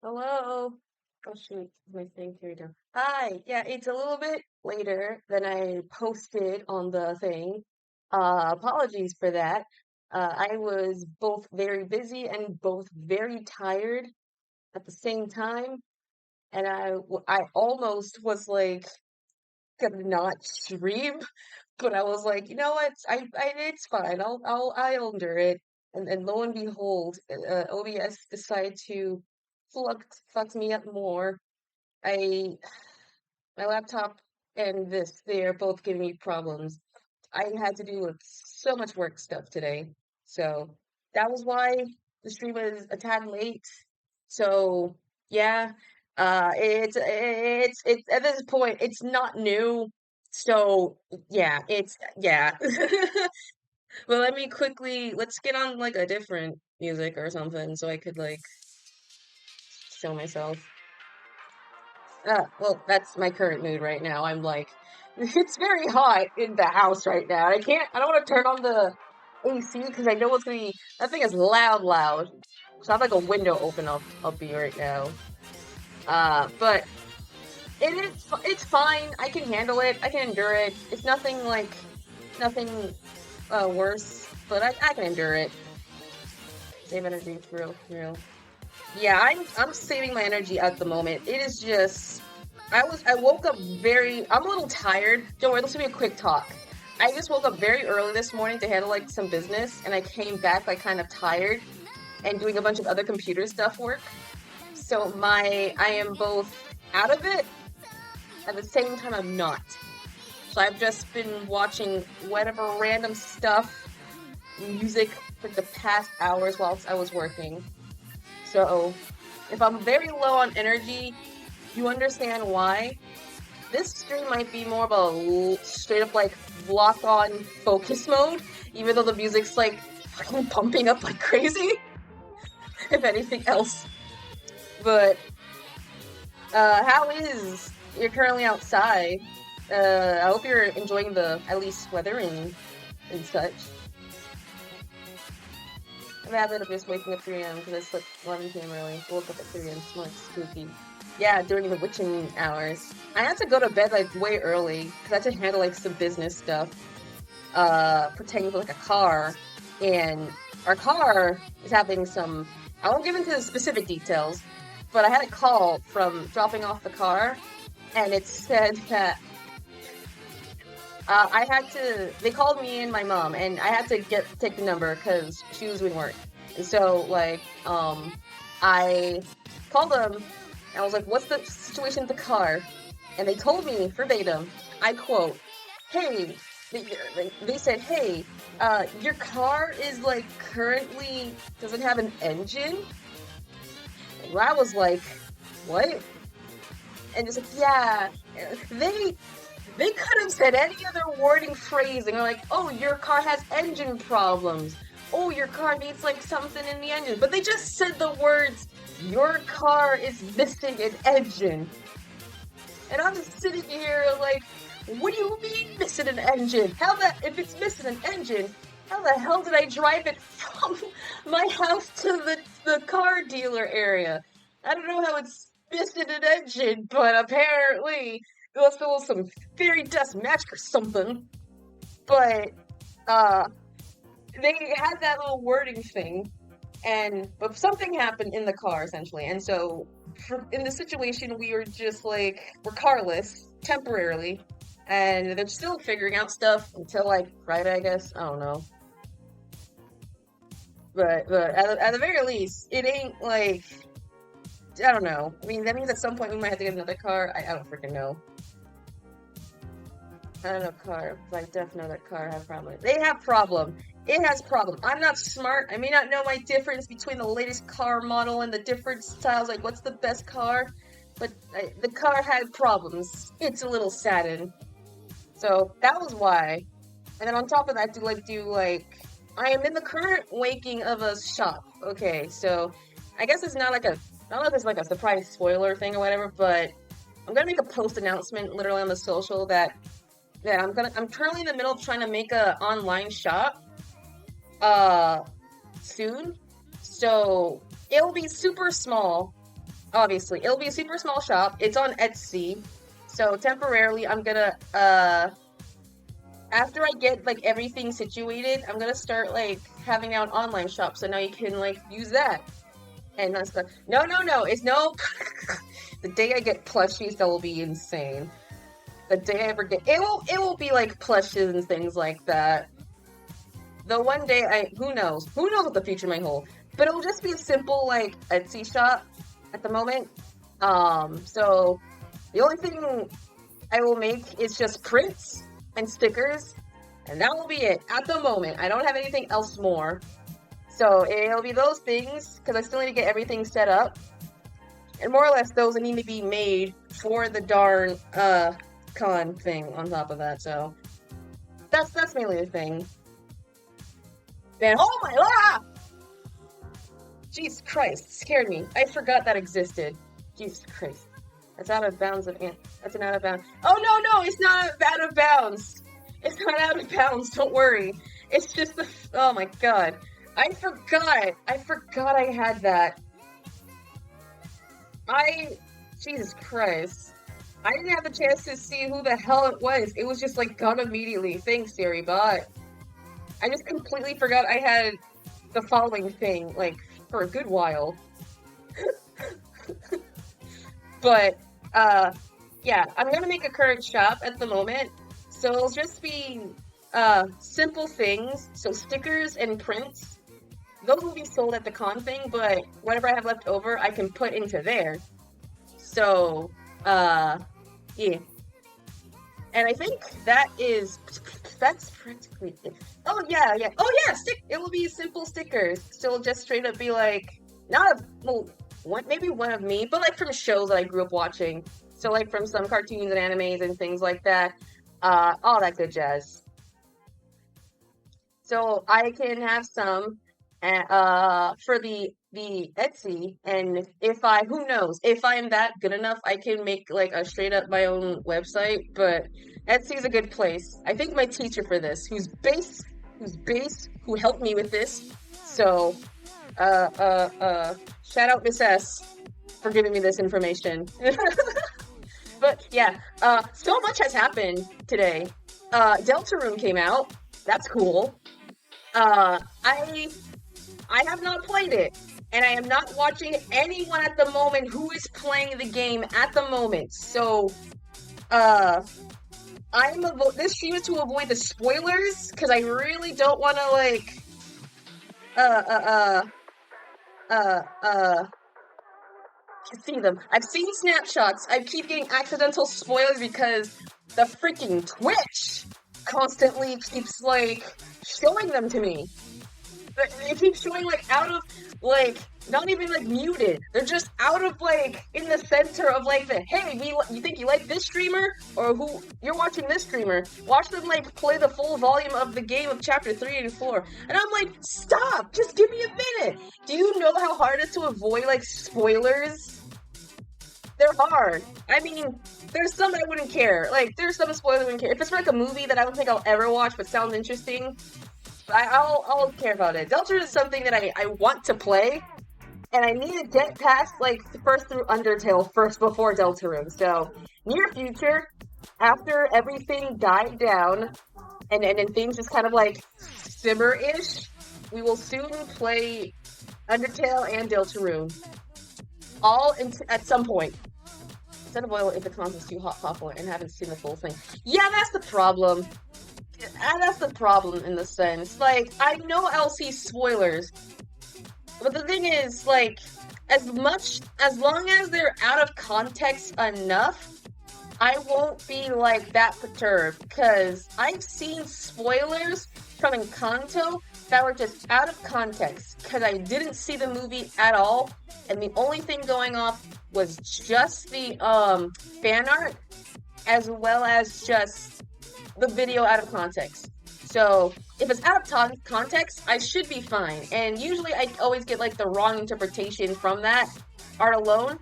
Hello. Oh shoot, my thing carried down. Hi. Yeah, it's a little bit later than I posted on the thing. Apologies for that. I was both very busy and both very tired at the same time, and I almost was like gonna not stream, but I was like, you know what? It's fine. I'll endure it. And lo and behold, OBS decided to fuck me up more. I my laptop and they are both giving me problems. I had to do with so much work stuff today. So that was why the stream was a tad late. So yeah, it's at this point it's not new. So yeah, it's yeah. But let's get on like a different music or something so I could like show myself. Well, that's my current mood right now. I'm like, it's very hot in the house right now. I don't want to turn on the AC because I know it's gonna be, that thing is loud, loud. So I have like a window open up here right now. But it's fine. I can handle it. I can endure it. It's nothing, worse, but I can endure it. Save energy, for real. Yeah, I'm saving my energy at the moment. It is just I woke up I'm a little tired. Don't worry, this will be a quick talk. I just woke up very early this morning to handle like some business and I came back like kind of tired and doing a bunch of other computer stuff work. So I am both out of it at the same time I'm not. So I've just been watching whatever random stuff, music for the past hours whilst I was working. So if I'm very low on energy, you understand why. This stream might be more of a straight up like lock on focus mode, even though the music's like fucking pumping up like crazy, if anything else. But how is you're currently outside? I hope you're enjoying the at least weathering and such. I'm having of just waking up 3 a.m. because I slept 11 p.m. early. Woke up at 3 a.m. Smart, spooky. Yeah, during the witching hours. I had to go to bed like way early because I had to handle like some business stuff pertaining to like a car. And our car is having some, I won't get into the specific details, but I had a call from dropping off the car and it said that they called me and my mom, and I had to take the number because she was doing work. And so, like, I called them, and I was like, what's the situation with the car? And they told me verbatim, I quote, hey, they said, hey, your car is, like, currently doesn't have an engine? And I was like, what? And it's like, yeah, they could have said any other wording phrasing, or like, oh, your car has engine problems. Oh, your car needs like something in the engine. But they just said the words, your car is missing an engine. And I'm just sitting here like, what do you mean missing an engine? If it's missing an engine, how the hell did I drive it from my house to the car dealer area? I don't know how it's missing an engine, but apparently it was some fairy dust magic or something. But uh they had that little wording thing, but something happened in the car essentially, and so in the situation we were just like we're carless temporarily, and they're still figuring out stuff until like Friday, I guess. I don't know, but at the very least, it ain't like I don't know. I mean, that means at some point we might have to get another car. I don't freaking know. I don't know car, but I definitely know that car have problem. They have problem. It has problem. I'm not smart. I may not know my difference between the latest car model and the different styles. Like, what's the best car? But the car had problems. It's a little saddened. So that was why. And then on top of that, I am in the current waking of a shop. Okay, so I guess it's not like I don't know if it's like a surprise spoiler thing or whatever, but I'm gonna make a post announcement literally on the social that I'm currently in the middle of trying to make a online shop soon. So it'll be super small. obviously. It'll be a super small shop. It's on Etsy. So temporarily, I'm gonna, after I get, like, everything situated, I'm gonna start, like, having an online shop. So now you can, like, use that. And that's the, no, it's no, the day I get plushies, that will be insane. The day I ever get, it will be, like, plushes and things like that. The one day who knows what the future may hold. But it'll just be a simple, like, Etsy shop at the moment. So the only thing I will make is just prints and stickers, and that will be it at the moment. I don't have anything else more. So it'll be those things, because I still need to get everything set up. And more or less those that need to be made for the darn con thing on top of that. So that's mainly the thing. And oh my god! Jesus Christ, scared me. I forgot that existed. Jesus Christ. That's out of bounds of that's an out of bounds. Oh no, it's not out of bounds. It's not out of bounds, don't worry. It's just the, oh my god. I forgot I had that. Jesus Christ. I didn't have the chance to see who the hell it was. It was just, like, gone immediately. Thanks, Siri, but I just completely forgot I had the following thing, like, for a good while. But, yeah, I'm gonna make a current shop at the moment, so it'll just be, simple things, so stickers and prints. Those will be sold at the con thing, but whatever I have left over, I can put into there. So, yeah. And I think that's practically it. Oh, yeah. Oh, yeah, it will be simple stickers. So it'll just straight up be like, maybe one of me, but like from shows that I grew up watching. So like from some cartoons and animes and things like that. All that good jazz. So I can have some for the Etsy, and who knows, if I'm that good enough, I can make like a straight up my own website. But Etsy's a good place. I think my teacher for this, who helped me with this. So, shout out Miss S for giving me this information. But yeah, so much has happened today. Deltarune came out. That's cool. I have not played it, and I am not watching anyone at the moment who is playing the game at the moment. So, this stream is to avoid the spoilers, because I really don't want to, like, see them. I've seen snapshots. I keep getting accidental spoilers because the freaking Twitch constantly keeps, like, showing them to me. It keeps showing, like, out of, like, not even, like, muted. They're just out of, like, in the center of, like, the, hey, you think you like this streamer? Or who, you're watching this streamer. Watch them, like, play the full volume of the game of chapter 3 and 4. And I'm like, stop! Just give me a minute! Do you know how hard it is to avoid, like, spoilers? They're hard. I mean, there's some that I wouldn't care. Like, there's some spoilers I wouldn't care. If it's for, like, a movie that I don't think I'll ever watch but sounds interesting, I'll care about it. Deltarune is something that I want to play, and I need to get past, like, first through Undertale first before Deltarune. So, near future, after everything died down, and things just kind of, like, simmer-ish, we will soon play Undertale and Deltarune. All at some point. Instead of oil if the content's too popular and haven't seen the full thing. Yeah, that's the problem. That's the problem in the sense. Like, I know I'll see spoilers, but the thing is, like, as long as they're out of context enough, I won't be, like, that perturbed, because I've seen spoilers from Encanto that were just out of context, because I didn't see the movie at all, and the only thing going off was just the, fan art, as well as just the video out of context. So, if it's out of context, I should be fine. And usually I always get, like, the wrong interpretation from that art alone.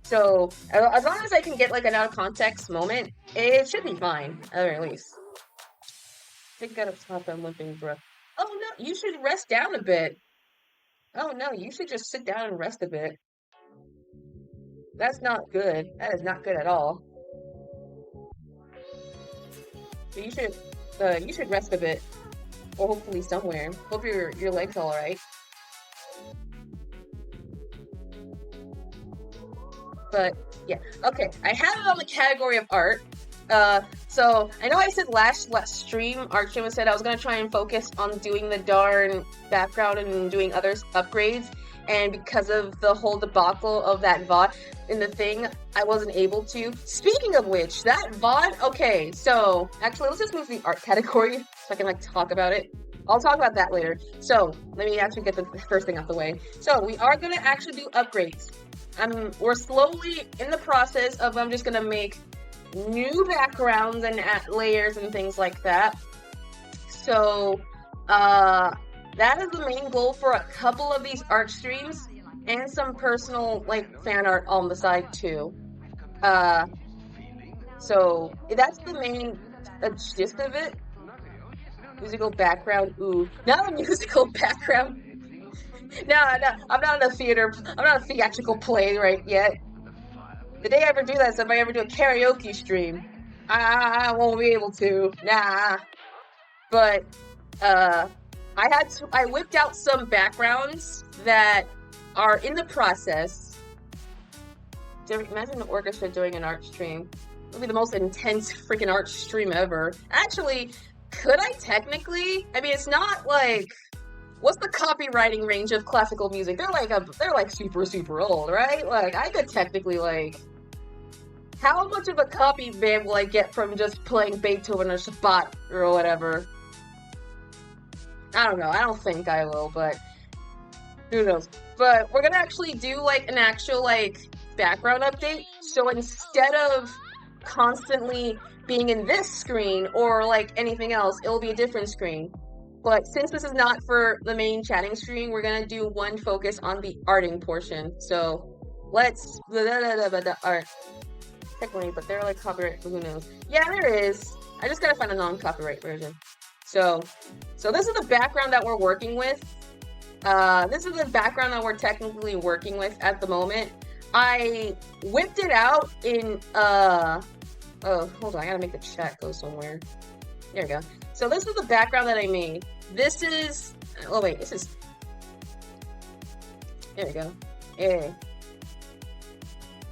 So, as long as I can get, like, an out of context moment, it should be fine, at the very least. I think I gotta stop that limping breath. Oh no, you should rest down a bit. Oh no, you should just sit down and rest a bit. That's not good. That is not good at all. So you should rest a bit, or hopefully somewhere. Hope your leg's all right. But yeah, okay. I have it on the category of art. So I know I said last stream, art stream, said I was gonna try and focus on doing the darn background and doing other upgrades. And because of the whole debacle of that VOD in the thing, I wasn't able to. Speaking of which, that VOD, okay, so actually let's just move to the art category so I can like talk about it. I'll talk about that later. So let me actually get the first thing out the way. So we are gonna actually do upgrades. We're slowly in the process of I'm just gonna make new backgrounds and layers and things like that. So that is the main goal for a couple of these art streams and some personal like fan art on the side too. So that's the main gist of it. Musical background, ooh, not a musical background. No, I'm not in a theater. I'm not a theatrical play right yet. The day I ever do that is if I ever do a karaoke stream. I won't be able to. Nah. But I whipped out some backgrounds that are in the process. Imagine the orchestra doing an art stream. It would be the most intense freaking art stream ever. Actually, could I technically? I mean, it's not like, what's the copywriting range of classical music? They're like super old, right? Like I could technically like, how much of a copy ban will I get from just playing Beethoven or Shabbat or whatever? I don't know. I don't think I will, but who knows? But we're gonna actually do like an actual like background update. So instead of constantly being in this screen or like anything else, it'll be a different screen. But since this is not for the main chatting screen, we're gonna do one focus on the arting portion. So let's art. Technically, but they're like copyright, who knows? Yeah, there is. I just gotta find a non-copyright version. So this is the background that we're working with. This is the background that we're technically working with at the moment. I whipped it out in, oh, hold on, I gotta make the chat go somewhere. There we go. So this is the background that I made. This is, oh wait, this is, there we go. Yeah.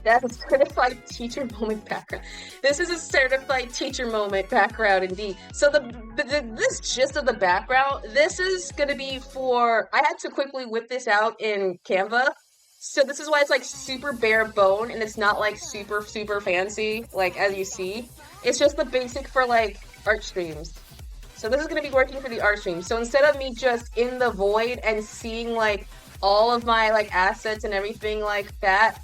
That's a certified teacher moment background. This is a certified teacher moment background indeed. So this gist of the background, this is gonna be for, I had to quickly whip this out in Canva. So this is why it's like super bare bone and it's not like super fancy, like as you see. It's just the basic for like art streams. So this is gonna be working for the art stream. So instead of me just in the void and seeing like all of my like assets and everything like that,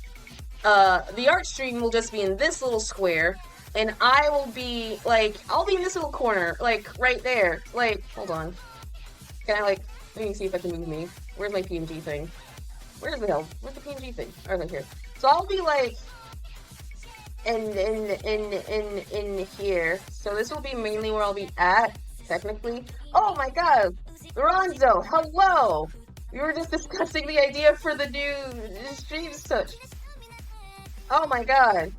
the art stream will just be in this little square, and I will be like, I'll be in this little corner, like right there. Like, hold on. Can I like, let me see if I can move me. Where's my PNG thing? Where's the hell? Where's the PNG thing? Oh, right here. So I'll be like, in here. So this will be mainly where I'll be at, technically. Oh my god! Ronzo, hello! We were just discussing the idea for the new stream such. Oh my god.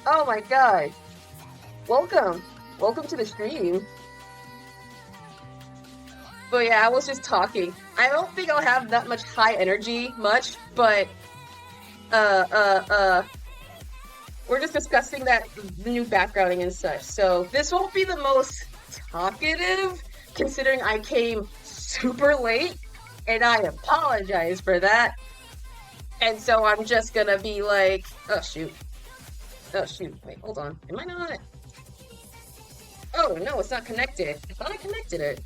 Oh my god. Welcome. Welcome to the stream. But yeah, I was just talking. I don't think I'll have that much high energy much, but we're just discussing that the new backgrounding and such. So this won't be the most talkative, considering I came super late, and I apologize for that. And so I'm just gonna be like, oh shoot. Oh shoot, wait, hold on. Am I not? Oh no, it's not connected. I thought I connected it.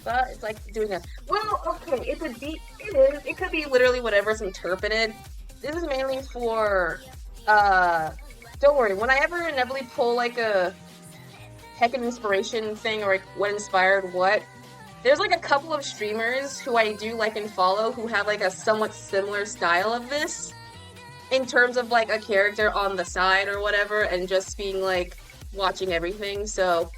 But it's like doing that. Well, okay, it is. It could be literally whatever's interpreted. This is mainly for, don't worry, when I ever inevitably pull like a heckin' inspiration thing or like what inspired what, there's like a couple of streamers who I do like and follow who have like a somewhat similar style of this in terms of like a character on the side or whatever and just being like watching everything. So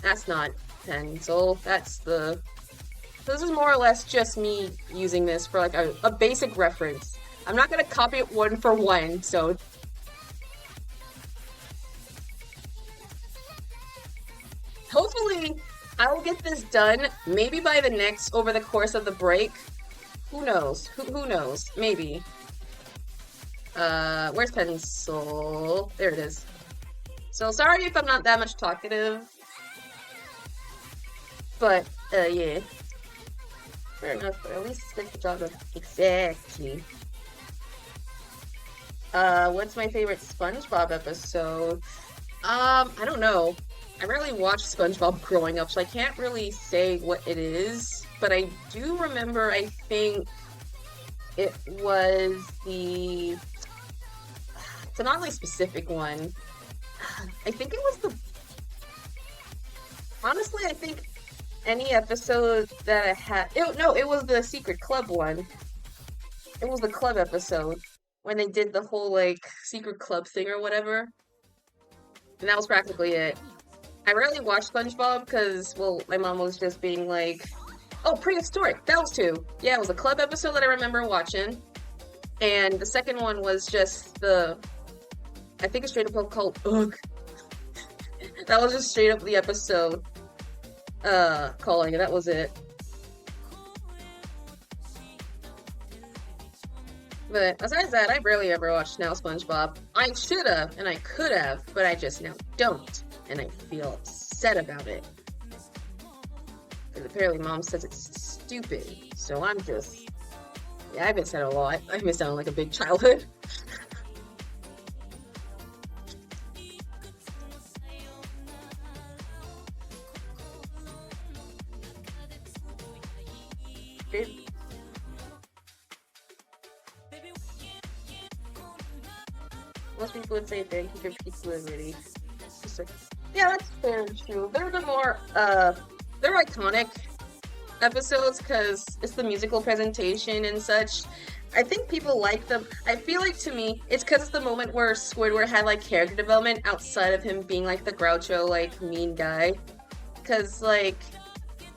that's not pencil, that's the So this is more or less just me using this for like a basic reference. I'm not gonna copy it one for one, so hopefully I will get this done maybe by over the course of the break. Who knows? Who knows? Maybe. Where's pencil? There it is. So sorry if I'm not that much talkative. But, yeah. Fair enough, but at least make the job of exactly. What's my favorite SpongeBob episode? I don't know. I rarely watched SpongeBob growing up, so I can't really say what it is. But I do remember, I think it was the... It's an oddly specific one. I think it was the... Honestly, I think any episode that I had... No, it was the Secret Club one. It was the club episode. When they did the whole, like, Secret Club thing or whatever. And that was practically it. I rarely watched SpongeBob because, well, my mom was just being like... Oh, Prehistoric! Those two! Yeah, it was a club episode that I remember watching. And the second one was just the... I think it's straight up called Ugh. That was just straight up the episode. Calling it. That was it. But besides that, I barely ever watched now SpongeBob. I should have, and I could have, but I just now don't. And I feel upset about it. Because apparently Mom says it's stupid. So I'm just... Yeah, I've been said a lot. I missed out on like a big childhood. Most people would say thank you for pizza liberty. Yeah, that's fair and true. They're the more, they're iconic episodes because it's the musical presentation and such. I think people like them. I feel like, to me, it's because it's the moment where Squidward had, like, character development outside of him being, like, the Groucho, like, mean guy. Because, like,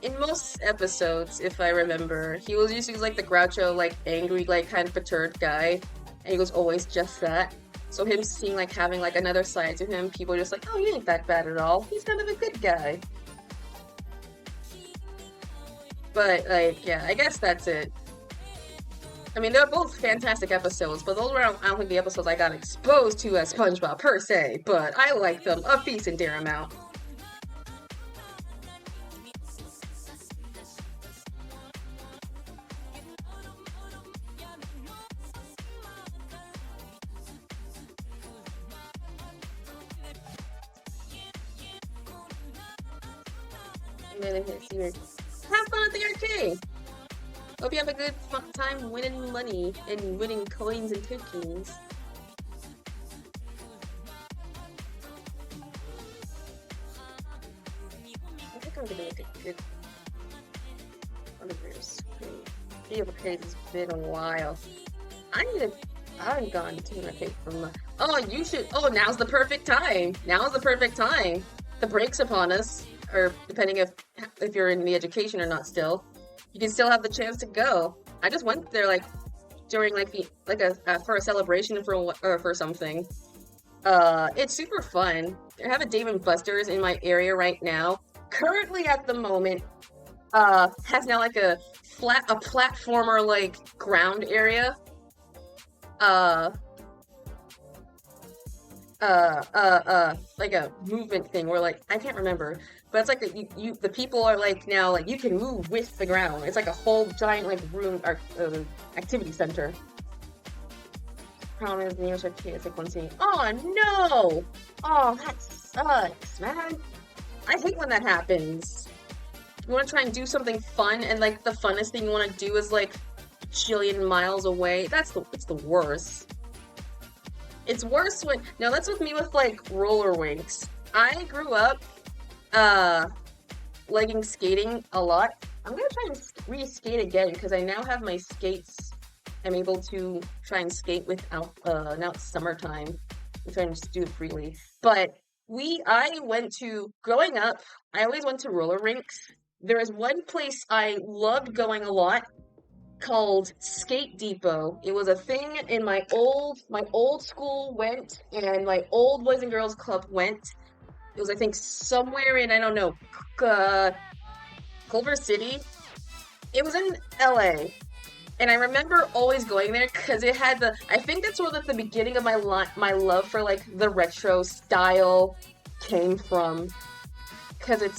in most episodes, if I remember, he was usually, like, the Groucho, like, angry, like, kind of perturbed guy. And he was always just that. So him seeing, like, having, like, another side to him, people are just like, oh, he ain't that bad at all. He's kind of a good guy. But, like, yeah, I guess that's it. I mean, they're both fantastic episodes, but those were, I don't think, the episodes I got exposed to as SpongeBob, per se. But I like them a decent dare amount. Have fun at the arcade! Hope you have a good time winning money and winning coins and tokens. I think I'm gonna make a good screen. Video arcade has been a while. I haven't gone to an arcade for months. Oh, you should. Oh, now's the perfect time. Now's the perfect time. The break's upon us. Or depending if you're in the education or not still, you can still have the chance to go. I just went there like during like for a celebration or for something. It's super fun. They have a Dave & Buster's in my area right now. Currently at the moment, has now like a platformer like ground area. Like a movement thing where like I can't remember, but it's like the people are like now like you can move with the ground. It's like a whole giant like room or activity center. Problem is the nearest arcade is like one scene. Oh no! Oh, that sucks, man. I hate when that happens. You want to try and do something fun, and like the funnest thing you want to do is like a jillion miles away. It's the worst. It's worse when... No, that's with me with, like, roller rinks. I grew up, liking skating a lot. I'm gonna try and re-skate again, because I now have my skates. I'm able to try and skate without, now it's summertime. I'm trying to just do it freely. But growing up, I always went to roller rinks. there is one place I loved going a lot called Skate Depot. It was a thing in my old school went, and my old Boys and Girls Club went. It was, I think, somewhere in, I don't know, uh, Culver City. It was in LA. And I remember always going there because it had I think that's where the beginning of my love for like the retro style came from. Because it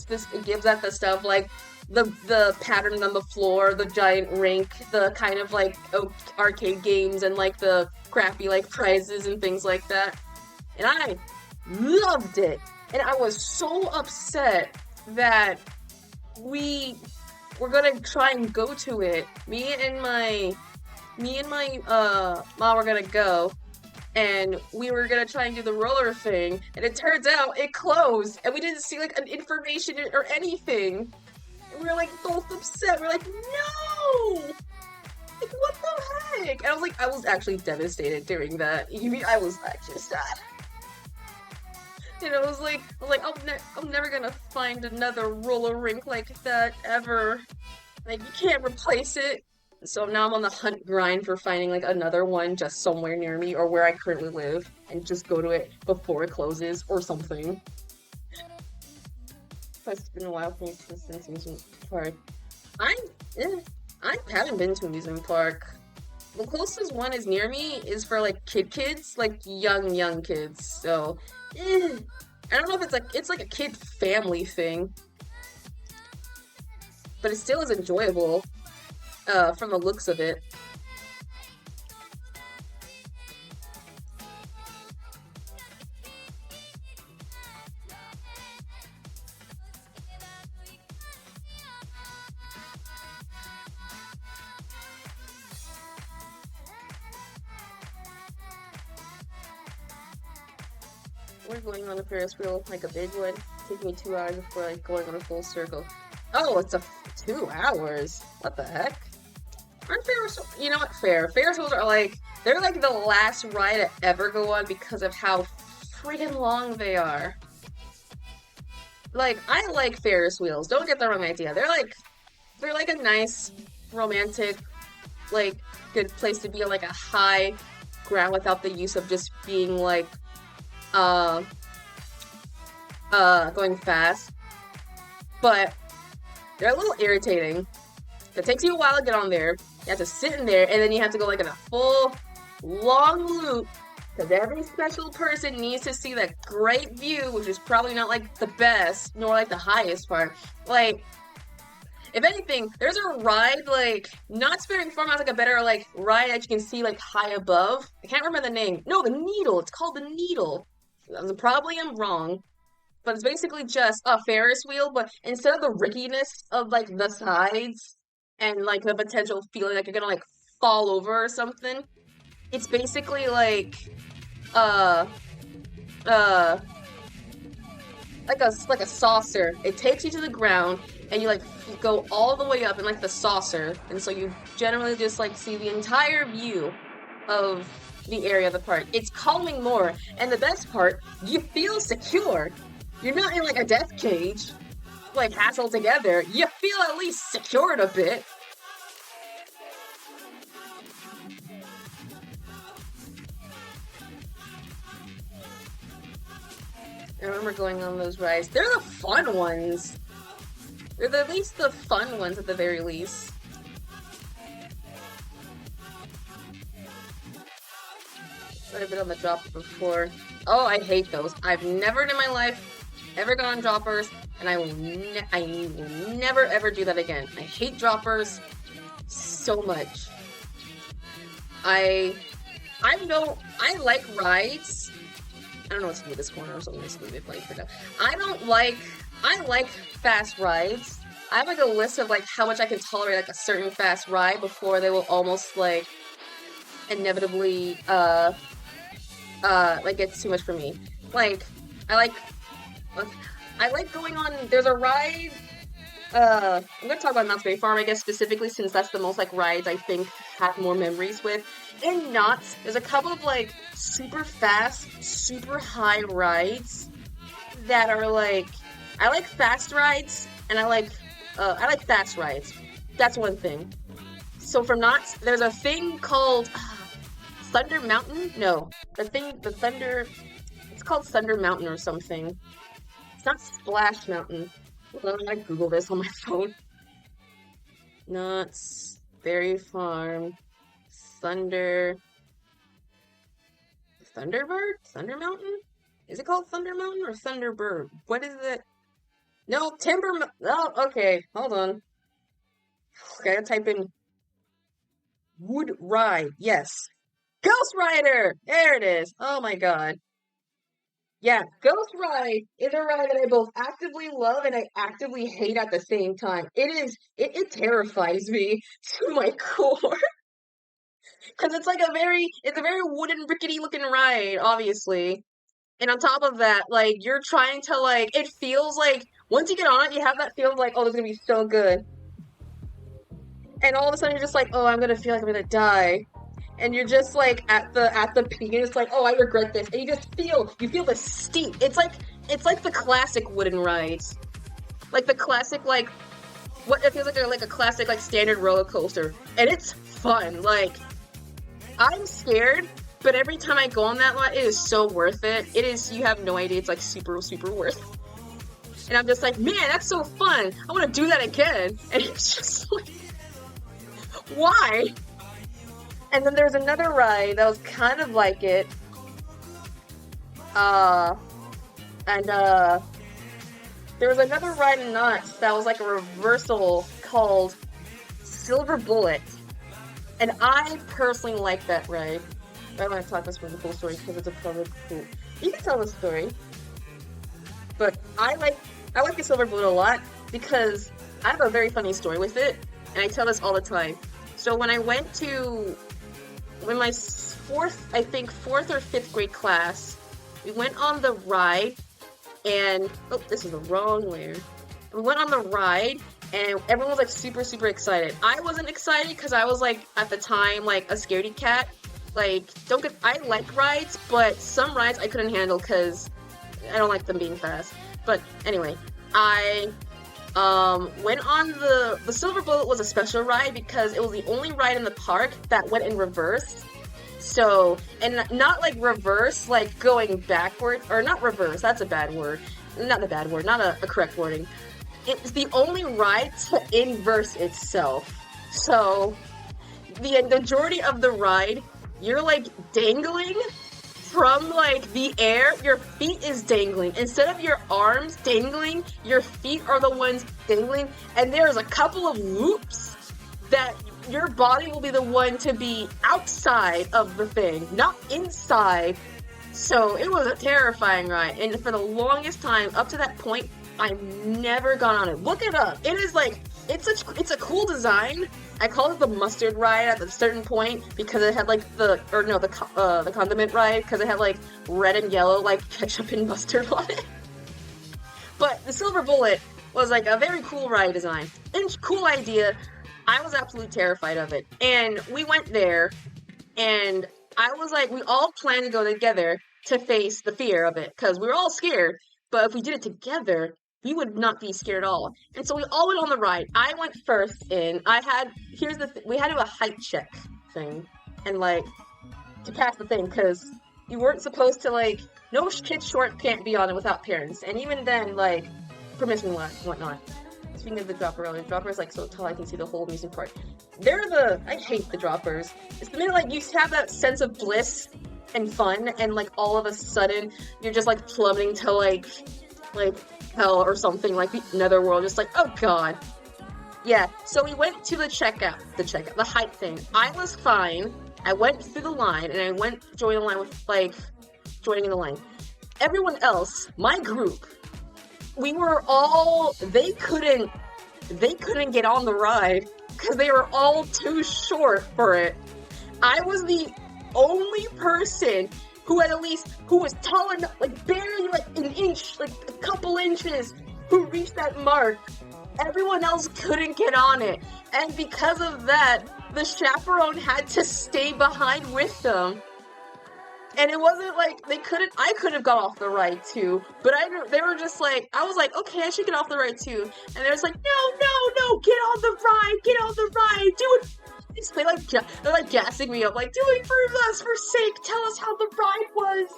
gives that the stuff like the pattern on the floor, the giant rink, the kind of like arcade games, and like the crappy like prizes and things like that. And I loved it. And I was so upset that we were gonna try and go to it. Me and my mom were gonna go, and we were gonna try and do the roller thing, and it turns out it closed, and we didn't see like an information or anything. And we were like both upset. We were like, no! Like, what the heck? And I was actually devastated during that. I was actually sad. And I was like, I'm never gonna find another roller rink like that ever. Like, you can't replace it. So now I'm on the hunt grind for finding like another one just somewhere near me or where I currently live, and just go to it before it closes or something. It's been a while since amusement park. I haven't been to an amusement park. The closest one is near me is for like kids, like young kids. So, I don't know if it's like a kid family thing, but it still is enjoyable. From the looks of it. We're going on a Ferris wheel, like a big one. Take me 2 hours before like going on a full circle. Oh, it's 2 hours. What the heck? Aren't Ferris? You know what? Ferris wheels are like, they're like the last ride to ever go on because of how freaking long they are. Like, I like Ferris wheels. Don't get the wrong idea. They're like a nice, romantic, like, good place to be on like a high ground without the use of just being like, going fast. But they're a little irritating. It takes you a while to get on there. You have to sit in there, and then you have to go like in a full, long loop, because every special person needs to see that great view, which is probably not like the best, nor like the highest part. Like, if anything, there's a ride, like, not Sparing Farm has like a better like ride that you can see like high above. I can't remember the name. No, the Needle. It's called the Needle. Probably I'm wrong. But it's basically just a Ferris wheel, but instead of the rickiness of like the sides and like the potential feeling like you're gonna like fall over or something, it's basically like uh uh like a saucer. It takes you to the ground, and you like go all the way up in like the saucer, and so you generally just like see the entire view of the area of the park. It's calming more, and the best part, you feel secure. You're not in like a death cage, like hassled together. You feel at least secured a bit. I remember going on those rides. They're the fun ones. They're at least the fun ones at the very least. I've been on the dropper before. Oh, I hate those. I've never in my life ever gone on droppers, and I will never ever do that again. I hate droppers so much. I like rides. I don't know what to do with this corner, so I'm just gonna leave it playing for now. I like fast rides. I have like a list of like how much I can tolerate like a certain fast ride before they will almost like inevitably like it's too much for me. Like I like going on. There's a ride. I'm gonna talk about Knott's Berry Farm, I guess, specifically since that's the most like rides I think have more memories with. In Knott's, there's a couple of like super fast, super high rides that are like, I like fast rides and I like I like fast rides. That's one thing. So for Knott's, there's a thing called Thunder Mountain? No. The Thunder, it's called Thunder Mountain or something. It's not Splash Mountain. Hold on, I'm gonna Google this on my phone. Knott's Berry Farm Thunderbird? Thunder Mountain? Is it called Thunder Mountain or Thunderbird? What is it? No, oh, okay, hold on. Okay, I gotta type in Wood Ride. Yes. Ghost Rider! There it is. Oh my god. Yeah, Ghost Ride is a ride that I both actively love and I actively hate at the same time. It terrifies me to my core. Because it's a very wooden, rickety looking ride, obviously. And on top of that, like, you're trying to, like, it feels like, once you get on it, you have that feeling like, oh, this is gonna be so good. And all of a sudden, you're just like, oh, I'm gonna feel like I'm gonna die. And you're just like at the peak, and it's like, oh, I regret this, and you feel the steep. It's like the classic wooden rides, like the classic what it feels like a classic standard roller coaster, and it's fun. Like, I'm scared, but every time I go on that one, it is so worth it. It is, you have no idea. It's super worth it. And I'm just like, man, that's so fun. I want to do that again. And it's just like, why? And then there's another ride that was kind of like it. There was another ride in Knott's that was like a reversal called Silver Bullet. And I personally like that ride. I don't want to talk this really cool story because it's a probably cool. You can tell the story. But I like the Silver Bullet a lot because I have a very funny story with it. And I tell this all the time. So when I went to my fourth or fifth grade class, we went on the ride, and oh, this is the wrong layer. We went on the ride, and everyone was like super excited. I wasn't excited because I was like at the time like a scaredy cat. Like, I like rides, but some rides I couldn't handle because I don't like them being fast. But anyway, I went on the Silver Bullet was a special ride because it was the only ride in the park that went in reverse. So, and not like reverse, like going backward, or not reverse, that's a bad word. Not a correct wording. It's the only ride to inverse itself. So, the majority of the ride, you're like dangling from like the air. Your feet is dangling. Instead of your arms dangling, your feet are the ones dangling. And there's a couple of loops that your body will be the one to be outside of the thing, not inside. So it was a terrifying ride. And for the longest time, up to that point, I've never gone on it. Look it up. It is like, it's a cool design. I called it the mustard ride at a certain point because it had like the condiment ride because it had like red and yellow like ketchup and mustard on it. But the Silver Bullet was like a very cool ride design and cool idea. I was absolutely terrified of it. And we went there and I was like, we all planned to go together to face the fear of it because we were all scared. But if we did it together, we would not be scared at all. And so we all went on the ride. I went first in. We had to do a height check thing. And like, to pass the thing, because you weren't supposed to like, no kid short can't be on it without parents. And even then, like, permission and whatnot. Speaking of the dropper earlier, the dropper is like so tall I can see the whole amusing part. I hate the droppers. It's the minute like you have that sense of bliss and fun, and like all of a sudden you're just like plummeting to like hell or something, like the netherworld, just like, oh god. Yeah, so we went to the height thing. I was fine. I went through the line, and I went joining the line with, like, joining in the line. Everyone else, my group, we were all, they couldn't get on the ride, because they were all too short for it. I was the only person who was tall enough, like barely like an inch, like a couple inches, who reached that mark. Everyone else couldn't get on it. And because of that, the chaperone had to stay behind with them. And it wasn't like I could have got off the ride too, but they were just like, I was like, okay, I should get off the ride too. And they was like, no, get on the ride, do it. They're like gassing me up, like, do it for us, for sake, tell us how the ride was.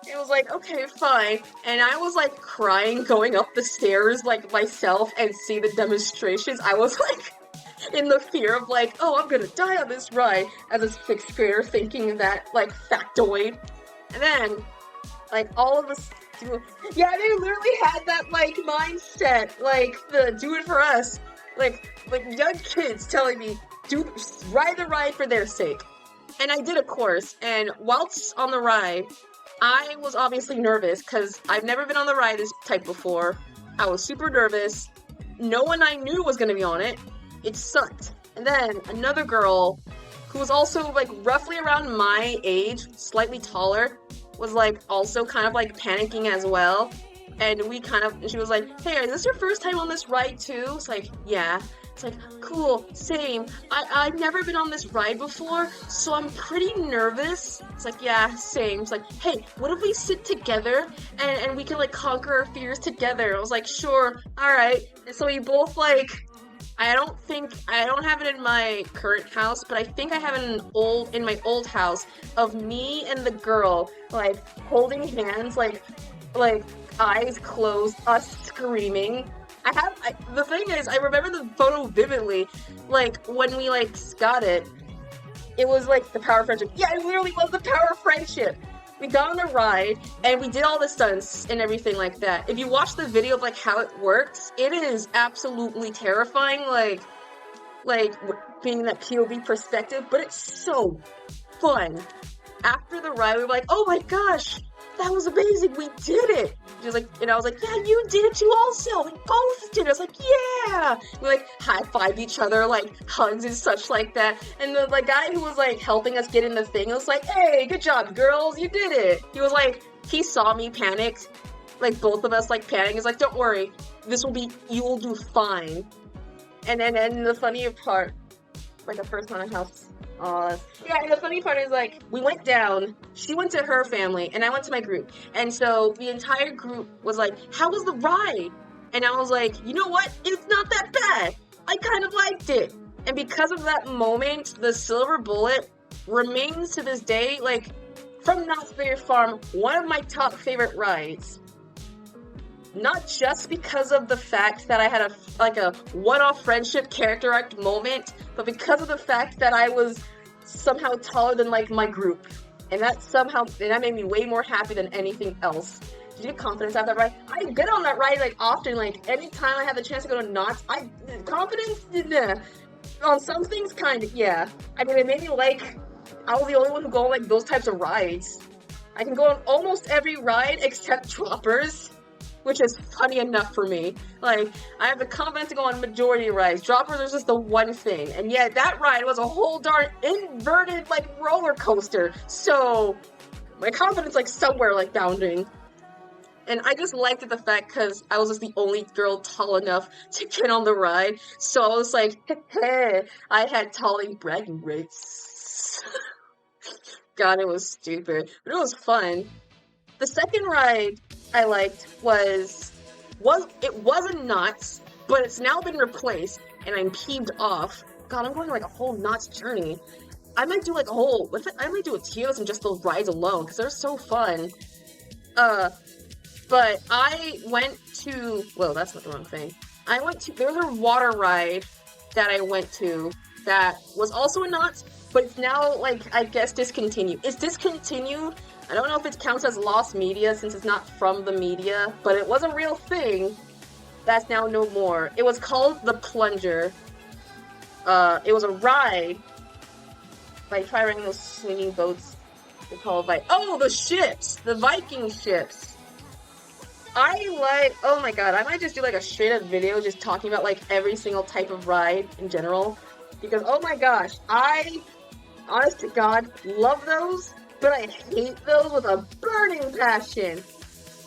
It was like, okay, fine. And I was like crying going up the stairs like myself and see the demonstrations. I was like in the fear of like, oh, I'm gonna die on this ride as a 6th grader thinking that like factoid. And then like all of us, yeah, they literally had that like mindset, like the do it for us, like young kids telling me ride the ride for their sake. And I did, of course. And whilst on the ride, I was obviously nervous because I've never been on the ride this type before. I was super nervous. No one I knew was gonna be on it. It sucked. And then another girl who was also like roughly around my age, slightly taller, was like also kind of like panicking as well. And she was like, hey, is this your first time on this ride too? It's like, yeah. It's like, cool, same. I've never been on this ride before, so I'm pretty nervous. It's like, yeah, same. It's like, hey, what if we sit together and we can like conquer our fears together? I was like, sure, alright. And so we both like, I don't have it in my current house, but I think I have it in my old house of me and the girl like holding hands, like eyes closed, us screaming. The thing is, I remember the photo vividly, like, when we, like, got it, it was, like, the power of friendship. Yeah, it literally was the power of friendship. We got on the ride, and we did all the stunts and everything like that. If you watch the video of, like, how it works, it is absolutely terrifying, like, being that POV perspective, but it's so fun. After the ride, we were like, oh my gosh, that was amazing, we did it! She was like, and I was like, yeah, you did it too also, we both did it. I was like, yeah! We like high-fived each other, like hugs and such like that. And the guy who was like helping us get in the thing was like, hey, good job, girls, you did it! He was like, he saw me panicked, like both of us like panicking. He's like, don't worry, you will do fine. And the funny part, like the first haunted house. Yeah, and the funny part is, like, we went down, she went to her family, and I went to my group. And so the entire group was like, how was the ride? And I was like, you know what? It's not that bad. I kind of liked it. And because of that moment, the Silver Bullet remains to this day, like, from Knott's Berry Farm, one of my top favorite rides. Not just because of the fact that I had a one-off friendship character arc moment, but because of the fact that I was somehow taller than like my group, and that made me way more happy than anything else. Did you get confidence out of that ride? I get on that ride like often, like anytime I have the chance to go to Knott's. Confidence, nah. On some things, kind of, yeah. I mean, it made me like I was the only one who go on like those types of rides. I can go on almost every ride except Droppers, which is funny enough for me. Like, I have the confidence to go on majority rides. Droppers is just the one thing. And yet, that ride was a whole darn inverted, like, roller coaster. So, my confidence, like, somewhere, like, bounding. And I just liked it the fact because I was just the only girl tall enough to get on the ride. So I was like, hey, I had talling bragging rights. God, it was stupid. But it was fun. The second ride I liked it wasn't Knott's, but it's now been replaced, and I'm peeved off. God, I'm going like a whole Knott's journey. I might do like I might do a Tio's and just those rides alone, because they're so fun. But I went to, well, that's not the wrong thing. There was a water ride that I went to that was also a Knott's, but it's now, like, I guess discontinued. It's discontinued. I don't know if it counts as lost media since it's not from the media, but it was a real thing. That's now no more. It was called The Plunger. It was a ride. Like, try riding those swinging boats. They're called, like, oh, the ships! The Viking ships! Oh my god, I might just do, like, a straight-up video just talking about, like, every single type of ride in general. Because, oh my gosh, I, honest to God, love those. But I hate those with a burning passion.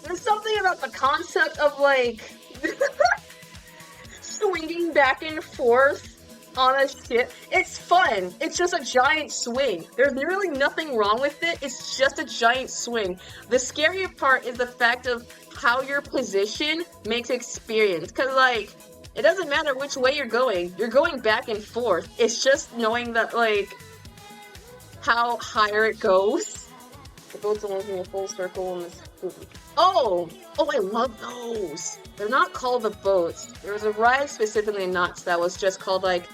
There's something about the concept of, like, swinging back and forth on a ship. It's fun. It's just a giant swing. There's really nothing wrong with it. It's just a giant swing. The scary part is the fact of how your position makes experience. Because, like, it doesn't matter which way you're going. You're going back and forth. It's just knowing that, like, how higher it goes. The boat's almost in a full circle in this. Oh, I love those. They're not called the boats. There was a ride specifically in Knott's that was just called, like,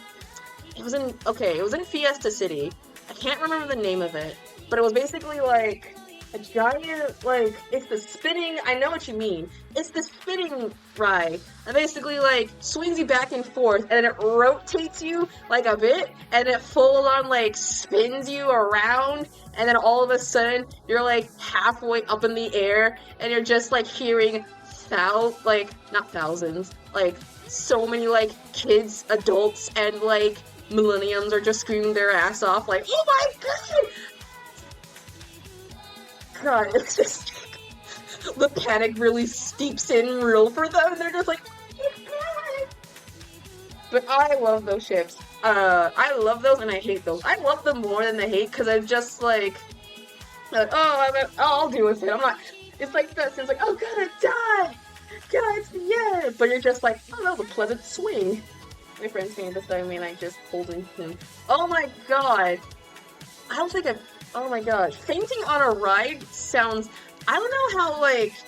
it was in Fiesta City. I can't remember the name of it, but it was basically like a giant, like, it's the spinning, I know what you mean. It's the spinning ride. It basically, like, swings you back and forth, and then it rotates you, like, a bit, and it full on, like, spins you around, and then all of a sudden, you're, like, halfway up in the air, and you're just, like, hearing not thousands, like, so many, like, kids, adults, and, like, millenniums are just screaming their ass off, like, oh my god, it's just, the panic really steeps in real for them, and they're just like, oh my god. But I love those ships. I love those and I hate those. I love them more than the hate, because I'm just like, I'll deal with it. I'm not, it's like this, it's like, oh god, I died! God, it's the end! But you're just like, oh, that was a pleasant swing. My friend's saying this, I mean, I just holding him. Oh my god! I don't think oh my gosh. Fainting on a ride sounds, I don't know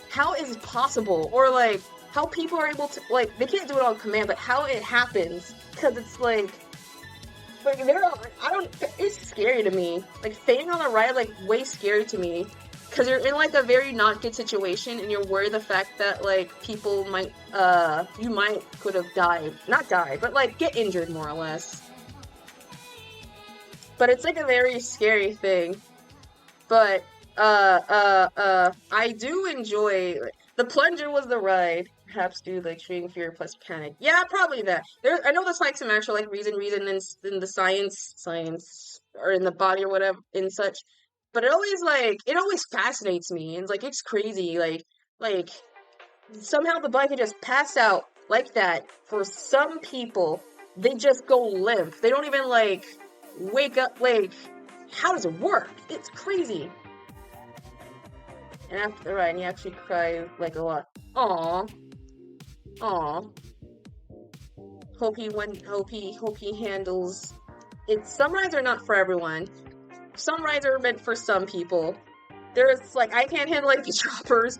how is it possible? Or, like, how people are able to, like, they can't do it on command, but how it happens. Because it's like it's scary to me. Like, fainting on a ride, like, way scary to me. Because you're in, like, a very not good situation, and you're worried the fact that, like, people might, you could have died. Not died, but, like, get injured, more or less. But it's, like, a very scary thing. But, I do enjoy, the plunger was the ride. Perhaps do, like, extreme fear plus panic. Yeah, probably that. I know there's, like, some actual, like, reason in the science, or in the body or whatever, in such. But it always fascinates me, and, like, it's crazy, like, somehow the bike can just pass out like that. For some people, they just go limp. They don't even, like, wake up, like, how does it work? It's crazy. And after the ride, you actually cry, like, a lot. Aww. Hope he handles it. Some rides are not for everyone. Some rides are meant for some people. There's, like, I can't handle, like, the choppers.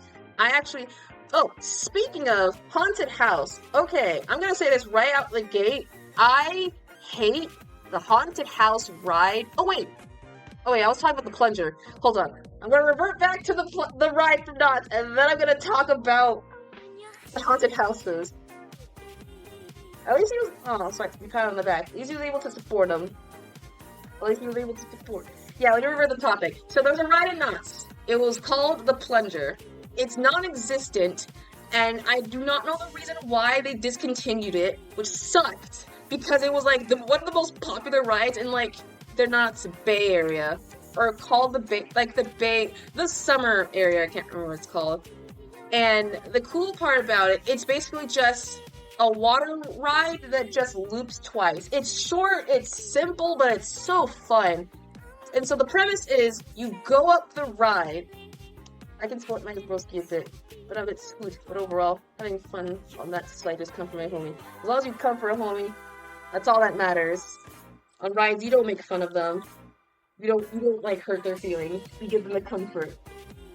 Speaking of haunted house. Okay, I'm gonna say this right out the gate. I hate the haunted house ride. Oh wait, I was talking about the plunger. Hold on. I'm gonna revert back to the ride from Knott's, and then I'm gonna talk about the haunted houses. At least he was, sorry, you pat on the back. At least he was able to support him. Yeah, let me revert the topic. So there's a ride in Knott's. It was called the Plunger. It's non-existent, and I do not know the reason why they discontinued it, which sucked, because it was, like, one of the most popular rides in, like, the Knott's Bay Area, or called the Summer area, I can't remember what it's called. And the cool part about it, it's basically just a water ride that just loops twice. It's short, it's simple, but it's so fun. And so the premise is, you go up the ride. I can support my broski a bit, but I'm a bit scoot. But overall, having fun on that side just come for my homie. As long as you come for a homie, that's all that matters. On rides, you don't make fun of them. You don't like hurt their feelings. You give them the comfort.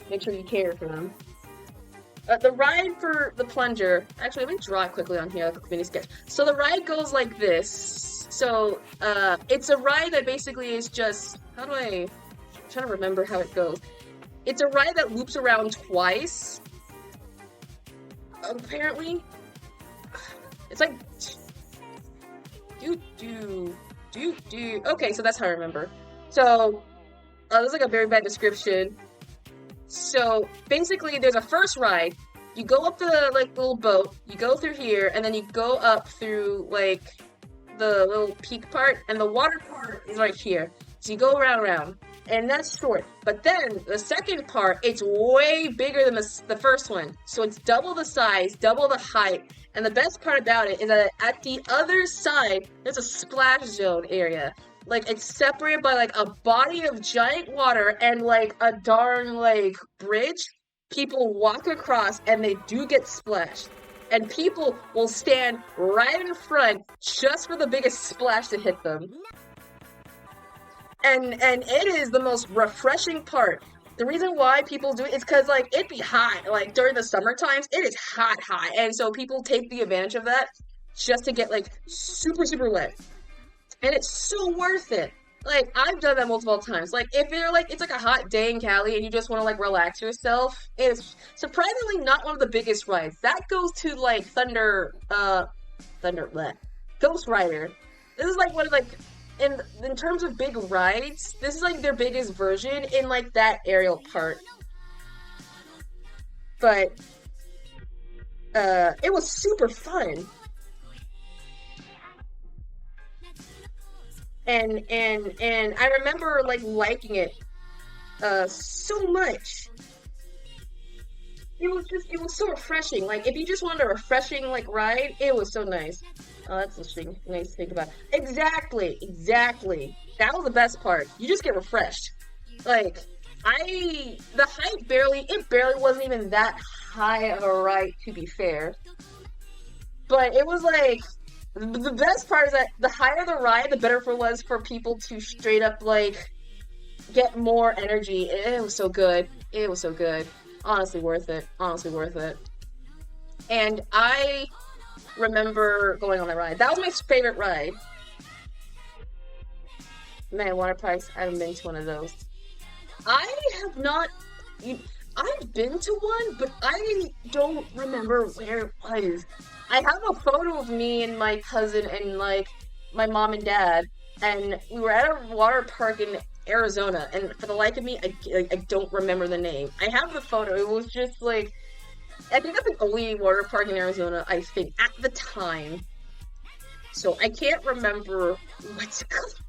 Make sure you care for them. The ride for the plunger, actually, let me draw it quickly on here, like a mini sketch. So the ride goes like this. So, it's a ride that basically is just, I'm trying to remember how it goes. It's a ride that loops around twice. Apparently. It's like, okay, so that's how I remember. So, there's like a very bad description. So, basically, there's a first ride. You go up the, like, little boat. You go through here, and then you go up through, like, the little peak part. And the water part is right here. So you go around. and that's short. But then the second part, it's way bigger than the first one. So it's double the size, double the height. And the best part about it is that at the other side, there's a splash zone area. Like, it's separated by, like, a body of giant water and, like, a darn, like, bridge. People walk across and they do get splashed. And people will stand right in front just for the biggest splash to hit them. And it is the most refreshing part. The reason why people do it is because, like, it'd be hot. Like, during the summer times, it is hot. And so people take the advantage of that just to get, like, super, super wet. And it's so worth it. Like, I've done that multiple times. Like, if you're, like, it's like a hot day in Cali and you just want to, like, relax yourself, it's surprisingly not one of the biggest rides. That goes to, like, Ghost Rider. This is, like, one of, like, in terms of big rides, this is, like, their biggest version in, like, that aerial part. But, it was super fun. And I remember, like, liking it, so much. It was so refreshing. Like, if you just wanted a refreshing, like, ride, it was so nice. Oh, that's interesting. Nice to think about. Exactly. That was the best part. You just get refreshed. Like, the height barely wasn't even that high of a ride, to be fair. But it was, like, the best part is that the higher the ride, the better it was for people to straight up, like, get more energy. It was so good. Honestly worth it. And I remember going on that ride. That was my favorite ride. Man, water parks, I haven't been to one of those. I've been to one, but I don't remember where it was. I have a photo of me and my cousin and, like, my mom and dad, and we were at a water park in Arizona, and for the life of me, I don't remember the name. I have the photo. It was just, like, I think that's the only water park in Arizona, I think, at the time. So I can't remember what's it called.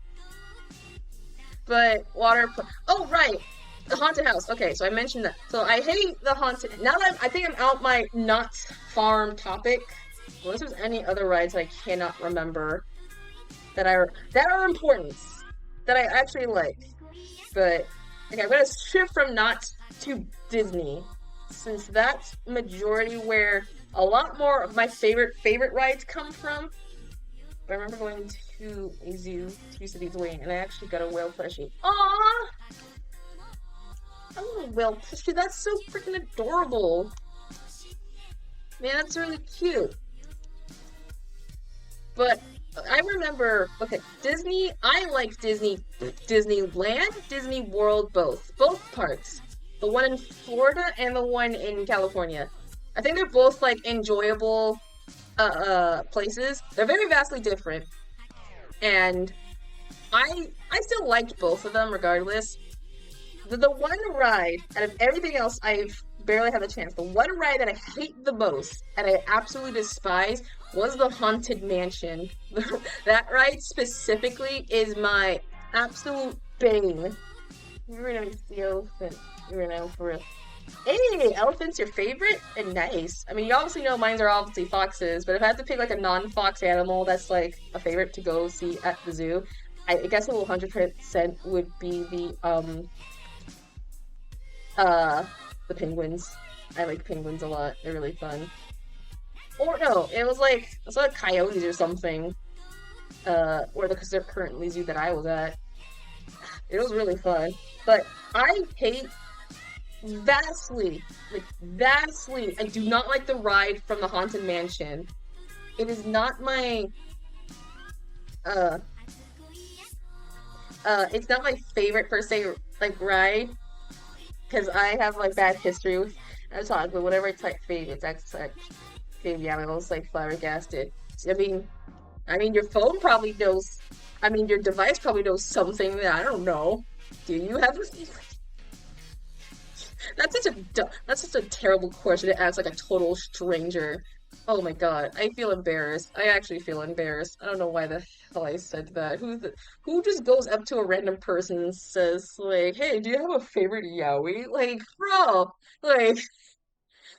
But oh, right! The haunted house. Okay, so I mentioned that. So I hate the haunted... Now that I think I'm out my Knott's Farm topic, unless there's any other rides I cannot remember that are important, that I actually like. But, okay, I'm going to shift from Knott's to Disney, since that's majority where a lot more of my favorite rides come from. But I remember going to a zoo 2 cities away, and I actually got a whale plushie. Aww! I want a whale plushie. That's so freaking adorable. Man, that's really cute. But I remember, okay, Disney, I like Disneyland, Disney World, both parks. The one in Florida and the one in California. I think they're both, like, enjoyable places. They're very vastly different. And I still liked both of them regardless. The one ride, out of everything else I've barely had the chance, the one ride that I hate the most, and I absolutely despise, was the Haunted Mansion. That ride specifically is my absolute bane. You're gonna see elephant. You're gonna know for real. Hey, elephant's your favorite? And nice. I mean, you obviously know mine are obviously foxes, but if I had to pick, like, a non-fox animal that's, like, a favorite to go see at the zoo, I guess it will 100% would be the penguins. I like penguins a lot. They're really fun. Or no, it was like coyotes or something. Or the currently zoo that I was at. It was really fun. But I hate vastly, I do not like the ride from the Haunted Mansion. It is not my it's not my favorite per se, like, ride. Because I have, like, bad history with talk, but whatever it's, like, favorites, that's, like, yeah, I'm almost, like, flabbergasted. I mean, your phone probably knows, your device probably knows something that I don't know. Do you have a That's such a terrible question to ask, like, a total stranger. Oh my god, I feel embarrassed. I actually feel embarrassed. I don't know why the hell I said that. Who just goes up to a random person and says like, "Hey, do you have a favorite yaoi?" Like, bro, like,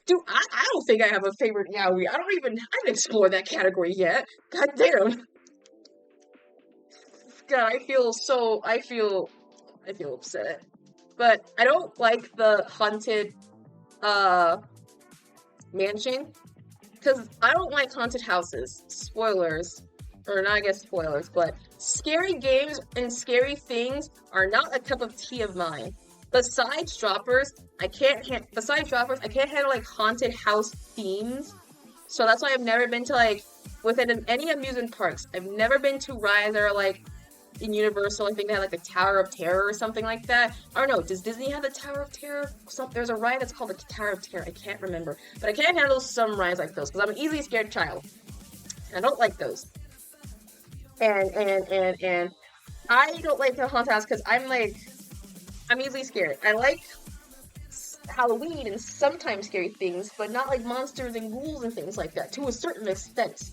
dude, I don't think I have a favorite yaoi. I haven't explored that category yet. God damn. God, I feel upset. But I don't like the haunted uh mansion. Because I don't like haunted houses. Spoilers. Or not, I guess spoilers, but scary games and scary things are not a cup of tea of mine. Besides droppers, I can't handle like haunted house themes. So that's why I've never been to like within any amusement parks. I've never been to rides that are like in Universal. I think they had like the Tower of Terror or something like that. I don't know. Does Disney have the Tower of Terror? There's a ride that's called the Tower of Terror. I can't remember, but I can't handle some rides like those because I'm an easily scared child. I don't like those. And I don't like the haunted house because I'm easily scared. I like Halloween and sometimes scary things, but not like monsters and ghouls and things like that to a certain extent.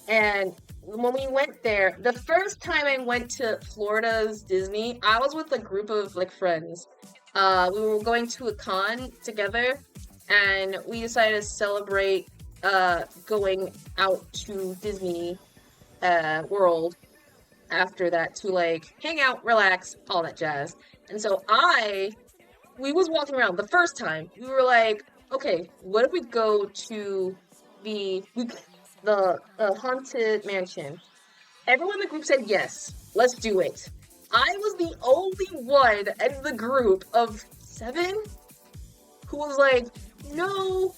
And when we went there, the first time I went to Florida's Disney, I was with a group of like friends. We were going to a con together, and we decided to celebrate going out to Disney World after that to like hang out, relax, all that jazz. And so we was walking around the first time. We were like, okay, what if we go to the haunted mansion? Everyone in the group said yes, let's do it. I was the only one in the group of 7 who was like, no,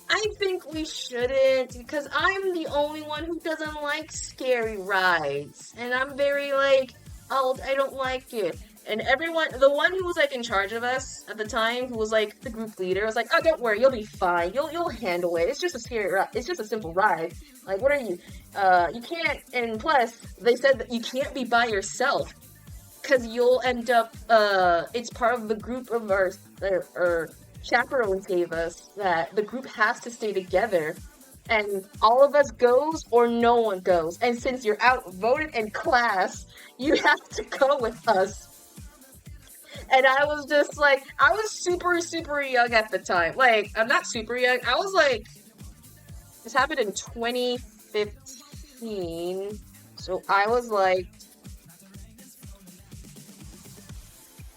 I think we shouldn't because I'm the only one who doesn't like scary rides. And I'm very like, oh, I don't like it. And the one who was like in charge of us at the time, who was like the group leader, was like, "Oh, don't worry, you'll be fine. You'll handle it. It's just a scary ride. It's just a simple ride. Like, what are you? You can't." And plus, they said that you can't be by yourself because you'll end up. It's part of the group of our chaperones gave us that the group has to stay together, and all of us goes or no one goes. And since you're outvoted in class, you have to go with us. And I was just like, I was super, super young at the time. Like, I'm not super young. I was like, this happened in 2015. So I was like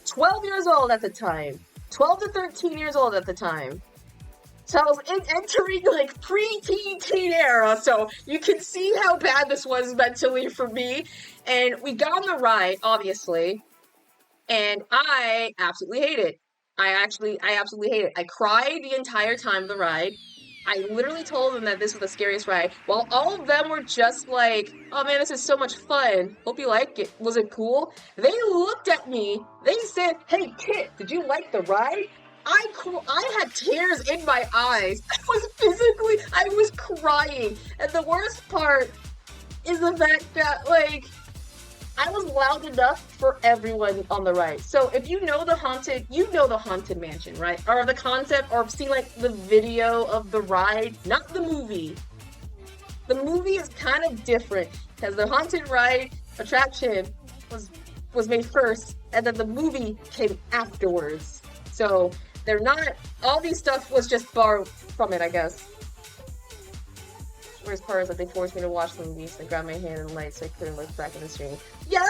12 years old at the time. 12 to 13 years old at the time. So I was entering like pre-teen era. So you can see how bad this was mentally for me. And we got on the ride, obviously. And I absolutely hate it. I absolutely hate it. I cried the entire time of the ride. I literally told them that this was the scariest ride, while all of them were just like, "Oh man, this is so much fun. Hope you like it. Was it cool?" They looked at me. They said, "Hey, Kit, did you like the ride?" I had tears in my eyes. I was crying. And the worst part is the fact that, like, I was loud enough for everyone on the ride. So if you know the haunted mansion, right? Or the concept, or seen like the video of the ride, not the movie. The movie is kind of different because the haunted ride attraction was made first, and then the movie came afterwards. So they're not, all these stuff was just borrowed from it, I guess. Worst part is that they forced me to watch the movies and grab my hand and light so I couldn't look back in the screen. Yeah,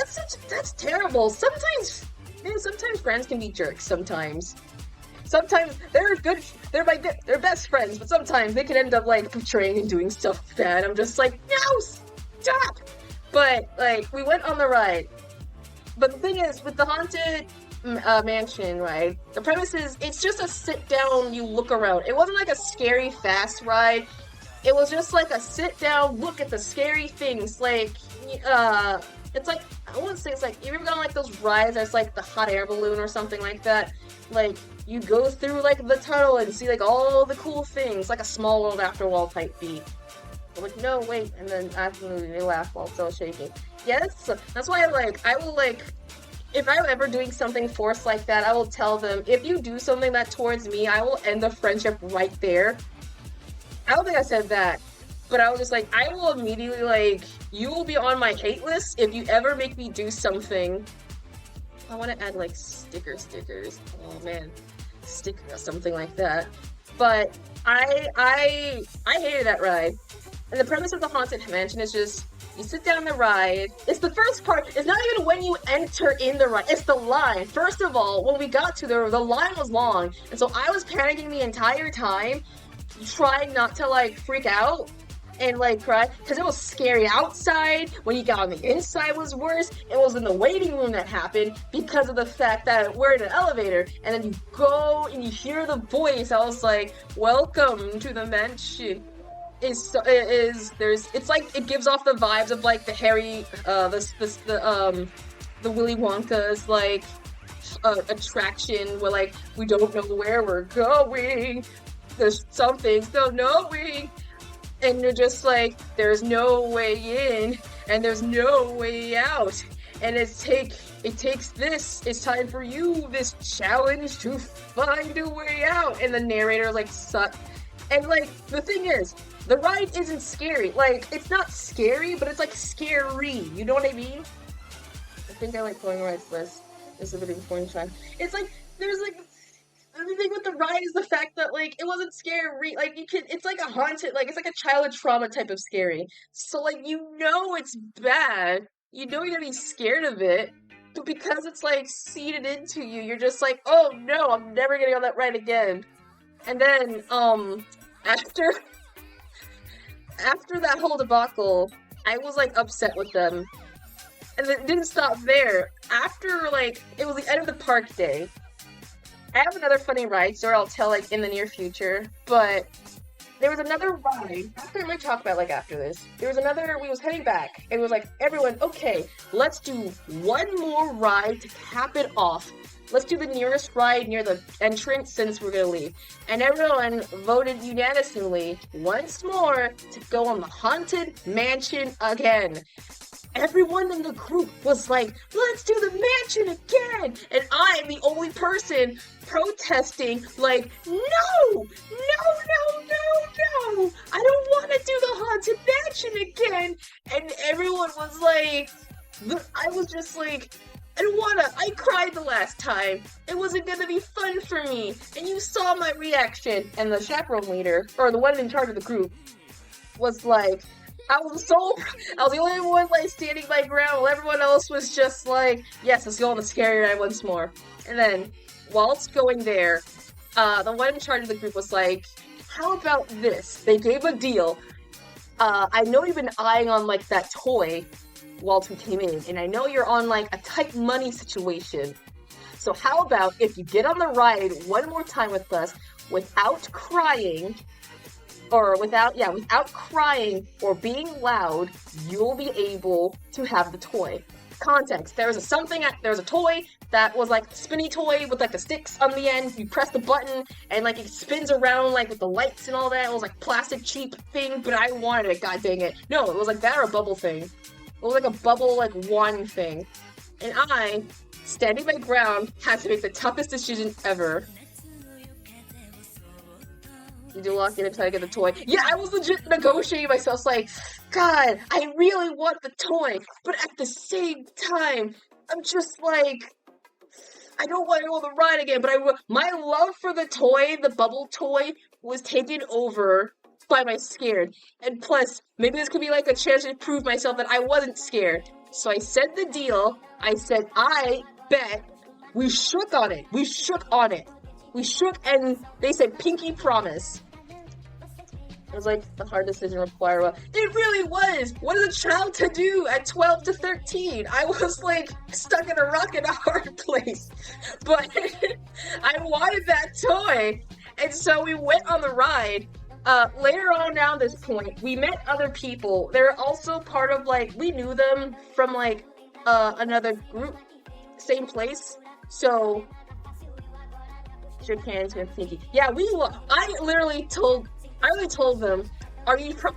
that's terrible. Sometimes friends can be jerks. Sometimes they're best friends, but sometimes they can end up like betraying and doing stuff bad. I'm just like, no, stop. But like, we went on the ride. But the thing is, with the haunted mansion, right? The premise is it's just a sit down, you look around. It wasn't like a scary fast ride. It was just like a sit down, look at the scary things. Like, it's like, I wouldn't say it's like, you ever gone on like those rides that's like the hot air balloon or something like that? Like, you go through like the tunnel and see like all the cool things, like a Small World After All type beat. I'm like, no, wait, and then afterwards they laugh while still shaking. Yes, that's why I will if I'm ever doing something forced like that, I will tell them, if you do something that towards me, I will end the friendship right there. I don't think I said that, but I was just like, I will immediately, like, you will be on my hate list if you ever make me do something. I want to add, like, stickers. Oh, man. Sticker or something like that. But I hated that ride. And the premise of the Haunted Mansion is just, you sit down the ride. It's the first part. It's not even when you enter in the ride. It's the line. First of all, when we got to there, the line was long. And so I was panicking the entire time, trying not to, like, freak out and, like, cry. Because it was scary outside. When you got on the inside was worse. It was in the waiting room that happened because of the fact that we're in an elevator. And then you go and you hear the voice. I was like, welcome to the mansion. It's like it gives off the vibes of like the Harry the Willy Wonka's like attraction where like we don't know where we're going. There's something still knowing, and you're just like there's no way in and there's no way out, and it takes this. It's time for you this challenge to find a way out, and the narrator like suck. And like the thing is, the ride isn't scary. Like, it's not scary, but it's, like, scary. You know what I mean? I think I like going rides less. This is a really important time. It's, like, there's, like, the thing with the ride is the fact that, like, it wasn't scary. Like, it's, like, a haunted, like, it's, like, a childhood trauma type of scary. So, like, you know it's bad. You know you're gonna be scared of it. But because it's, like, seeded into you, you're just like, oh, no, I'm never getting on that ride again. And then, after that whole debacle, I was, like, upset with them. And it didn't stop there. After, like, it was the end of the park day. I have another funny ride story I'll tell, like, in the near future. But there was another ride. I might talk about, like, after this. There was another, we was heading back. And it was like, everyone, okay, let's do one more ride to cap it off. Let's do the nearest ride near the entrance since we're gonna leave. And everyone voted unanimously once more to go on the Haunted Mansion again. Everyone in the group was like, let's do the mansion again! And I'm the only person protesting, like, no! I don't want to do the Haunted Mansion again! And everyone was like, I was just like, I don't wanna. I cried the last time. It wasn't gonna be fun for me. And you saw my reaction. And the chaperone leader, or the one in charge of the group, was like, I was the only one, like, standing my ground while everyone else was just like, yes, let's go on the scary ride once more. And then, whilst going there, the one in charge of the group was like, how about this? They gave a deal. I know you've been eyeing on, like, that toy whilst we came in, and I know you're on, like, a tight money situation. So how about if you get on the ride one more time with us without crying, without crying or being loud, you'll be able to have the toy. Context, there was a toy that was like a spinny toy with like the sticks on the end. You press the button and like it spins around like with the lights and all that. It was like plastic cheap thing, but I wanted it, god dang it. No, it was like that or a bubble thing. It was like a bubble, like, wand thing. And I, standing my ground, had to make the toughest decision ever. Did you lock in and try to get the toy? Yeah, I was legit negotiating myself, like, God, I really want the toy, but at the same time, I'm just like, I don't want to go on the ride again, but my love for the toy, the bubble toy, was taken over by my scared. And plus, maybe this could be like a chance to prove myself that I wasn't scared. So I said the deal. I said, I bet. We shook on it. We shook, and they said, pinky promise. It was like the hard decision required. It really was. What is a child to do at 12 to 13? I was like stuck in a rock and a hard place. But I wanted that toy. And so we went on the ride. Later on down this point, we met other people. They're also part of, like, we knew them from, like, another group, same place. So, shook hands with Pinky. Yeah, I literally told them,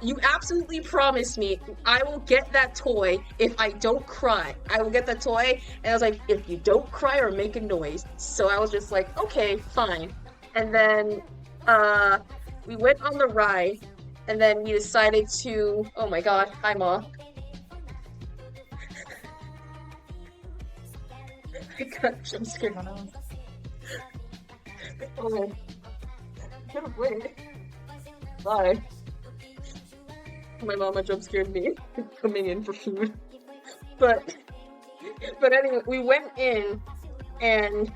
you absolutely promise me I will get that toy if I don't cry. I will get that toy. And I was like, if you don't cry or make a noise. So I was just like, okay, fine. And then, we went on the ride, and then we decided to, oh my god, hi Ma. I got jump scared. Oh, get away. Bye. My mama jump scared me coming in for food. But anyway, we went in and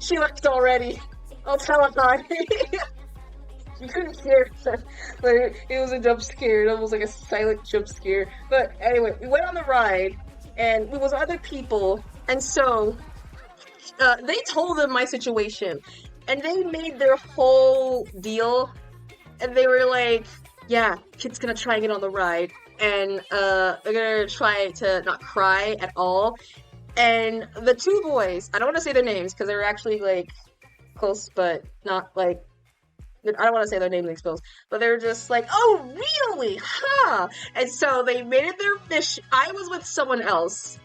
she left already. I'll tell her not. You couldn't hear her, but it was a jump scare. It was like a silent jump scare. But anyway, we went on the ride, and we was other people, and so they told them my situation, and they made their whole deal, and they were like, yeah, kid's gonna try and get on the ride, and they're gonna try to not cry at all. And the two boys, I don't want to say their names because they were actually like close, but not like, I don't want to say their names exposed, but they were just like, oh, really? Huh? And so they made it their mission. I was with someone else.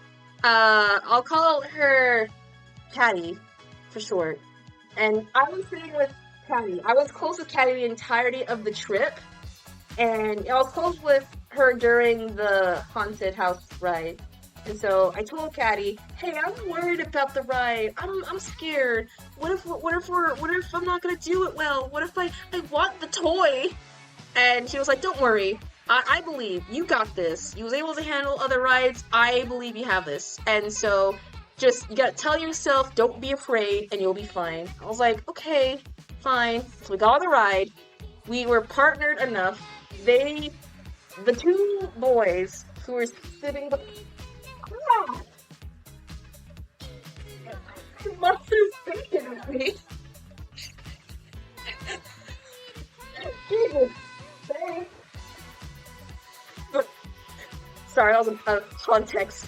I'll call her Caddy for short. And I was sitting with Caddy. I was close with Caddy the entirety of the trip. And I was close with her during the haunted house ride. And so I told Caddy, hey, I'm worried about the ride. I'm scared. What if I'm not gonna do it well? What if I want the toy? And she was like, don't worry. I believe you got this. You was able to handle other rides. I believe you have this. And so just, you gotta tell yourself, don't be afraid, and you'll be fine. I was like, okay, fine. So we got on the ride. We were partnered enough. The two boys who were sitting you must have taken me. Jesus, thanks. But, sorry, that was out of context.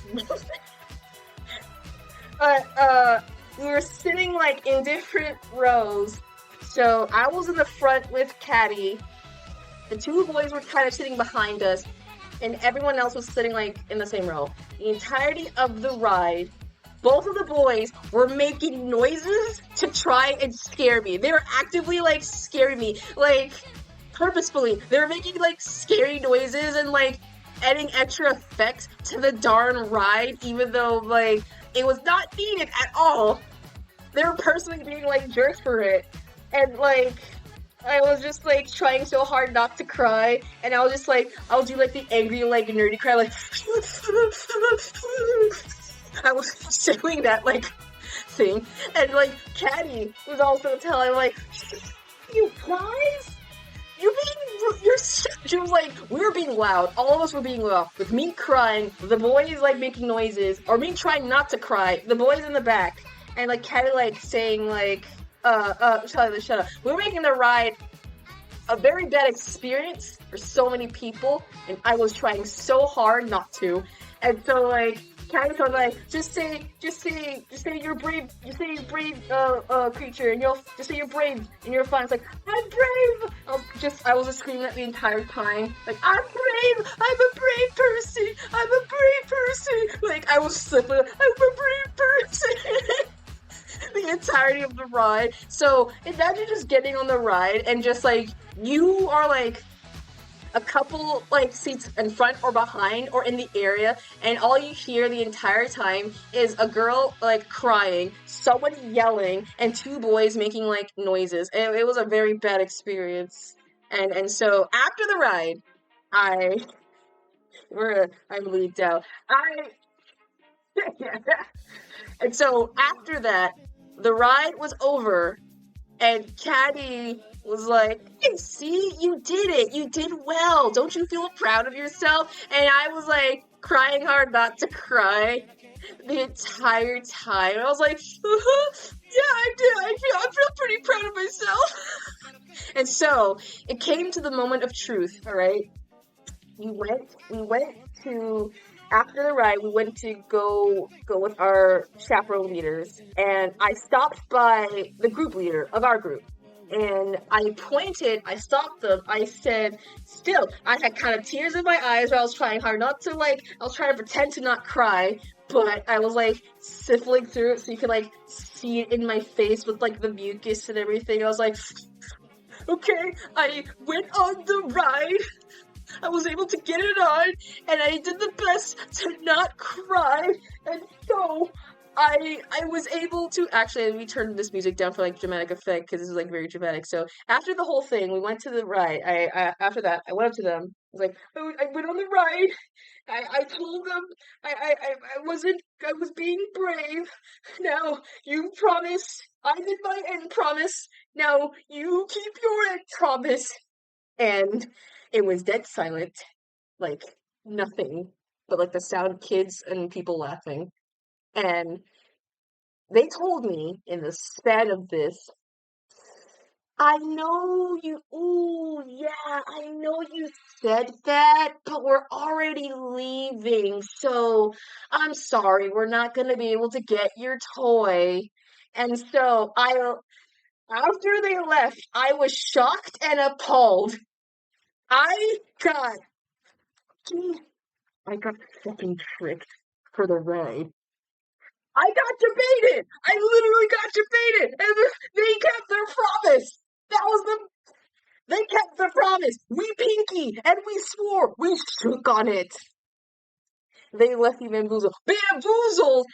But, we were sitting, like, in different rows. So, I was in the front with Caddy. The two boys were kind of sitting behind us. And everyone else was sitting, like, in the same row. The entirety of the ride, both of the boys were making noises to try and scare me. They were actively, like, scaring me. Like, purposefully. They were making, like, scary noises and, like, adding extra effects to the darn ride, even though, like, it was not needed at all. They were personally being, like, jerks for it. And, like, I was just, like, trying so hard not to cry, and I was just, like, I'll do, like, the angry, like, nerdy cry, like, I was doing that, like, thing, and, like, Caddy was also telling, like, you guys? She was like, we were being loud, all of us were being loud, with me crying, the boys, like, making noises, or me trying not to cry, the boys in the back, and, like, Caddy, like, saying, like, shut up. We were making the ride a very bad experience for so many people, and I was trying so hard not to. And so, like, Caddy was like, just say you're brave, creature, and you'll just say you're brave, and you're fine. It's like, I'm brave! I was just screaming at the entire time, like, I'm brave! I'm a brave person! I'm a brave person! Like, I was slipping, I'm a brave person! The entirety of the ride. So imagine just getting on the ride and just like you are like a couple like seats in front or behind or in the area, and all you hear the entire time is a girl like crying, someone yelling, and two boys making like noises. And it was a very bad experience. And so after the ride, I bleeped out. And so after that, the ride was over, and Caddy was like, hey, see, you did it. You did well. Don't you feel proud of yourself? And I was like, crying hard not to cry the entire time. I was like, yeah, I did. I feel pretty proud of myself. And so it came to the moment of truth, all right? We went to... After the ride, we went to go with our chaperone leaders, and I stopped by the group leader of our group, and I stopped them, I said, I had kind of tears in my eyes, where I was trying hard not to, like, I was trying to pretend to not cry, but I was, like, sifting through it so you could, like, see it in my face with, like, the mucus and everything. I was like, Okay, I went on the ride. I was able to get it on, and I did the best to not cry, and so I was able to actually. Let me turn this music down for like dramatic effect because this is like very dramatic. So after the whole thing, we went to the ride. I after that I went up to them. I was like, I went on the ride. I told them I wasn't. I was being brave. Now you promise. I did my end promise. Now you keep your end promise. And it was dead silent, like nothing but like the sound of kids and people laughing. And they told me in the span of this, I know you, ooh, yeah, I know you said that, but we're already leaving, so I'm sorry, we're not gonna be able to get your toy. And so after they left, I was shocked and appalled. I got I got fucking tricked for the ride. I got debated. I literally got debated, and they kept their promise. That was the they kept their promise. We pinky and we swore. We shook on it. They left me bamboozled. Bamboozled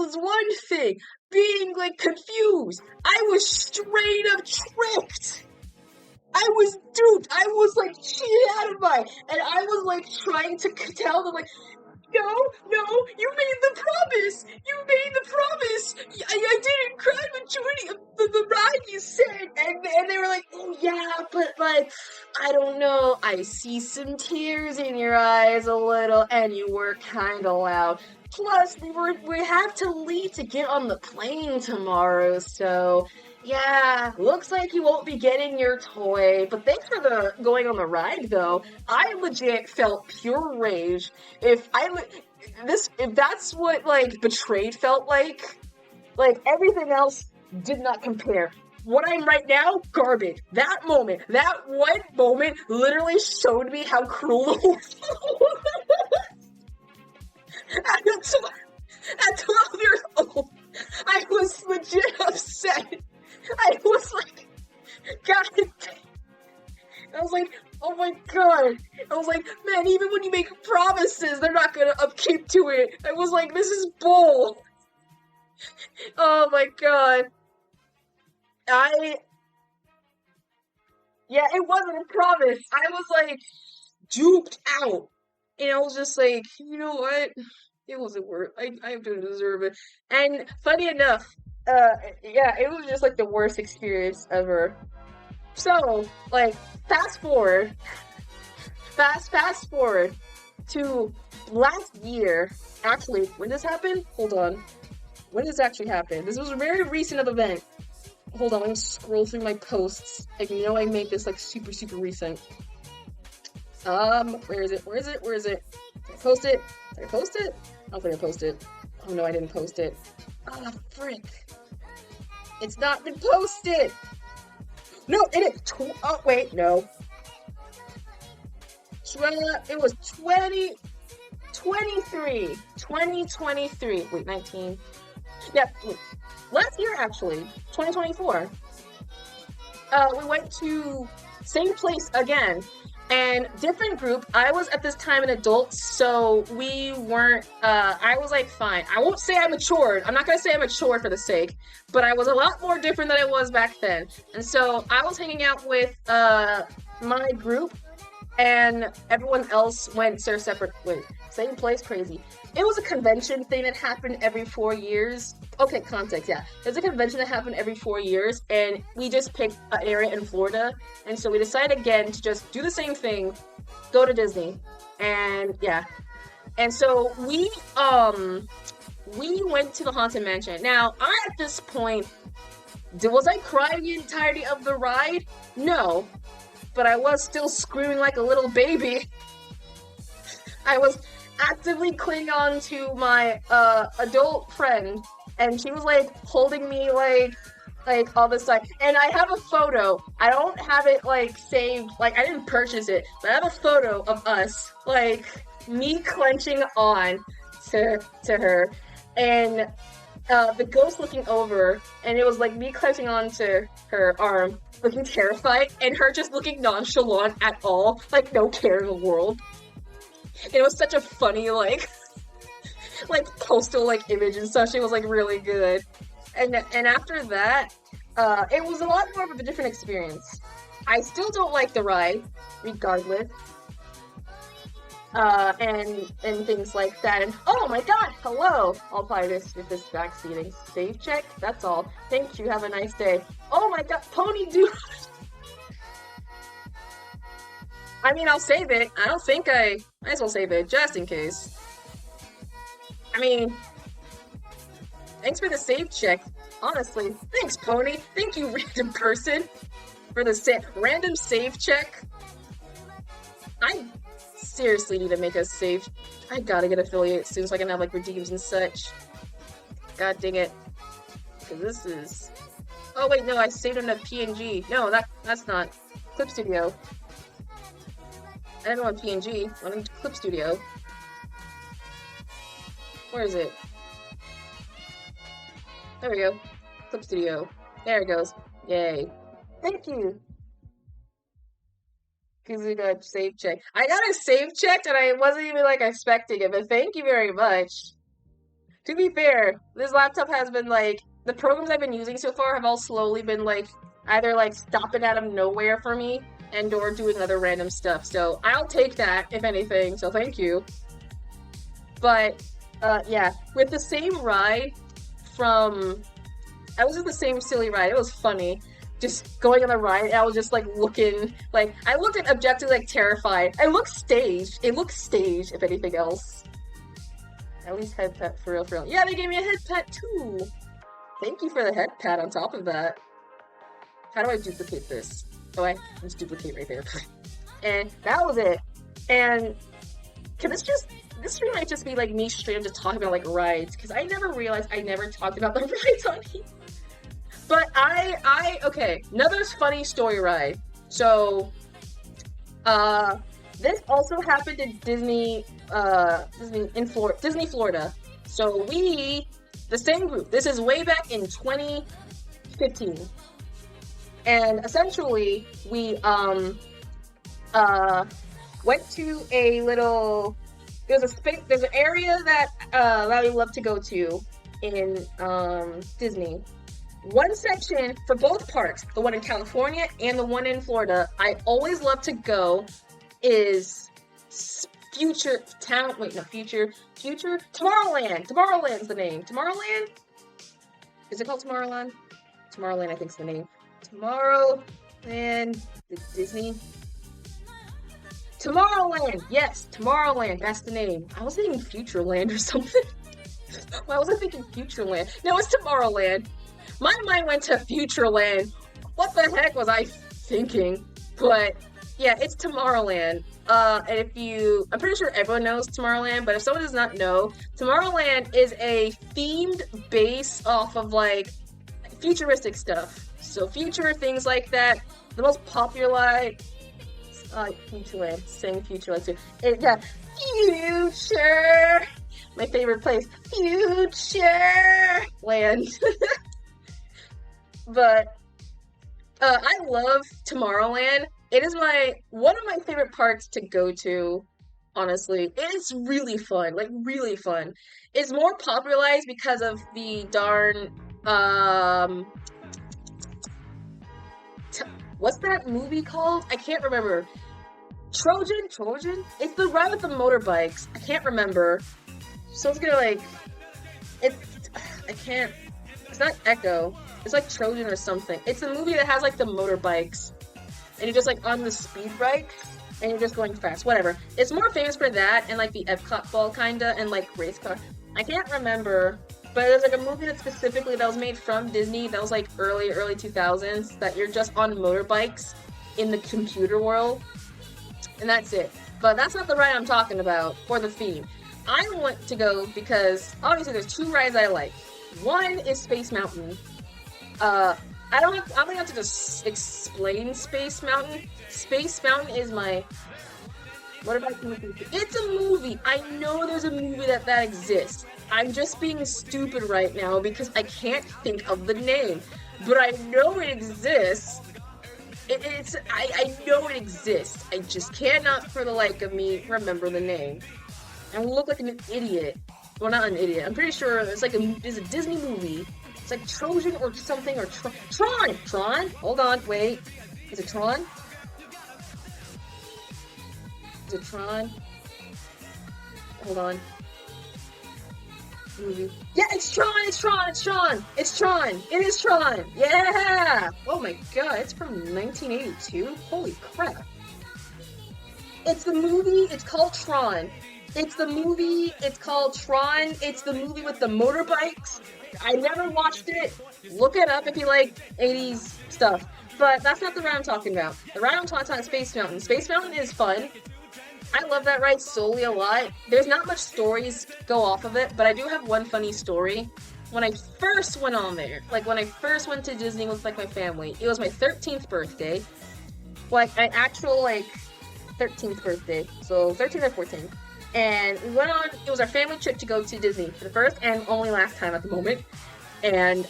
is one thing. Being like confused. I was straight up tricked. I was duped. I was like cheated out of my, and I was like trying to tell them like, no, you made the promise. You made the promise. I didn't cry majority of the ride you said, and they were like, oh yeah, but like, I don't know. I see some tears in your eyes a little, and you were kind of loud. Plus, we have to leave to get on the plane tomorrow, so. Yeah, looks like you won't be getting your toy, but thanks for the going on the ride though. I legit felt pure rage. If that's what like betrayed felt like everything else did not compare. What I'm right now, garbage. That one moment literally showed me how cruel the world was. At 12 years old, I was legit upset. I was like, God, I was like, oh my God. I was like, man, even when you make promises, they're not gonna upkeep to it. I was like, this is bull. Oh my God. Yeah, it wasn't a promise. I was like, duped out. And I was just like, you know what? It wasn't worth. I didn't deserve it. And funny enough, yeah, it was just like the worst experience ever. So, like, fast forward to last year. Actually, when this happened? Hold on. When did this actually happen? This was a very recent event. Hold on, let me scroll through my posts. Like, you know, I made this like super recent. Where is it? Did I post it? I don't think I posted it. Oh no, I didn't post it. Ah, frick. It's not been posted! No, it is! Oh, wait, no. It was 2023. Wait, 19. Yeah, last year, actually. 2024. We went to same place again. And different group. I was at this time an adult, so we weren't, I was like, fine. I won't say I matured. I'm not gonna say I matured for the sake, but I was a lot more different than I was back then. And so I was hanging out with, my group, and everyone else went their separate, same place, crazy. It was a convention thing that happened every 4 years. Okay, context, yeah. There's a convention that happened every 4 years, and we just picked an area in Florida, and so we decided again to just do the same thing, go to Disney, and yeah. And so we went to the Haunted Mansion. Now, at this point, was I crying the entirety of the ride? No, but I was still screaming like a little baby. I was actively clinging on to my adult friend, and she was like holding me like all this time. And I have a photo. I don't have it like saved. Like I didn't purchase it, but I have a photo of us like me clenching on to her, and the ghost looking over, and it was like me clutching onto her arm, looking terrified, and her just looking nonchalant at all, like no care in the world. It was such a funny, like postal, like, image and stuff. She was, like, really good. And after that, it was a lot more of a different experience. I still don't like the ride, regardless. And things like that. And oh my god, hello! I'll apply this with this backseating. Save check? That's all. Thank you, have a nice day. Oh my god, Pony Dude! I mean, I'll save it. I don't think I might as well save it, just in case. I mean, thanks for the save check. Honestly, thanks, Pony. Thank you, random person, for the random save check. I seriously need to make a save. I gotta get affiliate soon so I can have, like, redeems and such. God dang it. Cause this is... Oh wait, no, I saved on a PNG. No, that's not. Clip Studio. I don't want PNG. I want Clip Studio. Where is it? There we go. Clip Studio. There it goes. Yay. Thank you. Because we got save check. I got a save checked and I wasn't even, like, expecting it, but thank you very much. To be fair, this laptop has been, like, the programs I've been using so far have all slowly been, like, either, like, stopping out of nowhere for me and or doing other random stuff. So I'll take that, if anything, so thank you. But, yeah, with the same ride from... I was in the same silly ride. It was funny. Just going on the ride, and I was just, like, looking, like, I looked at objectively, like, terrified. I looked staged. It looked staged, if anything else. At least head pet, for real, for real. Yeah, they gave me a head pet, too! Thank you for the head pet on top of that. How do I duplicate this? Oh, I just duplicate right there. And that was it. And can this might just be, like, me straight up just talking about, like, rides, because I never realized I never talked about the rides on here. But okay, another funny story ride. So, this also happened in Disney, Disney Florida. So the same group, this is way back in 2015. And essentially, we, went to a little, there's an area that we love to go to in, Disney. One section for both parks, the one in California and the one in Florida, I always love to go is Tomorrowland. Tomorrowland's the name. Tomorrowland? Is it called Tomorrowland? Tomorrowland, I think is the name. Tomorrowland, Disney. Tomorrowland, yes, Tomorrowland, that's the name. I was thinking Futureland or something. Why was I thinking Futureland? No, it's Tomorrowland. My mind went to Futureland. What the heck was I thinking? But yeah, it's Tomorrowland. And I'm pretty sure everyone knows Tomorrowland, but if someone does not know, Tomorrowland is a themed base off of, like, futuristic stuff. So future things like that. The most popular, Futureland, saying Futureland too. Yeah, Future! My favorite place, Futureland. But, I love Tomorrowland. It is one of my favorite parks to go to, honestly. It's really fun, like, really fun. It's more popularized because of the darn, what's that movie called? I can't remember. Trojan? It's the ride with the motorbikes. I can't remember. So it's gonna, like, it's not Echo. It's like Trojan or something. It's a movie that has, like, the motorbikes. And you're just, like, on the speed bike, and you're just going fast. Whatever. It's more famous for that, and, like, the Epcot ball, kinda, and, like, race car. I can't remember, but there's, like, a movie that was made from Disney that was, like, early 2000s, that you're just on motorbikes in the computer world. And that's it. But that's not the ride I'm talking about, or the theme. I want to go because, obviously, there's two rides I like. One is Space Mountain. I don't have to just explain Space Mountain. Space Mountain is my... What about the movie? It's a movie! I know there's a movie that exists. I'm just being stupid right now because I can't think of the name. But I know it exists. I know it exists. I just cannot for the life of me remember the name. I look like an idiot. Well, not an idiot. I'm pretty sure it's like it's a Disney movie. It's like Trojan or something, or Tron! Tron? Hold on, wait. Is it Tron? Is it Tron? Hold on. Movie. Yeah, it's Tron! It's Tron! It's Tron! It's Tron! It is Tron! Yeah! Oh my god, it's from 1982? Holy crap. It's the movie, it's called Tron. It's the movie, it's called Tron. It's the movie with the motorbikes. I never watched it. Look it up if you like 80s stuff. But that's not the ride I'm talking about. The ride I'm talking about is Space Mountain. Space Mountain is fun. I love that ride solely a lot. There's not much stories go off of it, but I do have one funny story. When I first went on there, like when I first went to Disney with like my family, it was my 13th birthday. Like my actual like 13th birthday. So 13th or 14th. And we went on, it was our family trip to go to Disney for the first and only last time at the moment. And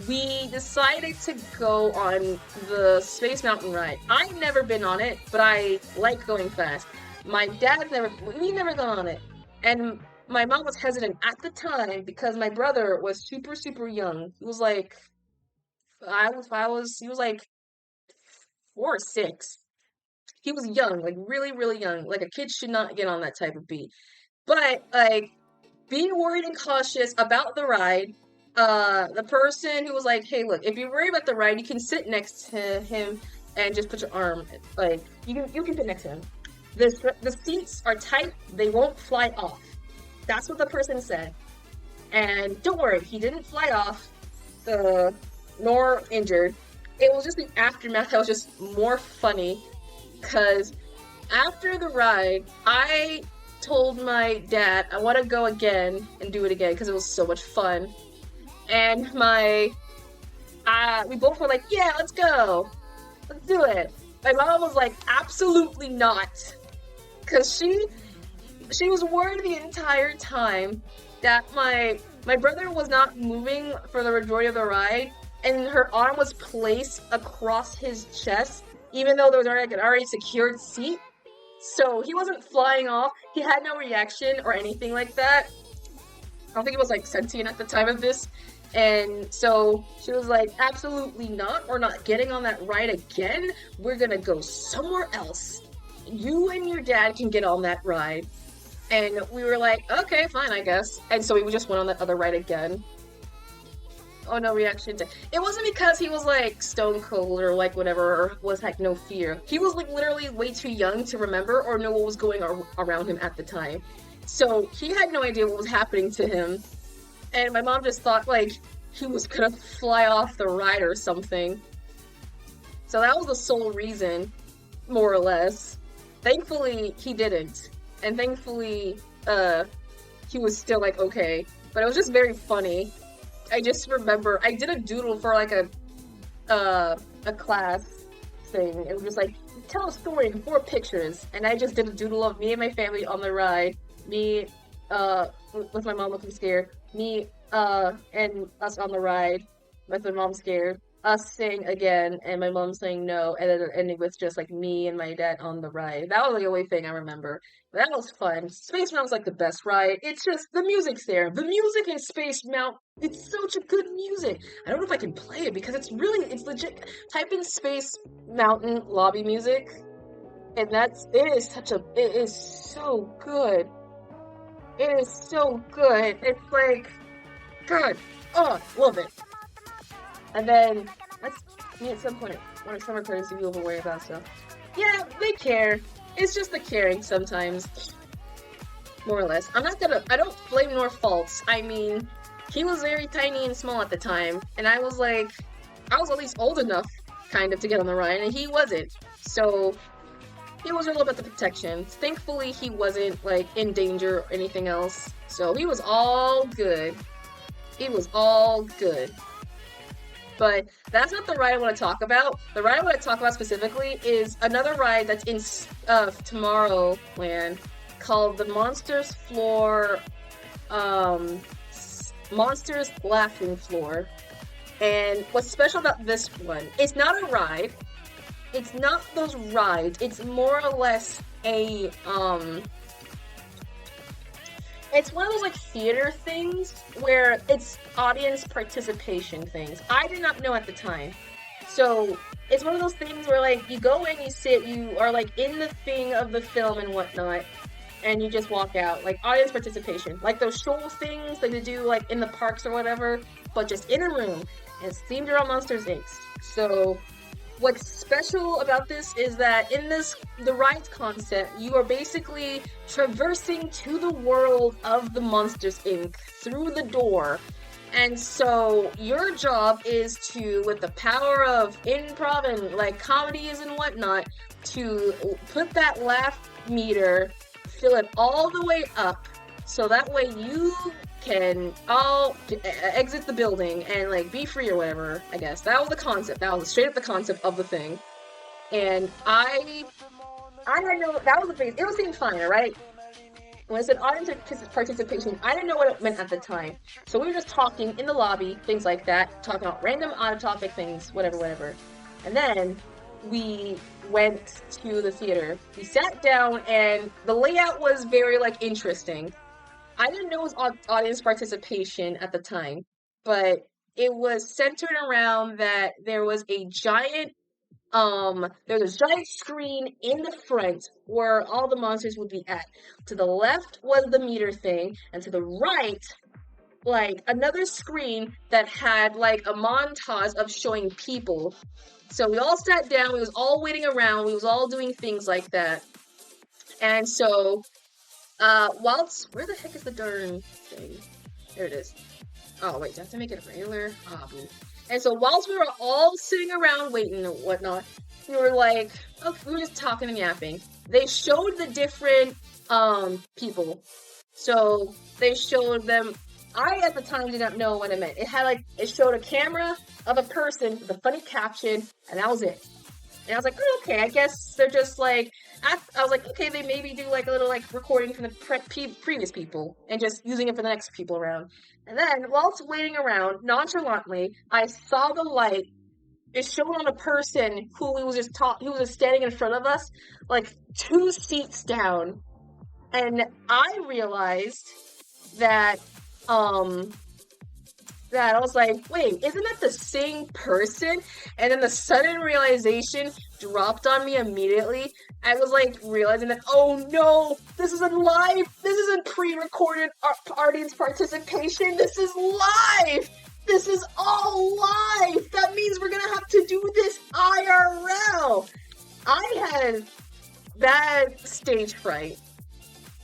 we decided to go on the Space Mountain ride. I've never been on it, but I like going fast. My dad's we never gone on it. And my mom was hesitant at the time because my brother was super, super young. He was like, he was like 4 or 6. He was young, like really, really young. Like a kid should not get on that type of beat. But like being worried and cautious about the ride, the person who was like, hey, look, if you're worried about the ride, you can sit next to him and just put your arm, like, you can sit next to him. The seats are tight, they won't fly off. That's what the person said. And don't worry, he didn't fly off, nor injured. It was just the aftermath that was just more funny, because after the ride, I told my dad I want to go again and do it again because it was so much fun. And we both were like, yeah, let's go. Let's do it. My mom was like, absolutely not. Because she was worried the entire time that my brother was not moving for the majority of the ride, and her arm was placed across his chest, even though there was already an already secured seat. So he wasn't flying off. He had no reaction or anything like that. I don't think it was like sentient at the time of this. And so she was like, absolutely not. We're not getting on that ride again. We're gonna go somewhere else. You and your dad can get on that ride. And we were like, okay, fine, I guess. And so we just went on that other ride again. Oh, no reaction to it. Wasn't because he was like stone cold or like whatever, or was like no fear. He was like literally way too young to remember or know what was going around him at the time. So he had no idea what was happening to him. And my mom just thought like he was gonna fly off the ride or something. So that was the sole reason, more or less. Thankfully, he didn't. And thankfully, he was still like okay. But it was just very funny. I just remember I did a doodle for like a class thing. It was just like, tell a story in 4 pictures. And I just did a doodle of me and my family on the ride. Me, with my mom looking scared. Me, and us on the ride with my mom scared. Us saying again, and my mom saying no, and then ending with just like me and my dad on the ride. That was the only thing I remember. But that was fun. Space Mountain's like the best ride. It's just, the music's there. The music in Space Mountain, it's such a good music. I don't know if I can play it because it's legit. Type in Space Mountain lobby music, and it is so good. It is so good. It's like, God, oh, love it. And then, at some point, when it's summer courtesy, people will worry about stuff. Yeah, they care. It's just the caring sometimes. More or less. I don't blame nor faults. I mean, he was very tiny and small at the time, and I was at least old enough, kind of, to get on the ride, and he wasn't. So, it was all about the protection. Thankfully, he wasn't, like, in danger or anything else. So, he was all good. He was all good. But that's not the ride I want to talk about. The ride I want to talk about specifically is another ride that's in Tomorrowland called the Monsters Floor Monsters Laughing Floor. And what's special about this one, it's not a ride. It's not those rides. It's more or less a, it's one of those like theater things where it's audience participation things. I did not know at the time. So it's one of those things where like you go in, you sit, you are like in the thing of the film and whatnot, and you just walk out. Like audience participation. Like those show things that they do like in the parks or whatever, but just in a room. And it's themed around Monsters Inc. So what's special about this is that in the rides concept, you are basically traversing to the world of the Monsters Inc. through the door. And so your job is to, with the power of improv and like comedies and whatnot, to put that laugh meter, fill it all the way up, so that way you can all exit the building and like be free or whatever. I guess that was the concept. That was straight up the concept of the thing. And I had no, that was the thing. It was seemed fine, right? When I said audience participation, I didn't know what it meant at the time. So we were just talking in the lobby, things like that, talking about random on-topic things, whatever. And then we went to the theater. We sat down, and the layout was very like interesting. I didn't know it was audience participation at the time, but it was centered around that there was a giant screen in the front where all the monsters would be at. To the left was the meter thing, and to the right, like another screen that had like a montage of showing people. So we all sat down, we was all waiting around, we was all doing things like that. And so whilst, where the heck is the darn thing? There it is. Oh, wait, do I have to make it regular? Ah, boo. And so whilst we were all sitting around waiting and whatnot, we were like, okay, we were just talking and yapping. They showed the different, people. So they showed them, I at the time did not know what it meant. It had like, it showed a camera of a person with a funny caption, and that was it. And I was like, oh, okay, I guess they're just like, I was like, okay, they maybe do like a little like recording from the previous people and just using it for the next people around. And then whilst waiting around, nonchalantly, I saw the light. It showed on a person who was just standing in front of us, like 2 seats down. And I realized that, that I was like, wait, isn't that the same person? And then the sudden realization dropped on me immediately. I was like realizing that, oh no, this isn't live. This isn't pre-recorded audience participation. This is live. This is all live. That means we're gonna have to do this IRL. I had bad stage fright.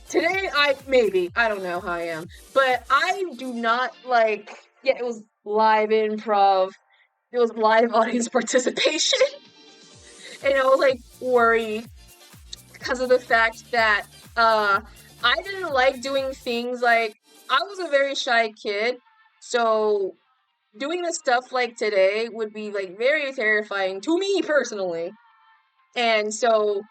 Today, I don't know how I am, but I do not like, yeah, it was live improv, it was live audience participation, and I was like worried because of the fact that I didn't like doing things like, I was a very shy kid, so doing the stuff like today would be like very terrifying to me personally. And so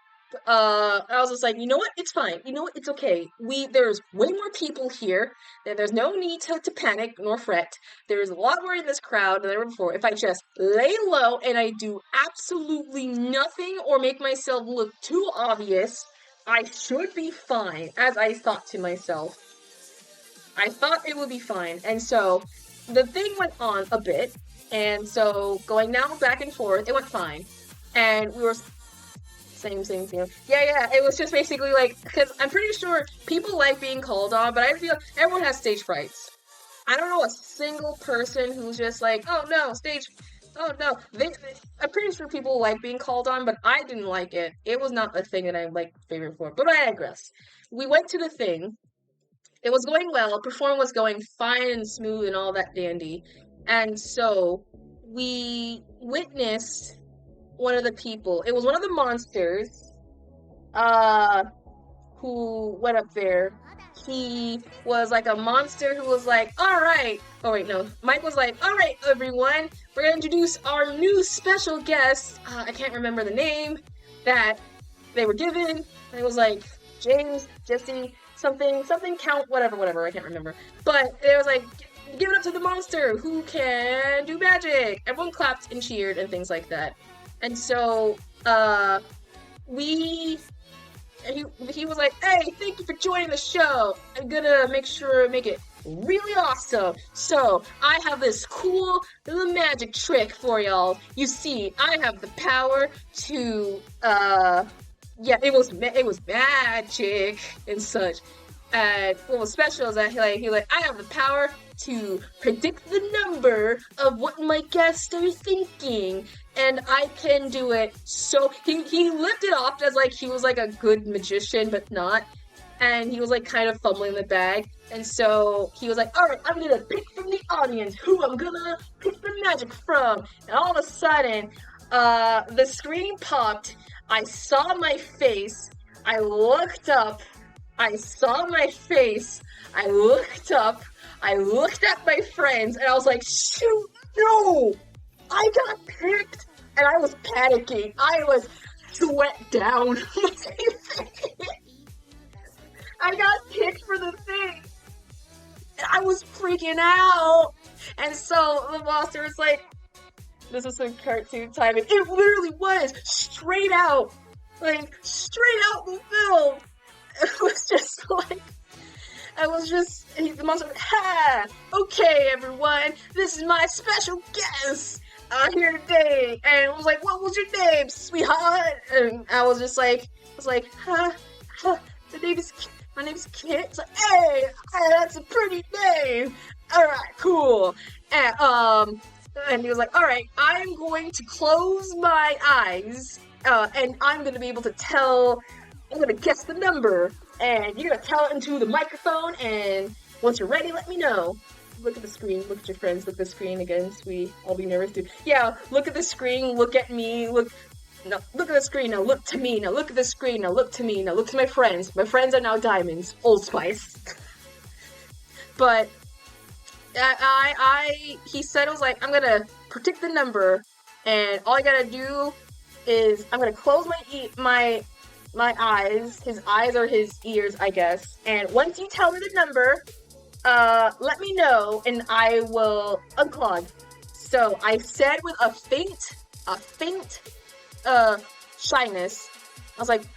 I was just like, you know what? It's fine. You know what? It's okay. There's way more people here. There's no need to panic nor fret. There's a lot more in this crowd than ever before. If I just lay low and I do absolutely nothing or make myself look too obvious, I should be fine, as I thought to myself. I thought it would be fine. And so the thing went on a bit. And so going now back and forth, it went fine. And we were same. Yeah, it was just basically like, because I'm pretty sure people like being called on, but I feel everyone has stage frights. I don't know a single person who's just like, oh no, I'm pretty sure people like being called on, but I didn't like it. It was not a thing that I liked favorite for, but I digress. We went to the thing. It was going well. Performance was going fine and smooth and all that dandy. And so we witnessed one of the people. It was one of the monsters who went up there. He was like a monster who was like, alright. Oh wait, no. Mike was like, alright everyone, we're gonna introduce our new special guest. I can't remember the name that they were given. It was like James, Jesse, something count, whatever, I can't remember. But it was like, give it up to the monster who can do magic. Everyone clapped and cheered and things like that. And so, he was like, hey, thank you for joining the show. I'm gonna make it really awesome. So, I have this cool little magic trick for y'all. You see, I have the power to, yeah, it was magic and such. And what was special is that he I have the power to predict the number of what my guests are thinking, and I can do it. So he lived it off as like he was like a good magician, but not. And he was like kind of fumbling the bag, and so he was like, all right, I'm gonna pick from the audience who I'm gonna pick the magic from. And all of a sudden, the screen popped. I saw my face. I looked up. I saw my face. I looked up. I looked at my friends, and I was like, shoot, no! I got picked, and I was panicking. I was sweat down. I got picked for the thing. And I was freaking out. And so the monster was like, this is some cartoon timing. It literally was straight out. Like, straight out the film. It was just like, the monster was like, ha! Okay, everyone, this is my special guest here today. And it was like, what was your name, sweetheart? And I was just like, my name's Kit. It's like, hey, that's a pretty name. All right, cool. And he was like, all right, I'm going to close my eyes, and I'm going to be able to I'm going to guess the number, and you're going to tell it into the microphone, and once you're ready, let me know. Look at the screen, look at your friends, look at the screen again, sweet. I'll be nervous too. Yeah, look at the screen, look at me, look at the screen, now look to me, now look at the screen, now look to me, now look to my friends. My friends are now diamonds, Old Spice. But, he said it was like, I'm gonna predict the number, and all I gotta do is, I'm gonna close my eyes. His eyes are his ears, I guess. And once you tell me the number, let me know, and I will unclog. So I said with a faint, shyness, I was like,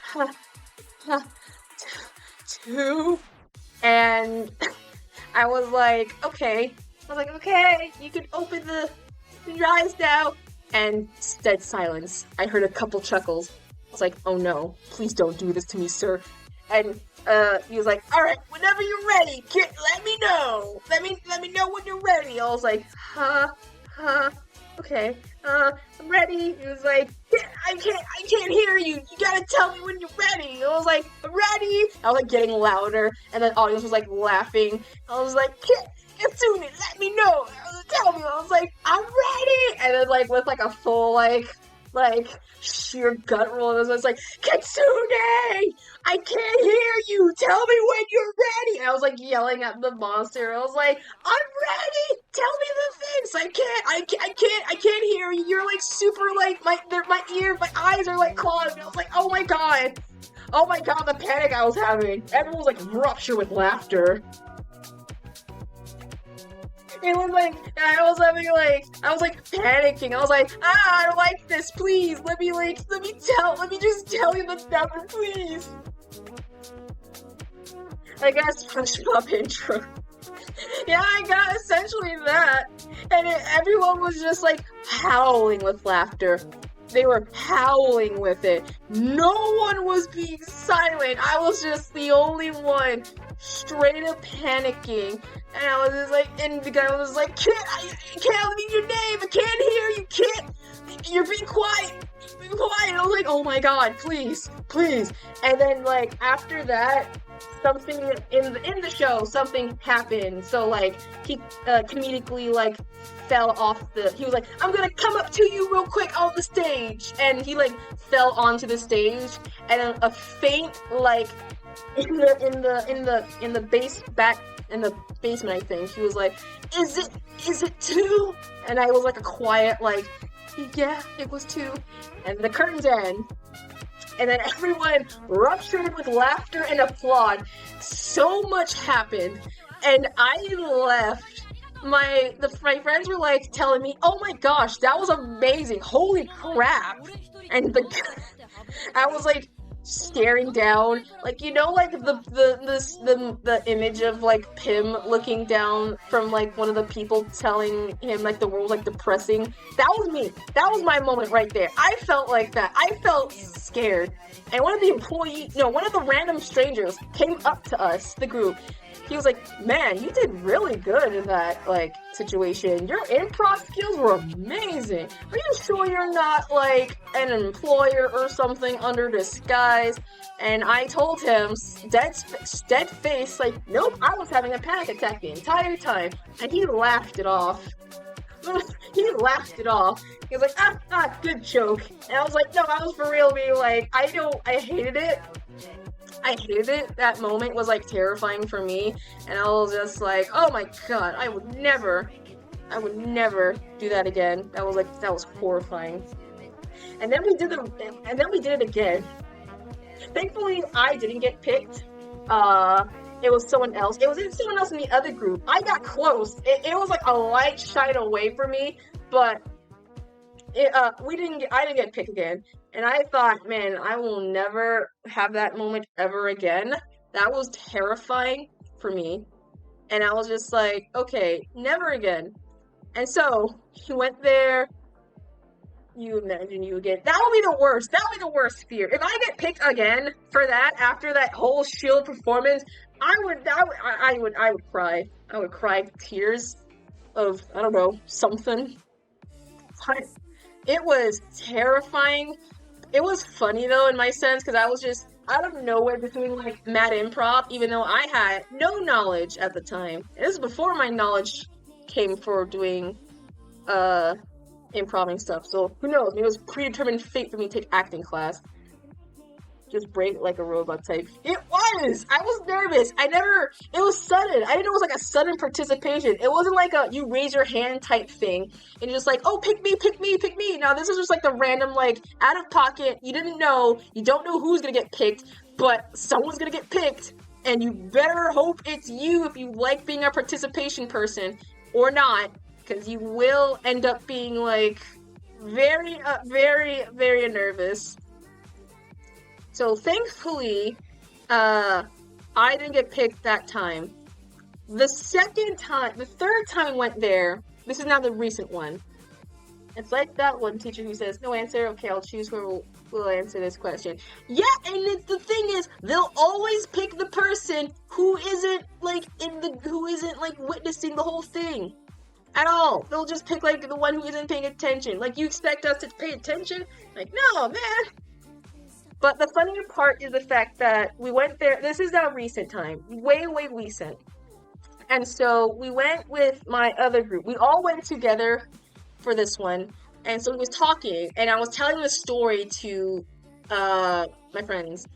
2, and I was like, okay, you can open your eyes now, and dead silence. I heard a couple chuckles. I was like, oh no, please don't do this to me, sir. And he was like, all right, whenever you're ready, Kit, let me know. Let me know when you're ready. I was like, okay, I'm ready. He was like, Kit, I can't hear you. You gotta tell me when you're ready. I was like, I'm ready. I was like getting louder, and the audience was like laughing. I was like, Kit, Kitsune, let me know. Tell me. I was like, I'm ready. And then like with like a full like sheer gut roll, and I was like, Kitsune, I can't hear you. Tell me when you're ready. And I was like yelling at the monster. I was like, I'm ready. Tell me the things. I can't hear you. You're like super like my eyes are like clogged. And I was like, oh my god, the panic I was having. Everyone was like rupture with laughter. It was like, I was panicking. I was like, I don't like this, please, let me just tell you the number, please. I guess SpongeBob intro. Yeah, I got essentially that. And everyone was just like howling with laughter. They were howling with it. No one was being silent. I was just the only one straight up panicking. And I was just like, and the guy was like, Kit, I can't tell me your name. I can't hear you, Kit. You're being quiet. Be quiet. And I was like, oh my god, please. And then like after that, something in the show, something happened. So like he comedically like fell off he was like, I'm gonna come up to you real quick on the stage, and he like fell onto the stage, and a faint like in the basement, I think he was like, is it 2? And I was like a quiet like, yeah, it was 2. And the curtains end. And then everyone ruptured with laughter and applaud. So much happened, and I left. My friends were like telling me, "Oh my gosh, that was amazing! Holy crap!" And I was like staring down, like like the image of like Pim looking down from like one of the people telling him like the world was like depressing. That was me. That was my moment right there. I felt like that. I felt scared. And one of the random strangers came up to us, the group. He was like, "Man, you did really good in that, like, situation. Your improv skills were amazing. Are you sure you're not, like, an employer or something under disguise?" And I told him, dead face, like, "Nope, I was having a panic attack the entire time." And he laughed it off. He laughed it off. He was like, good joke. And I was like, no, I was for real being like, I hated it. I hated it. That moment was like terrifying for me, and I was just like, oh my god, I would never do that again. That was horrifying. And then we did it again. Thankfully, I didn't get picked. It was someone else. It was someone else in the other group. I got close. It was like a light shine away from me, but I didn't get picked again. And I thought, man, I will never have that moment ever again. That was terrifying for me. And I was just like, okay, never again. And so he went there. You imagine you again. That would be the worst. That would be the worst fear. If I get picked again for that after that whole Shield performance, I would cry. I would cry tears of, I don't know, something. But it was terrifying. It was funny though in my sense, because I was just out of nowhere just doing like mad improv, even though I had no knowledge at the time. This is before my knowledge came for doing improvising stuff. So who knows? It was predetermined fate for me to take acting class. Just break like a robot type. It was! I was nervous. It was sudden. I didn't know it was like a sudden participation. It wasn't like a you raise your hand type thing and you're just like, oh, pick me, pick me, pick me. Now this is just like the random, like, out of pocket. You don't know who's gonna get picked, but someone's gonna get picked, and you better hope it's you if you like being a participation person or not, because you will end up being like very, very, very nervous. So thankfully, I didn't get picked that time. The third time I went there, this is now the recent one. It's like that one teacher who says, no answer, okay, I'll choose who will answer this question. Yeah, and the thing is, they'll always pick the person who isn't witnessing the whole thing at all. They'll just pick like the one who isn't paying attention. Like, you expect us to pay attention? Like, no, man. But the funnier part is the fact that we went there. This is now recent time. Way, way recent. And so we went with my other group. We all went together for this one. And so we was talking. And I was telling the story to my friends.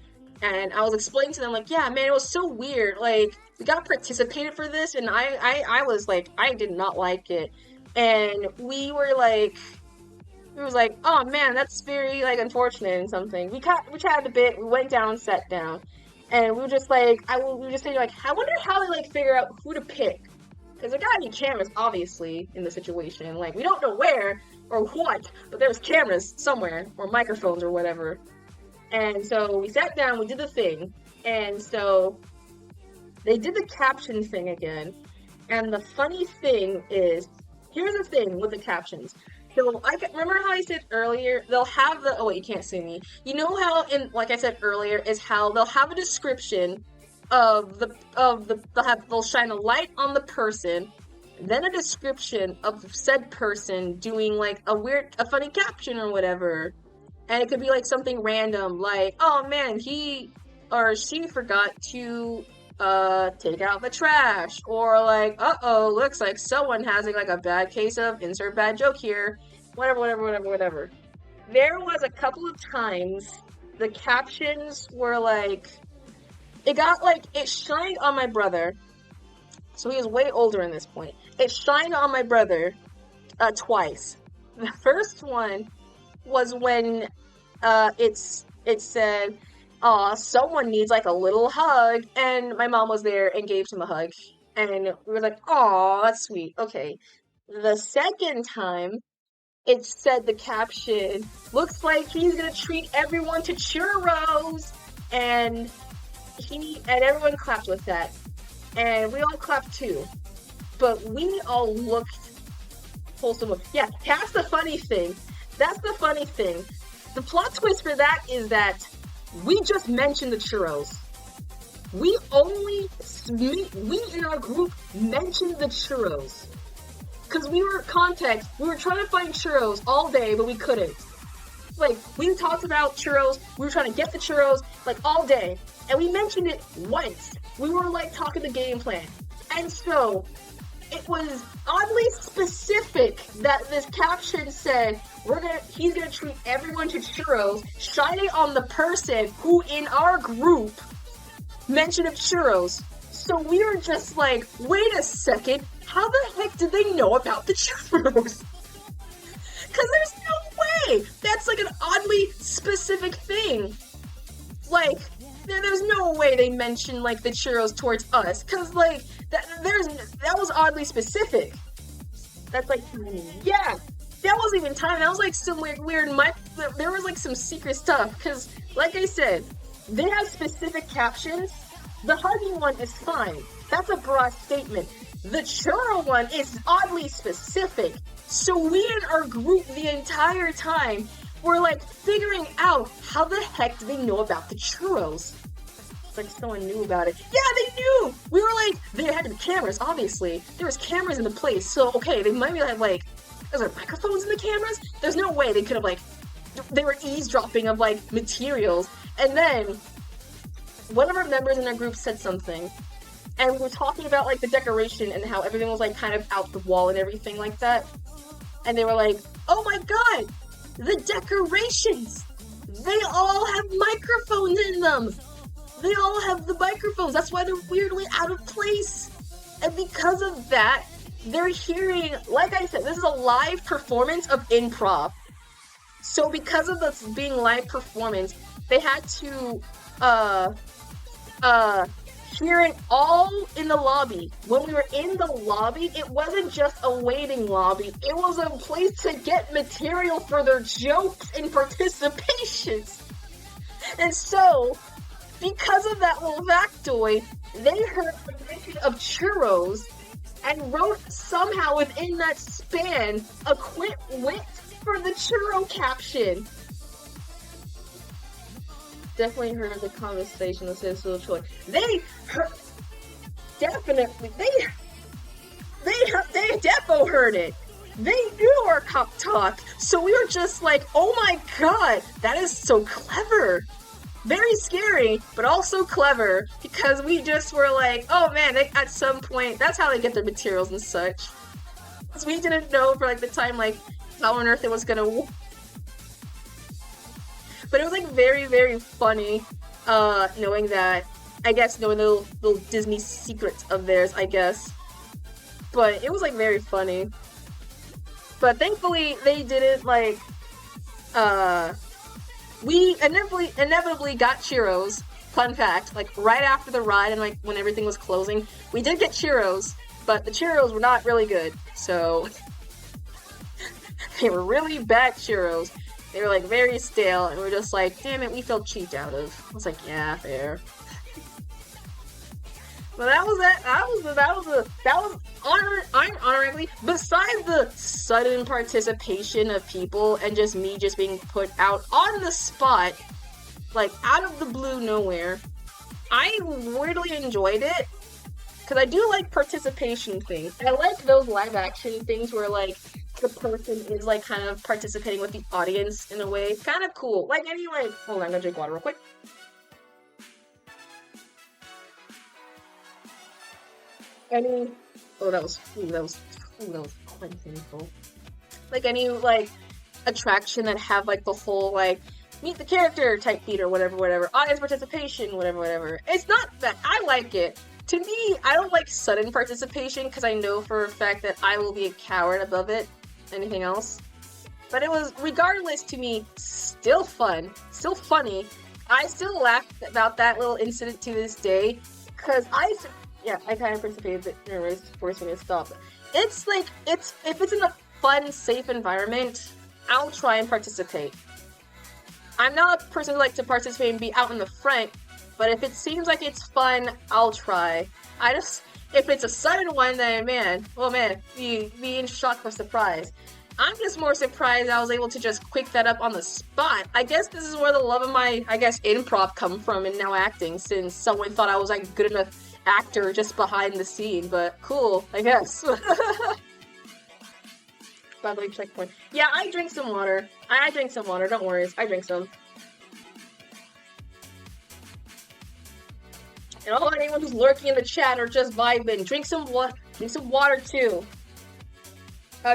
And I was explaining to them, like, yeah, man, it was so weird. Like, we got participated for this. And I was like, I did not like it. And we were like... It was like, oh man, that's very like unfortunate and something. We chatted a bit. We went down, sat down, and we were just like, we were just saying like, I wonder how they like figure out who to pick, because there gotta be cameras obviously in the situation. Like, we don't know where or what, but there's cameras somewhere or microphones or whatever. And so we sat down, we did the thing, and so they did the caption thing again. And the funny thing is, here's the thing with the captions. So remember how I said earlier, they'll have oh wait, you can't see me. You know how, like I said earlier, is how they'll have a description of they'll shine a light on the person, then a description of said person doing like a funny caption or whatever. And it could be like something random, like, oh man, he or she forgot to take out the trash, or like, uh-oh, looks like someone has like a bad case of insert bad joke here, whatever. There was a couple of times the captions were like, it shined on my brother, so he was way older in this point. It shined on my brother twice. The first one was when it said, "Aw, someone needs like a little hug," and my mom was there and gave him a hug, and we were like, "Aw, that's sweet." Okay. The second time, it said the caption, "Looks like he's gonna treat everyone to churros," and everyone clapped with that, and we all clapped too, but we all looked wholesome. Yeah, that's the funny thing. That's the funny thing. The plot twist for that is that we just mentioned the churros. We in our group mentioned the churros. Because we were trying to find churros all day, but we couldn't. Like, we talked about churros, we were trying to get the churros, like, all day. And we mentioned it once. We were, like, talking the game plan. And so, it was oddly specific that this caption said, he's gonna treat everyone to churros, shining on the person who in our group mentioned of churros. So we were just like, wait a second, how the heck did they know about the churros? Because there's no way! That's like an oddly specific thing. Like, there's no way they mentioned like the churros towards us, because like, that was oddly specific. That's like, yeah, that wasn't even time. That was like some weird, there was like some secret stuff, because like I said, they have specific captions. The hugging one is fine. That's a broad statement. The churro one is oddly specific. So we in our group the entire time were like figuring out how the heck do they know about the churros? It's like someone knew about it. Yeah, they knew! We were like, there had to be cameras, obviously. There was cameras in the place, so okay, they might be like, is there microphones in the cameras? There's no way they could have like, they were eavesdropping of like materials. And then one of our members in our group said something, and we were talking about like the decoration and how everything was like kind of out the wall and everything like that. And they were like, oh my god, the decorations! They all have microphones in them! They all have the microphones, that's why they're weirdly out of place. And because of that, they're hearing, like I said, this is a live performance of improv. So because of this being live performance, they had to hear it all in the lobby. When we were in the lobby, it wasn't just a waiting lobby, it was a place to get material for their jokes and participations. And so, because of that little factoid, they heard the mention of churros and wrote somehow within that span a quick wit for the churro caption. Definitely heard the conversation that says so choice. They heard, definitely, they defo heard it. They knew our cop talk. So we were just like, oh my god, that is so clever. Very scary, but also clever, because we just were like, oh man, at some point, that's how they get their materials and such. Because we didn't know for like the time, like, how on earth it was gonna. But it was like very, very funny, knowing that, I guess, knowing the little Disney secrets of theirs, I guess. But it was like very funny. But thankfully, they didn't like, we inevitably got churros, fun fact, like right after the ride and like when everything was closing, we did get churros, but the churros were not really good, so they were really bad churros. They were like very stale, and we were just like, damn it, we felt cheaped out of. I was like, yeah, fair. But that was honorably, besides the sudden participation of people and just me just being put out on the spot, like out of the blue nowhere, I weirdly enjoyed it. Because I do like participation things. I like those live action things where like the person is like kind of participating with the audience in a way. Kind of cool. Like anyway, hold on, I'm gonna drink water real quick. That was quite painful. Like any like attraction that have like the whole like meet the character type beat or whatever, audience participation, whatever. It's not that I like it. To me, I don't like sudden participation because I know for a fact that I will be a coward above it. Anything else? But it was, regardless, to me, still fun, still funny. I still laugh about that little incident to this day, because I kind of participated a bit nervous, forcing me to stop. It's like, if it's in a fun, safe environment, I'll try and participate. I'm not a person who likes to participate and be out in the front, but if it seems like it's fun, I'll try. If it's a sudden one, then be in shock or surprise. I'm just more surprised I was able to just quick that up on the spot. I guess this is where the love of my, improv come from and now acting, since someone thought I was like good enough actor just behind the scene, but cool, I guess. By the way, checkpoint. Yeah, I drink some water. I drink some water, don't worry, I drink some. And all anyone who's lurking in the chat or just vibing, drink some water too.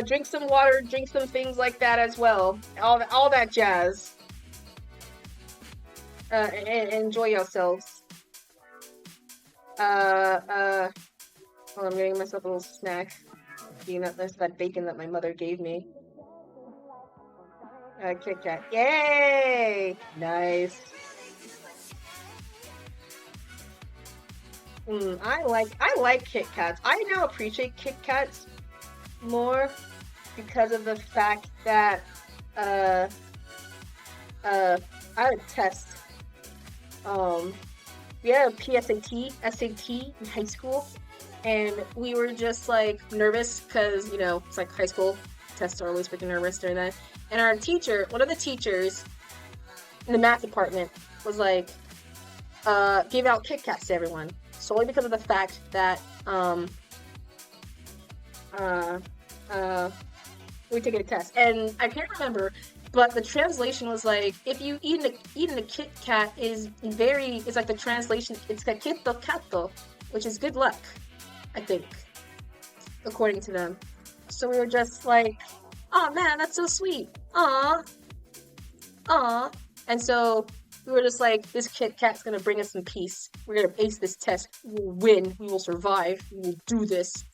Drink some water, drink some things like that as well. All that jazz. And enjoy yourselves. Hold on, I'm getting myself a little snack. Being that there's that bacon that my mother gave me. Kit Kat. Yay! Nice. I like Kit Kats. I now appreciate Kit Kats more because of the fact that I had a test. We had a PSAT, SAT in high school, and we were just like nervous because, you know, it's like high school tests are always freaking nervous during that. And our teacher, one of the teachers in the math department, was like, gave out Kit Kats to everyone, solely because of the fact that we took a test, and I can't remember, but the translation was like, if you eating a Kit Kat it's like the translation, it's kakito kato, which is good luck, I think, according to them. So we were just like, oh man, that's so sweet, aw, and so we were just like, this Kit Kat's gonna bring us some peace. We're gonna ace this test. We will win. We will survive. We will do this.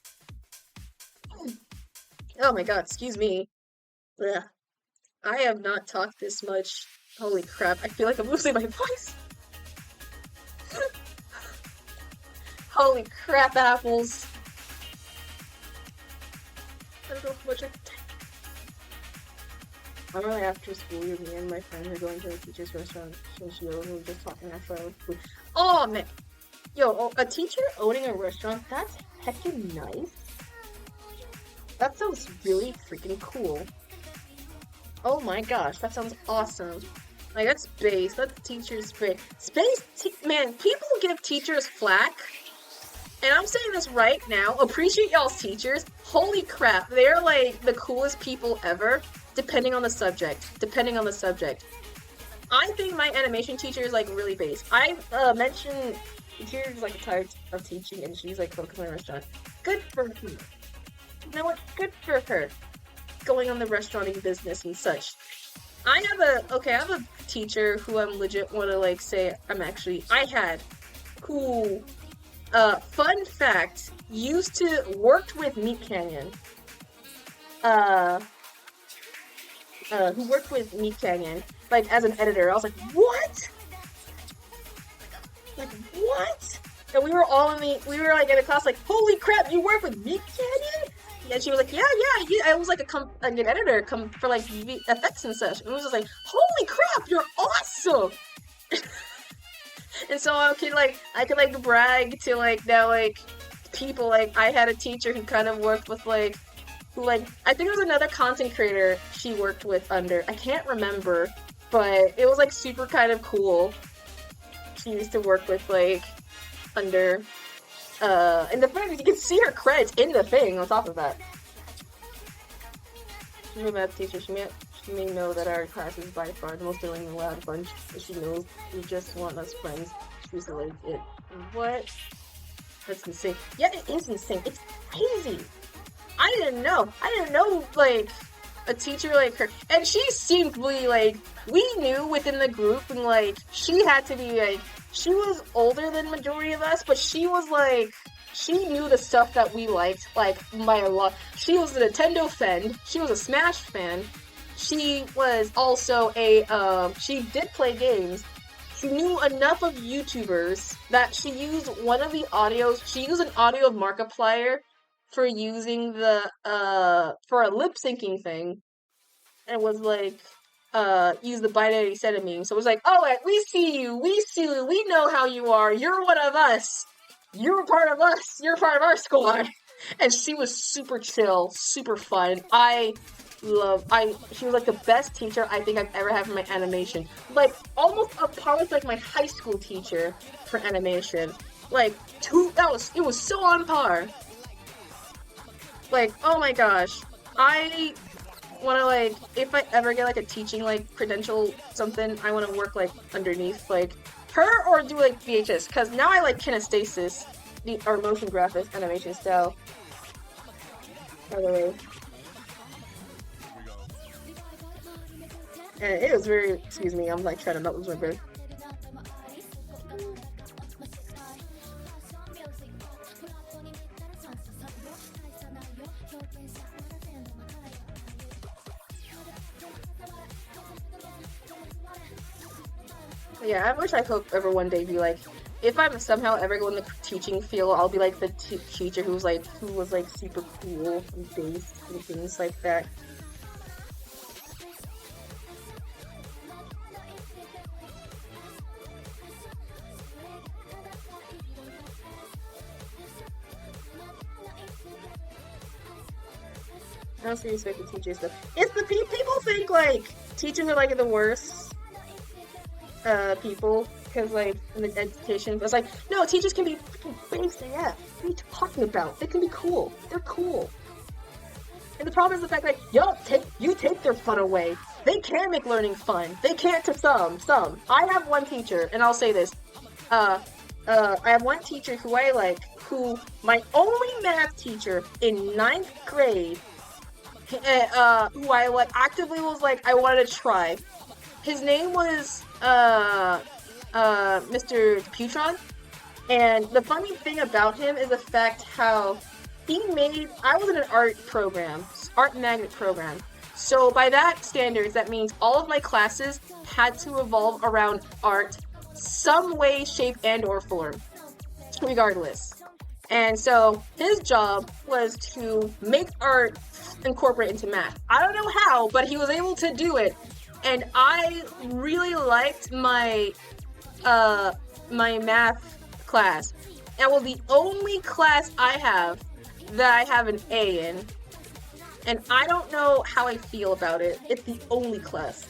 Oh my god, excuse me. Ugh. I have not talked this much. Holy crap, I feel like I'm losing my voice. Holy crap, apples. I don't know how much I can take. I'm really after school, me and my friends are going to a teacher's restaurant, so we were just talking after I was food. Oh man! Yo, a teacher owning a restaurant, that's heckin' nice. That sounds really freaking cool. Oh my gosh, that sounds awesome. Like, that's base, that's teacher's space. Man, people give teachers flack, and I'm saying this right now, appreciate y'all's teachers. Holy crap, they're like the coolest people ever. Depending on the subject. I think my animation teacher is like really base. I mentioned the teacher is like tired of teaching and she's like focused on my restaurant. Good for her. You know what? Good for her. Going on the restauranting business and such. I have a teacher who I'm legit wanna like say I had who fun fact worked with Meat Canyon. Who worked with Meat Canyon, like, as an editor. I was like, what? Like, what? And we were like in a class like, holy crap, you work with Meat Canyon? And she was like, yeah, I was like an editor for like effects and such. And it was just like, holy crap, you're awesome! And so I could brag to like now like people, like I had a teacher who kind of worked with like I think it was another content creator she worked with under. I can't remember, but it was like super kind of cool. She used to work with like under, and the fact that you can see her credits in the thing on top of that. She's a math teacher. She may know that our class is by far the most annoying and loud bunch, but she knows we just want us friends. She's like, what? That's insane. Yeah, it is insane. It's crazy. I didn't know, like, a teacher like her, and she seemed really, like, we knew within the group, and, like, she had to be, like, she was older than majority of us, but she was, like, she knew the stuff that we liked, like, by a lot. She was a Nintendo fan, she was a Smash fan, she was also she did play games. She knew enough of YouTubers that she used one of the audios. She used an audio of Markiplier for using for a lip syncing thing, and was like, use the binary set of meme. So it was like, oh, we see you, we know how you are, you're one of us, you're part of us, you're part of our squad. And she was super chill, super fun. She was like the best teacher I think I've ever had for my animation. Like, almost up par with like my high school teacher for animation. Like, it was so on par. Like, oh my gosh. I wanna, like, if I ever get like a teaching like credential something, I wanna work like underneath like her or do like VHS, because now I like kinesthesis or motion graphics animation style. By the way. And it was very, excuse me, I'm like trying to not lose my breath. Yeah, I wish I could ever one day be like, if I'm somehow ever go in the teaching field, I'll be like the teacher who was like super cool and based and things like that. I don't see respect to teachers though. It's the people think like teachers are like the worst people, because like in the education, it's like, no, teachers can be based AF. What are you talking about? They can be cool. They're cool. And the problem is the fact like, you take their fun away. They can make learning fun. They can't to some. I have one teacher, and I'll say this. I have one teacher who my only math teacher in 9th grade, who I like actively was like, I wanted to try. His name was Mr. Putron, and the funny thing about him is the fact how I was in an art magnet program. So by that standards, that means all of my classes had to revolve around art, some way, shape, and or form, regardless. And so his job was to make art incorporate into math. I don't know how, but he was able to do it. And I really liked my my math class. That was the only class I have that I have an A in. And I don't know how I feel about it. It's the only class.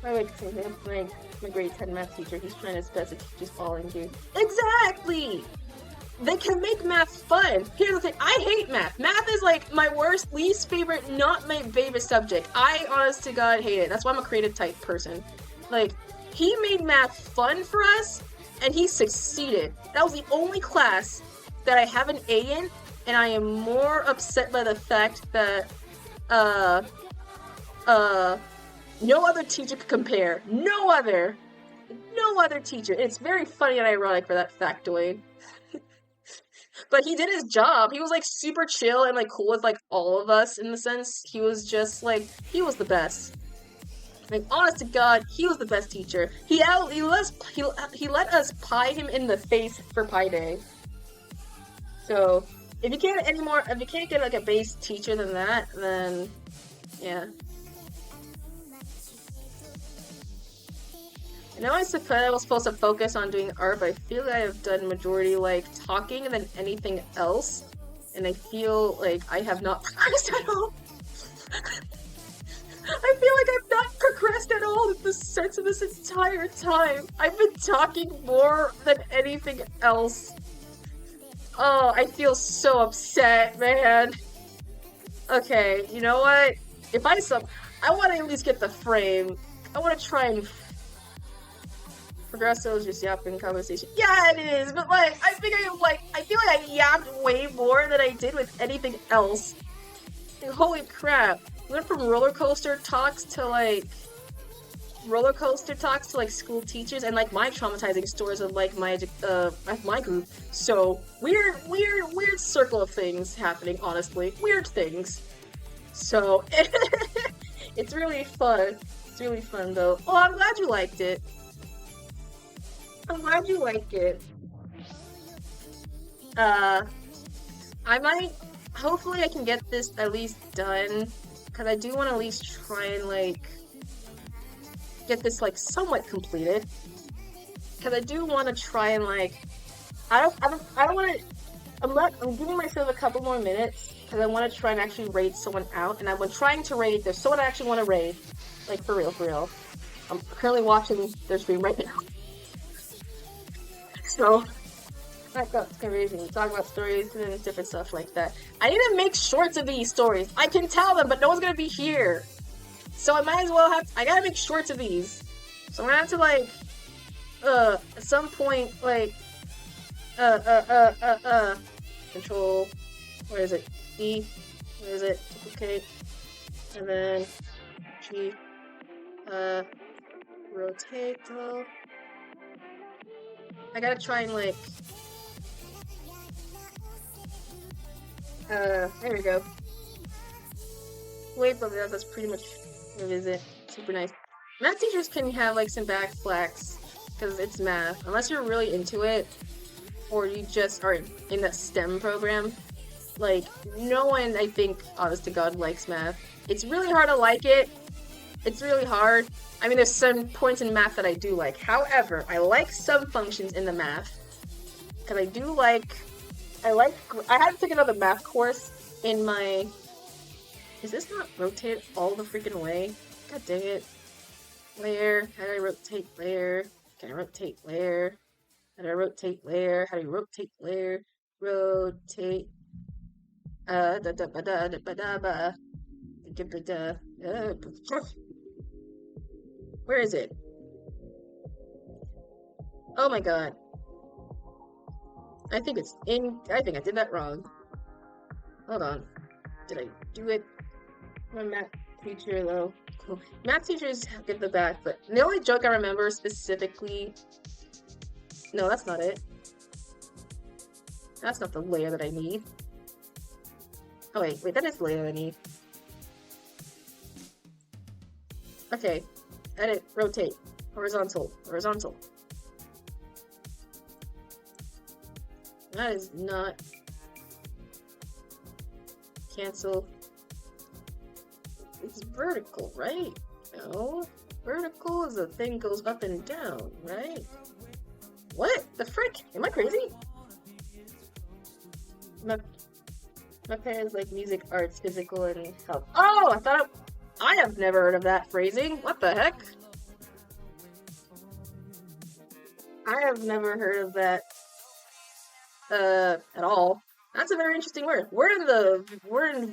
My grade 10 math teacher, he's trying his best to teach us all in here. Exactly! They can make math fun. Here's the thing, I hate math. Math is like my least favorite, not my favorite subject. I, honest to God, hate it. That's why I'm a creative type person. Like, he made math fun for us, and he succeeded. That was the only class that I have an A in, and I am more upset by the fact that, no other teacher could compare. No other teacher. It's very funny and ironic for that factoid. But he did his job. He was like super chill and like cool with like all of us in the sense. He was just like, he was the best. Like, honest to God, he was the best teacher. He let us pie him in the face for Pi Day. So if you can't get like a base teacher than that, then yeah. I know I was supposed to focus on doing art, but I feel like I have done majority like talking than anything else, and I feel like I have not progressed at all. I feel like I've not progressed at all in the sense of this entire time. I've been talking more than anything else. Oh, I feel so upset, man. Okay, you know what? I want to at least get the frame. I want to try and progressive is just yapping conversation. Yeah, it is, but like, I feel like I yapped way more than I did with anything else. Like, holy crap. We went from roller coaster talks to like school teachers and like my traumatizing stories of like my group. So weird circle of things happening, honestly. Weird things. So it's really fun. It's really fun though. Oh, I'm glad you liked it. I'm glad you liked it. I might, hopefully I can get this at least done, because I do want to at least try and, like, get this, like, somewhat completed. Because I do want to try and, like, I don't want to, I'm giving myself a couple more minutes, because I want to try and actually raid someone out, and I've been trying to raid, there's someone I actually want to raid, like, for real, for real. I'm currently watching their stream right now. So, talk about stories and different stuff like that. I need to make shorts of these stories. I can tell them, but no one's gonna be here. So I might as well I gotta make shorts of these. So I'm gonna have to, like, at some point, like, control, where is it? D, where is it? Duplicate, and then G, rotate, though. I gotta try and, like, there we go. Wait, but that's pretty much what is it. Super nice. Math teachers can have, like, some backflags, because it's math. Unless you're really into it, or you just are in that STEM program. Like, no one, I think, honest to God, likes math. It's really hard to like it. It's really hard. I mean, there's some points in math that I do like. However, I like some functions in the math. Because I do like... I had to take another math course in my... Is this not rotate all the freaking way? God dang it. Layer. How do I rotate layer? Can I rotate layer? How do I rotate layer? How do you rotate layer? Rotate. Where is it? Oh my god. I think I did that wrong. Hold on. Did I do it? My math teacher, though. Cool. Math teachers get the back, but the only joke I remember specifically... No, that's not it. That's not the layer that I need. Oh wait, that is the layer that I need. Okay. Edit, rotate. Horizontal. Horizontal. That is not... Cancel. It's vertical, right? No. Vertical is a thing goes up and down, right? What the frick? Am I crazy? My parents like music, arts, physical, and health. Oh, I have never heard of that phrasing. What the heck? I have never heard of that at all. That's a very interesting word. We're in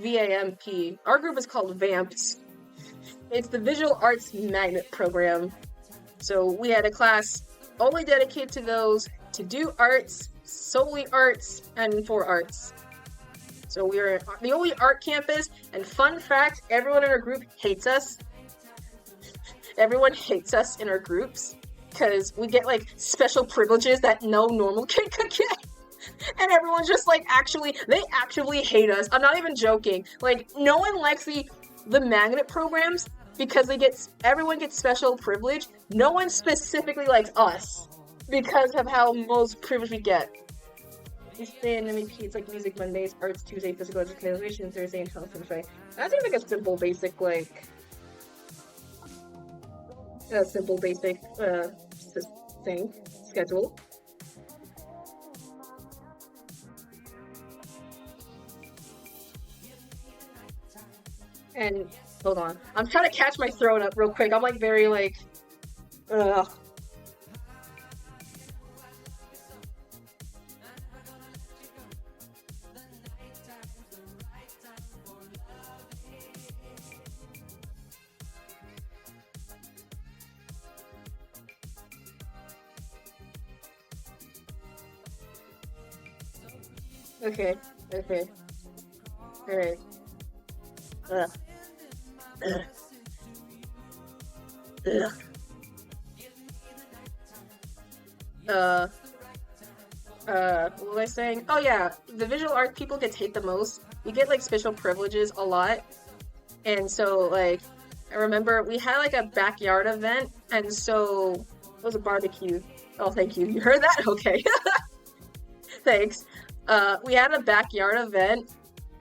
VAMP. Our group is called VAMPs. It's the Visual Arts Magnet Program. So we had a class only dedicated to those, to do arts, solely arts, and for arts. So we are the only art campus, and fun fact, everyone in our group hates us. Everyone hates us in our groups, because we get, like, special privileges that no normal kid could get. And everyone's just, like, they actually hate us. I'm not even joking. Like, no one likes the magnet programs because everyone gets special privilege. No one specifically likes us because of how most privilege we get. You stay in MEP, it's like music Mondays, arts Tuesday, physical education Thursday, and health and Friday. That seems like a simple, basic, like, thing, schedule. And, hold on. I'm trying to catch my throat up real quick. I'm, like, very, like, ugh. Okay. Alright. What was I saying? Oh yeah, the visual art people get hate the most. We get, like, special privileges a lot. And so, like, I remember we had like a backyard event, and so it was a barbecue. Oh, thank you. You heard that? Okay. Thanks. We had a backyard event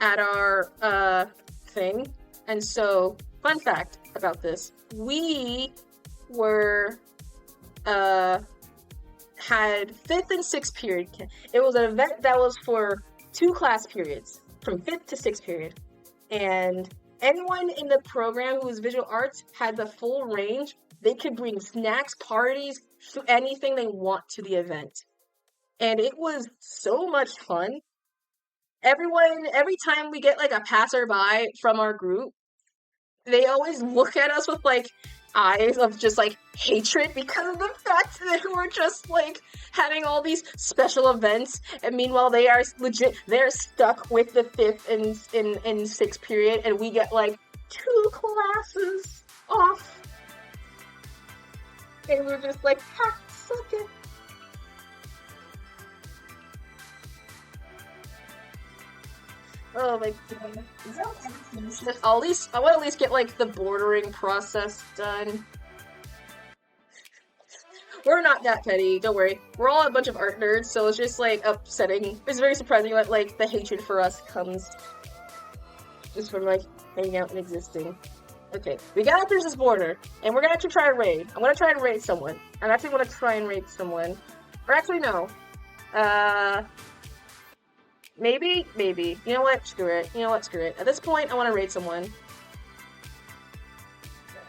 at our thing, and so fun fact about this: we were had fifth and sixth period. It was an event that was for 2 class periods, from fifth to sixth period, and anyone in the program who was visual arts had the full range. They could bring snacks, parties, anything they want to the event. And it was so much fun. Every time we get like a passerby from our group, they always look at us with like eyes of just like hatred because of the fact that we're just like having all these special events, and meanwhile they're stuck with the fifth and sixth period, and we get like 2 classes off, and we're just like, ha, suck it. Oh my god. I want to at least get like the bordering process done. We're not that petty, don't worry. We're all a bunch of art nerds, so it's just like upsetting. It's very surprising that like the hatred for us comes just from like hanging out and existing. Okay, we gotta finish this border, and we're gonna have to try and raid. I'm gonna try and raid someone. I actually want to try and raid someone. Or actually, no. Maybe. You know what? Screw it. At this point, I want to raid someone.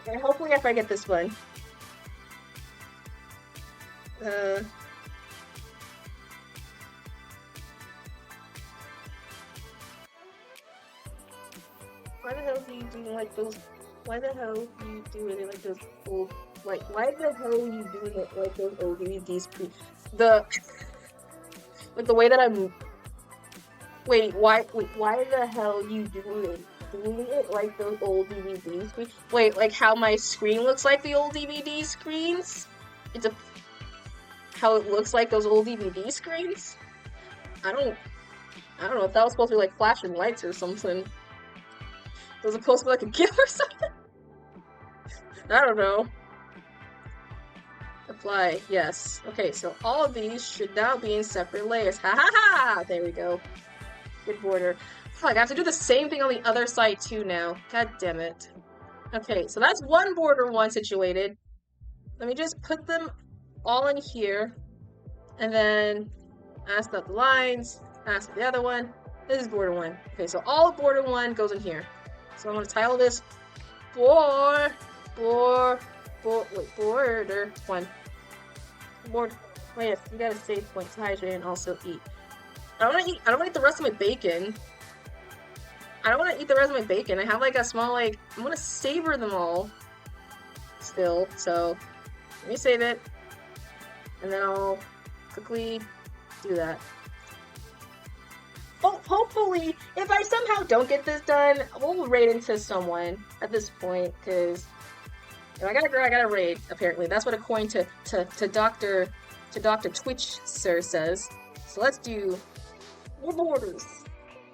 And hopefully if I get this one. Why the hell do you do like those? Why the hell do you do it like those old? Like, why the hell are you doing it like those old DVDs? Like the way that I'm. Wait, why the hell you doing it like those old DVD screens? Wait, like how my screen looks like the old DVD screens? How it looks like those old DVD screens? I don't know if that was supposed to be like flashing lights or something. Was it supposed to be like a GIF or something? I don't know. Apply, yes. Okay, so all of these should now be in separate layers. Ha ha ha! There we go. Good border. Fuck, I have to do the same thing on the other side too now. God damn it. Okay, so that's one border one situated. Let me just put them all in here. And then ask about the lines. Ask about the other one. This is border one. Okay, so all of border one goes in here. So I'm going to title this border one. Wait, you gotta save points, hydrate, and also eat. I don't want to eat the rest of my bacon. I have like a small, like, I'm gonna savor them all still, so let me save it, and then I'll quickly do that. Oh, hopefully, if I somehow don't get this done, we'll raid into someone at this point, because if I gotta raid, apparently. That's what according to Dr. Twitch Sir says. So let's do more borders.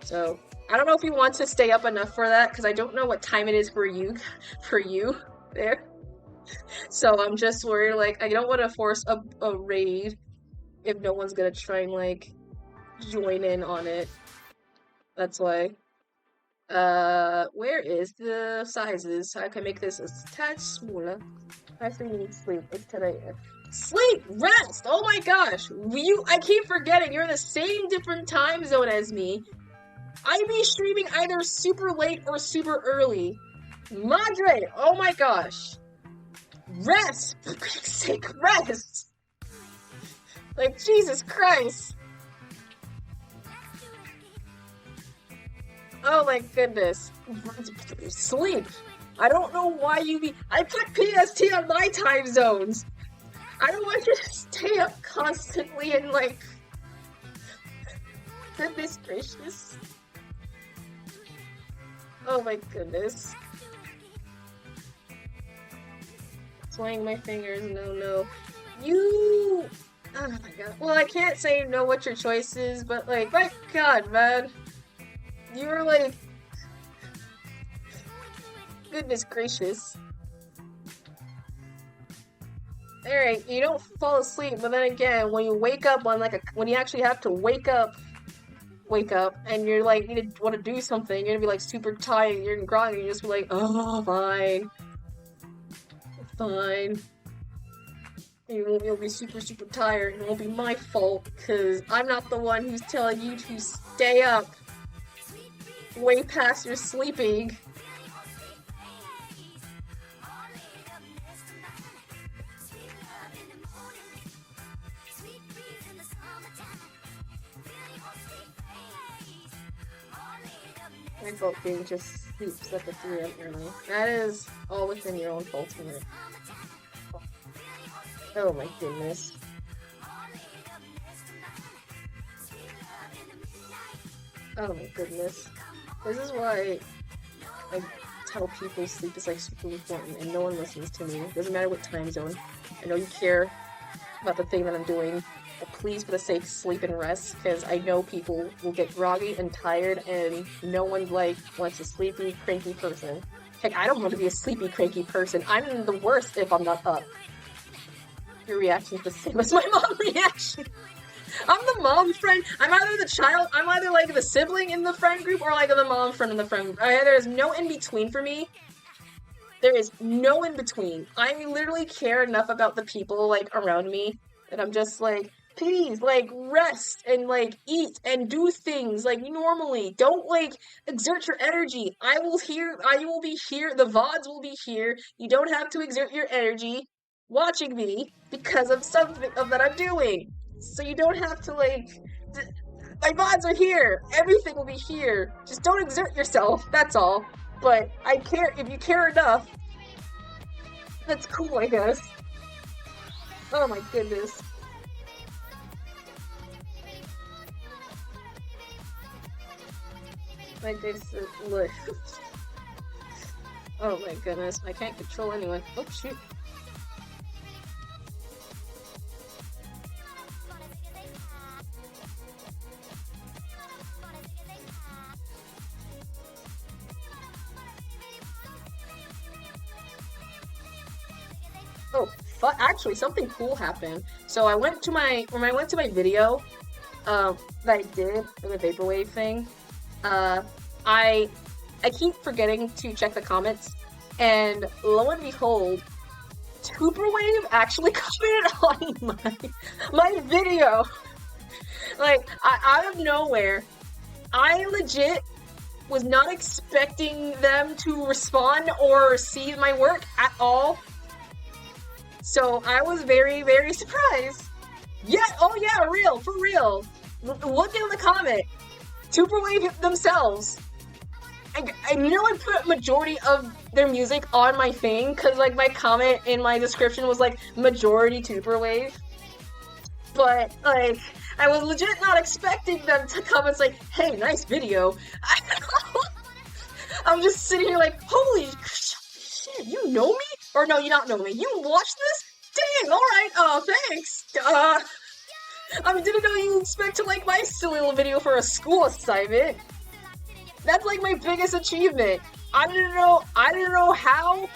So I don't know if you want to stay up enough for that, because I don't know what time it is for you there. So I'm just worried, like, I don't want to force a raid if no one's gonna try and like join in on it. That's why. Where is the sizes? I can make this a tad smaller. I think you need sleep. It's today. Sleep! Rest! Oh my gosh! I keep forgetting you're in the same different time zone as me. I be streaming either super late or super early. Madre! Oh my gosh. Rest! For Christ's sake, rest! Like, Jesus Christ. Oh my goodness. Sleep. I don't know why I put PST on my time zones. I don't want you to stay up constantly and like... Goodness gracious. Oh my goodness. Swaying my fingers, no. Oh my god. Well, I can't say know what your choice is, but like, my god, man. You were like... Goodness gracious. Alright, you don't fall asleep, but then again, when you wake up on when you actually have to wake up, and you're like, you want to do something, you're gonna be like super tired, you're groggy, you just be like, oh, fine. Fine. You'll be super, super tired, and it won't be my fault, because I'm not the one who's telling you to stay up way past your sleeping. My fault being just sleeps at the 3 a.m. early. That is all within your own fault, isn't it? Oh my goodness. Oh my goodness. This is why I tell people sleep is like super important and no one listens to me. It doesn't matter what time zone. I know you care about the thing that I'm doing, but please, for the sake, sleep and rest, because I know people will get groggy and tired and no one wants a sleepy, cranky person. Heck, I don't want to be a sleepy, cranky person. I'm the worst if I'm not up. Your reaction is the same as my mom's reaction. I'm the mom friend. I'm either the child, I'm either like the sibling in the friend group or like the mom friend in the friend group. There's no in between for me. There is no in between. I literally care enough about the people like around me that I'm just like, please, like, rest and like eat and do things like normally. Don't like exert your energy. I will be here. The VODs will be here. You don't have to exert your energy watching me because of something that I'm doing. So you don't have to like. My VODs are here. Everything will be here. Just don't exert yourself. That's all. But I care if you care enough. That's cool, I guess. Oh my goodness. My day's look. Oh my goodness. I can't control anyone. Oh shoot. Oh, actually, something cool happened. So when I went to my video, that I did for the vaporwave thing, I keep forgetting to check the comments, and lo and behold, Tuberwave actually commented on my video. Like, out of nowhere, I legit was not expecting them to respond or see my work at all. So I was very, very surprised. Yeah, oh yeah, for real. Look in the comment. Tuberwave themselves. And you know, I put majority of their music on my thing, because like my comment in my description was like majority Tuberwave. But like, I was legit not expecting them to come and say, hey, nice video. I'm just sitting here like, holy shit, you know me? Or no, you not know me. You watched this? Dang, alright, thanks. I didn't know you expect to like my silly little video for a school assignment. That's like my biggest achievement. I don't know how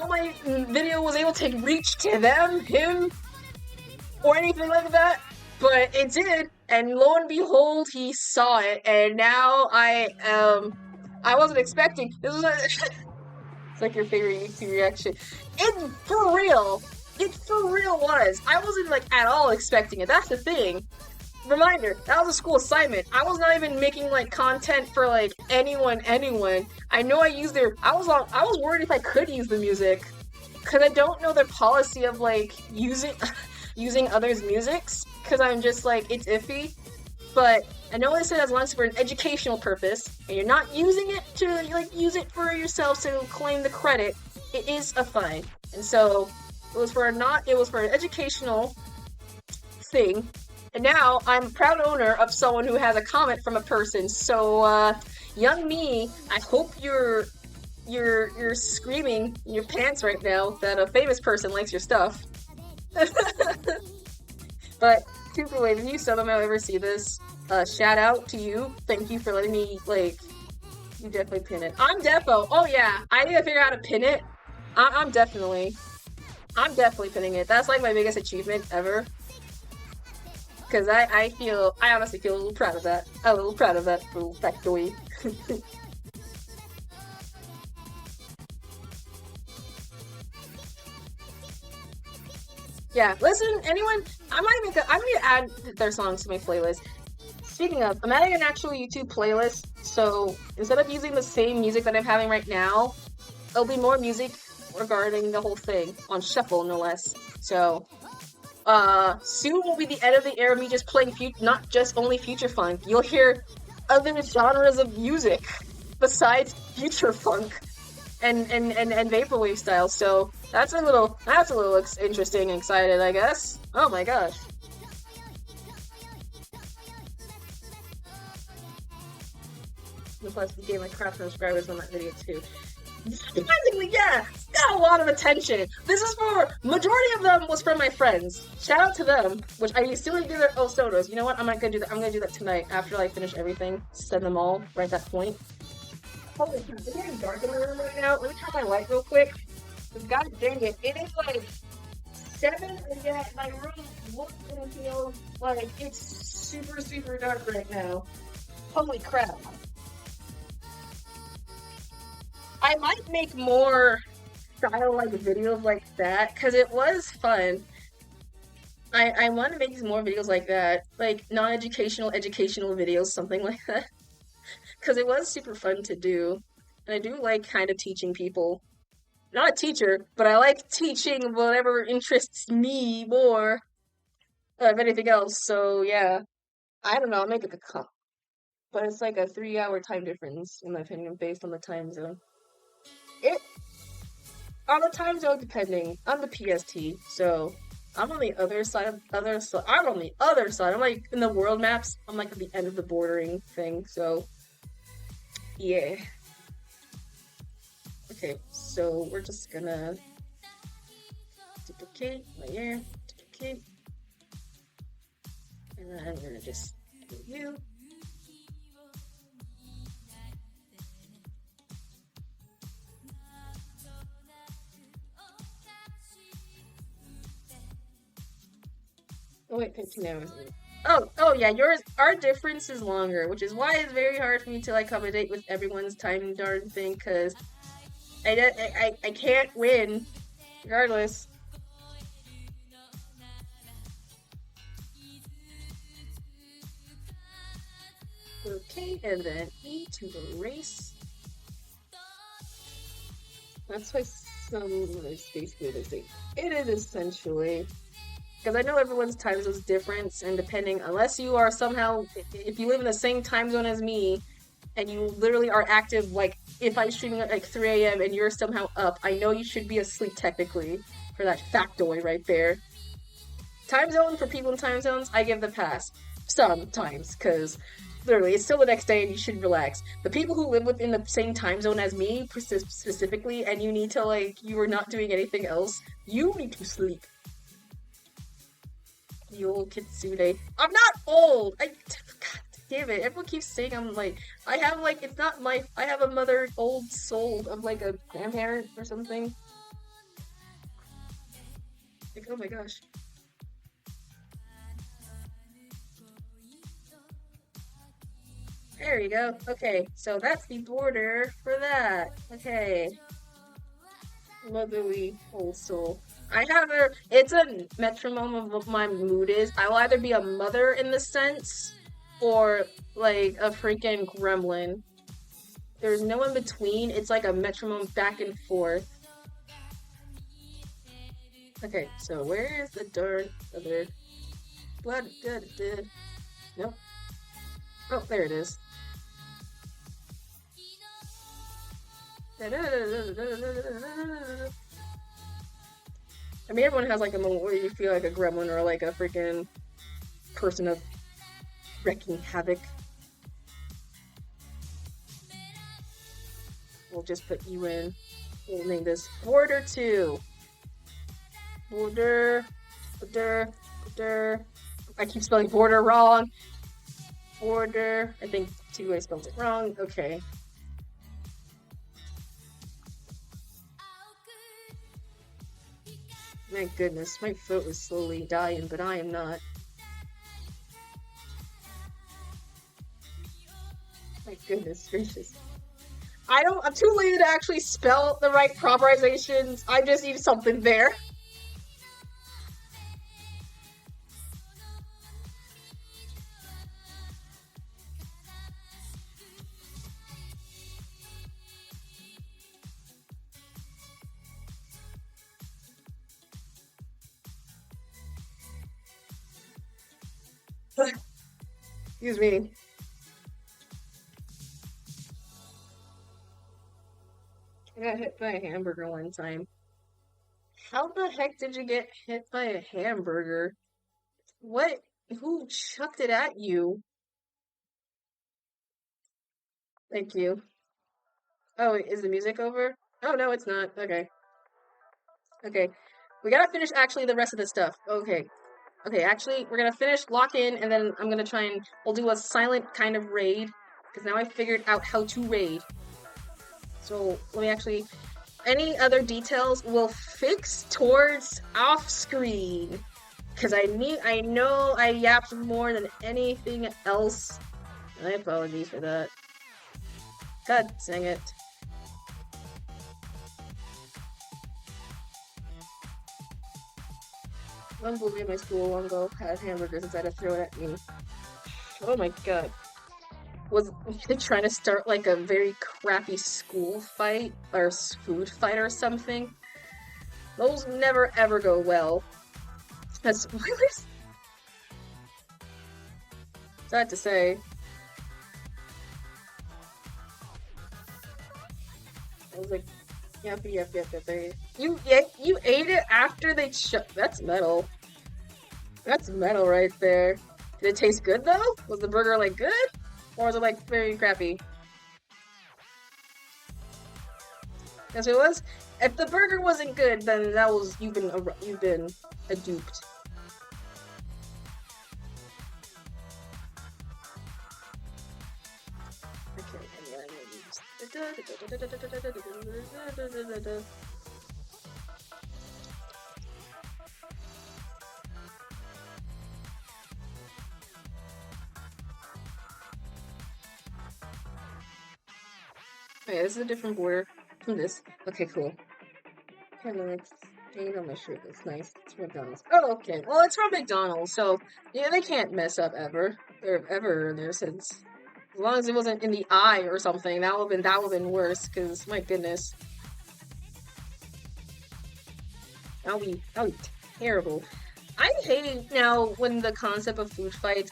my video was able to reach to them, him, or anything like that, but it did, and lo and behold, he saw it, and now I wasn't expecting, this was it's like your favorite YouTube reaction. It for real was. I wasn't like at all expecting it. That's the thing. Reminder, that was a school assignment. I was not even making like content for like anyone. I know I was worried if I could use the music, because I don't know their policy of like using others' musics, because I'm just like, it's iffy. But I know they said as long as for an educational purpose, and you're not using it to like use it for yourself to claim the credit, it is a fine. And so it was for an educational thing. And now I'm a proud owner of someone who has a comment from a person. So young me, I hope you're screaming in your pants right now that a famous person likes your stuff. But Tuberwave, if you somehow ever see this, shout out to you. Thank you for letting me like You definitely pin it. I'm defo. Oh yeah, I need to figure out how to pin it. I'm definitely pinning it. That's like my biggest achievement ever. Cause I honestly feel a little proud of that. A little proud of that little factoid. Yeah, listen, anyone, I'm gonna add their songs to my playlist. Speaking of, I'm adding an actual YouTube playlist, so instead of using the same music that I'm having right now, it'll be more music regarding the whole thing, on shuffle no less. So, soon will be the end of the era of me just playing not just only future funk. You'll hear other genres of music besides future funk and vaporwave style. So that's a little interesting and excited, I guess. Oh my gosh. Plus, we gave my craft subscribers on that video too. Surprisingly, yeah, got a lot of attention. This is majority of them was from my friends. Shout out to them, which I still need to do their Sotos. You know what? I'm not gonna do that. I'm gonna do that tonight after I finish everything. Send them all right at that point. Holy crap, it's getting dark in my room right now. Let me turn my light real quick. God dang it, it is like 7 and yet my room looks and feels like it's super, super dark right now. Holy crap. I might make more style-like videos like that, because it was fun. I want to make more videos like that, like non-educational, educational videos, something like that. Because it was super fun to do. And I do like kind of teaching people. Not a teacher, but I like teaching whatever interests me more of anything else. So yeah, I don't know, I'll make it a cup. But it's like a 3-hour time difference, in my opinion, based on the time zone. On the time zone, depending on the PST. So I'm on the other side I'm on the other side. I'm like in the world maps. I'm like at the end of the bordering thing. So yeah. Okay, so we're just gonna duplicate layer, duplicate, and then I'm gonna just do you. Oh wait, 15 hours. Oh yeah, our difference is longer, which is why it's very hard for me to like accommodate with everyone's time darn thing, because I can't win, regardless. Okay, and then E to erase. That's why some space basically it is essentially. Because I know everyone's time zone is different, and depending, unless you are somehow, if you live in the same time zone as me, and you literally are active, like, if I'm streaming at like 3 a.m. and you're somehow up, I know you should be asleep technically, for that factoid right there. Time zone for people in time zones, I give the pass. Sometimes, because literally, it's still the next day and you should relax. The people who live within the same time zone as me, specifically, and you need to, like, you are not doing anything else, you need to sleep. The old Kitsune. I'm not old! God damn it. Everyone keeps saying I'm like, I have like, it's not life. I have a mother old soul of like a grandparent or something. Like, oh my gosh. There you go. Okay, so that's the border for that. Okay. Motherly old soul. It's a metronome of what my mood is. I will either be a mother in the sense, or like a freaking gremlin. There's no in between. It's like a metronome back and forth. Okay, so where is the darn other blood? Nope. Oh, there it is. I mean, everyone has like a moment where you feel like a gremlin or like a freaking person of wrecking havoc. We'll just put you in. We'll name this Border 2. Border. I keep spelling border wrong. Border. I think 2 I spelled it wrong. Okay. My goodness, my throat is slowly dying, but I am not. My goodness gracious. I'm too lazy to actually spell the right properizations. I just need something there. Excuse me. I got hit by a hamburger one time. How the heck did you get hit by a hamburger? What? Who chucked it at you? Thank you. Oh, is the music over? Oh, no, it's not. Okay. Okay. We gotta finish actually the rest of the stuff. Okay. Okay, actually, we're gonna finish, lock in, and then I'm gonna try and we'll do a silent kind of raid. Because now I figured out how to raid. So let me actually any other details we'll fix towards off screen. Because I know I yapped more than anything else. My apologies for that. God dang it. One movie in my school long ago had hamburgers and tried to throw it at me. Oh my god. Was they trying to start like a very crappy school fight or food fight or something? Those never ever go well. That's spoilers. Sad to say. I was like, yep. You ate it after they shut. That's metal. That's metal right there. Did it taste good though? Was the burger like good, or was it like very crappy? Yes, it was. If the burger wasn't good, then that was you've been a duped. Okay, this is a different border from this. Okay, cool. Kind of like paint on my shirt. That's nice. It's from McDonald's. Oh, okay. Well, it's from McDonald's, so yeah, they can't mess up ever. They're ever in there since. As long as it wasn't in the eye or something, that would have been worse. Cause my goodness, that would be terrible. I hate now when the concept of food fights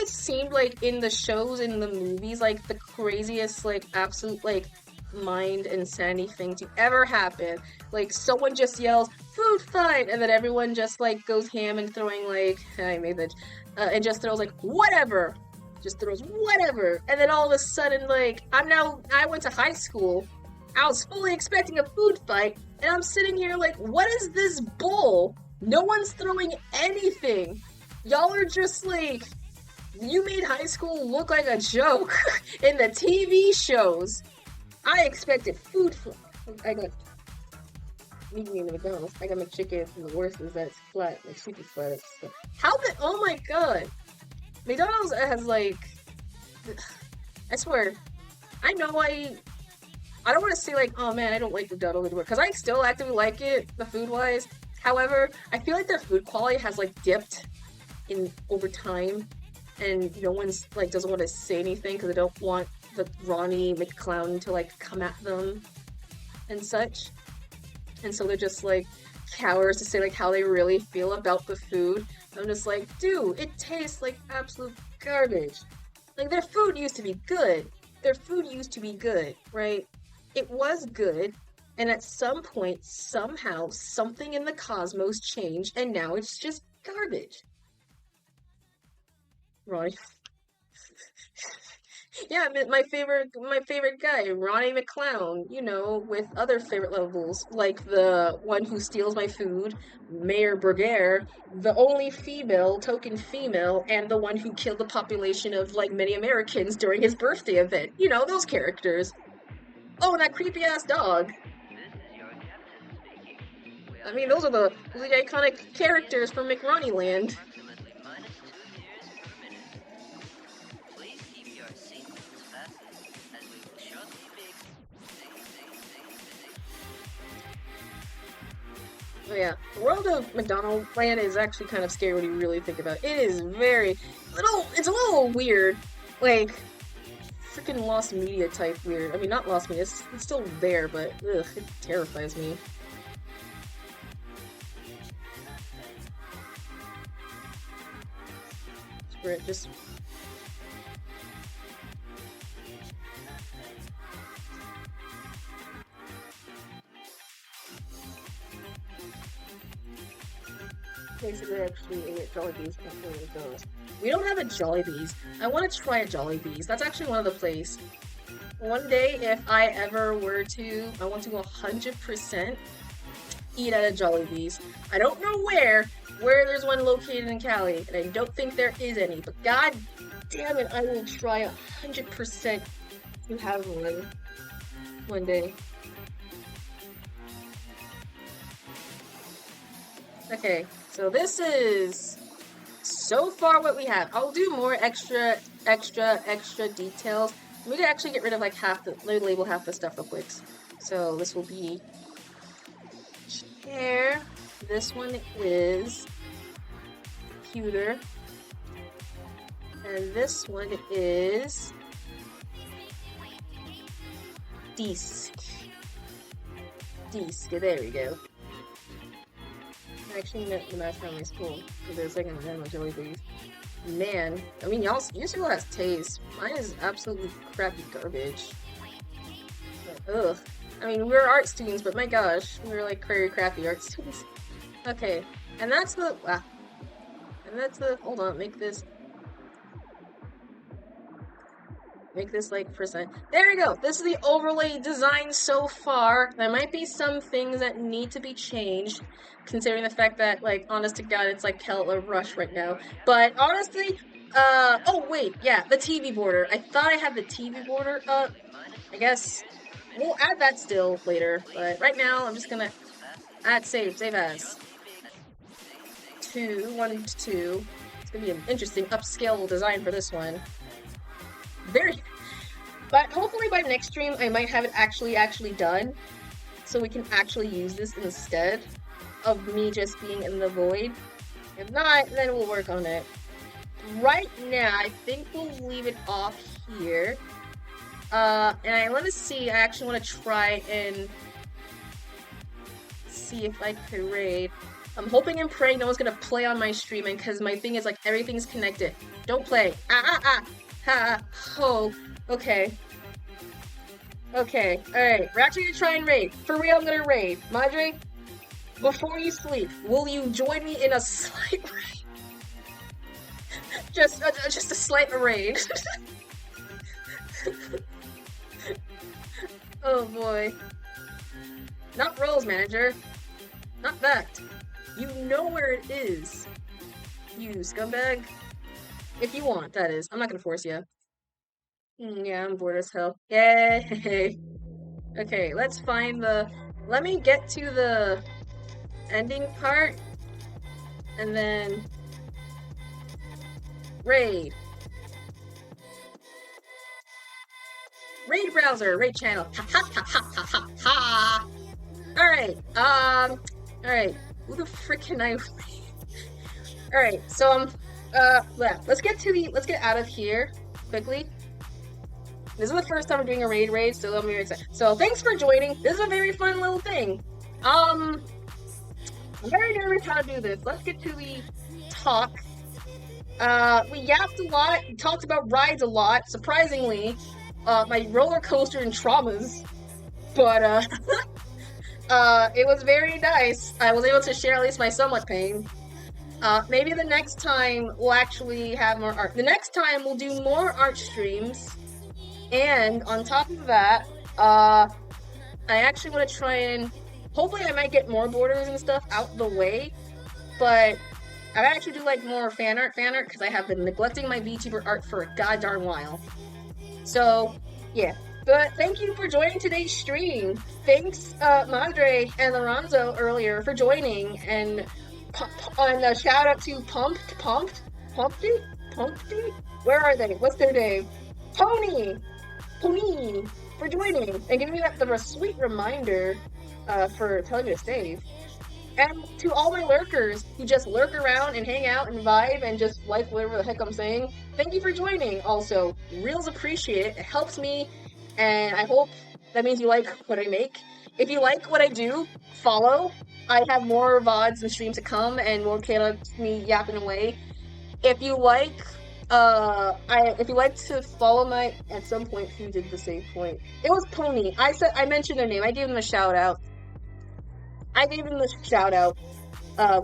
seemed like in the shows, in the movies, like the craziest, like absolute, like mind insanity thing to ever happen. Like someone just yells "food fight" and then everyone just like goes ham and throwing like I made that, and just throws like whatever, just throws whatever, and then all of a sudden like I went to high school. I was fully expecting a food fight, and I'm sitting here like, what is this bull? No one's throwing anything. Y'all are just like, you made high school look like a joke in the TV shows. I expected food. I got meeting in the McDonald's. I got my chicken, and the worst is that it's flat, like super flat. How the? Oh my god! McDonald's has like, I swear, I know I don't want to say like, oh man, I don't like McDonald's anymore, because I still actively like it, the food wise. However, I feel like their food quality has like dipped in over time, and no one's like doesn't want to say anything because they don't want the Ronnie McClown to like come at them and such. And so they're just like cowards to say like how they really feel about the food. I'm just like, dude, it tastes like absolute garbage. Like their food used to be good. Their food used to be good, right? It was good, and at some point, somehow, something in the cosmos changed, and now it's just garbage. Right. Yeah, my favorite guy, Ronnie McClown, you know, with other favorite levels, like the one who steals my food, Mayor Berger, the only female, token female, and the one who killed the population of, like, many Americans during his birthday event. You know, those characters. Oh, and that creepy ass dog. I mean, those are the iconic characters from McRonny Land. Oh yeah, the world of McDonald Land is actually kind of scary when you really think about it. It is it's a little weird. Like, freaking lost media type weird. I mean, not lost media, it's still there, but ugh, it terrifies me. Spirit, just... Basically, actually ate Jollibees before it goes. We don't have a Jollibees. I want to try a Jollibees. That's actually one of the places. One day, if I ever were to, I want to 100% eat at a Jollibees. I don't know where there's one located in Cali, and I don't think there is any, but god damn it, I will try 100% to have one day. Okay, so this is so far what we have. I'll do more extra details. We can actually get rid of like label half the stuff real quick. So this will be chair. This one is computer. And this one is disc. There we go. I actually met the master on my school because there's like a ton of Jollibees. Man, I mean, your school has taste. Mine is absolutely crappy garbage. But, ugh. I mean, we're art students, but my gosh, we're like very crappy art students. Okay, and that's the. Hold on, make this like percent. There we go. This is the overlay design so far. There might be some things that need to be changed, considering the fact that, like, honest to God, it's like hell of a rush right now. But honestly, oh wait, yeah, the TV border. I thought I had the TV border up. I guess we'll add that still later. But right now, I'm just gonna add save as 1 to 2. It's gonna be an interesting upscale design for this one. But hopefully by next stream I might have it actually done, so we can actually use this instead of me just being in the void. If not, then we'll work on it. Right now, I think we'll leave it off here. And I want to see, I actually want to try and see if I could raid. I'm hoping and praying no one's gonna play on my streaming, because my thing is like everything's connected. Don't play. Oh, okay. Okay, alright. We're actually gonna try and raid. For real, I'm gonna raid. Madre, before you sleep, will you join me in a slight raid? just a slight raid. Oh boy. Not roles, manager. Not that. You know where it is. You scumbag. If you want, that is. I'm not gonna force you. Yeah, I'm bored as hell. Yay! Okay, let's find let me get to the ending part, and then raid. Raid browser, raid channel. Ha ha ha ha ha ha. Alright, alright. Who the frick can I raid? Alright, so let's get out of here quickly. This is the first time we're doing a raid, so I'm very excited. So thanks for joining. This is a very fun little thing. I'm very nervous how to do this. Let's get to the talk. We yapped a lot, talked about rides a lot, surprisingly. My roller coaster and traumas. But it was very nice. I was able to share at least my somewhat pain. Maybe the next time we'll actually have more art. The next time we'll do more art streams. And on top of that, I actually want to try and, hopefully I might get more borders and stuff out the way, but I might actually do like more fan art, because I have been neglecting my VTuber art for a god darn while. So, yeah. But thank you for joining today's stream. Thanks, Madre and Lorenzo earlier for joining, and a shout out to Pumpty? Where are they? What's their name? Pony for joining and giving me the sweet reminder for telling me to save. And to all my lurkers who just lurk around and hang out and vibe and just like whatever the heck I'm saying, thank you for joining. Also, reals appreciate it. It helps me, and I hope that means you like what I make. If you like what I do, follow. I have more VODs and streams to come, and more me yapping away. If you like, if you like to follow my, at some point, who did the save point? It was Pony. I mentioned their name. I gave them a shout out.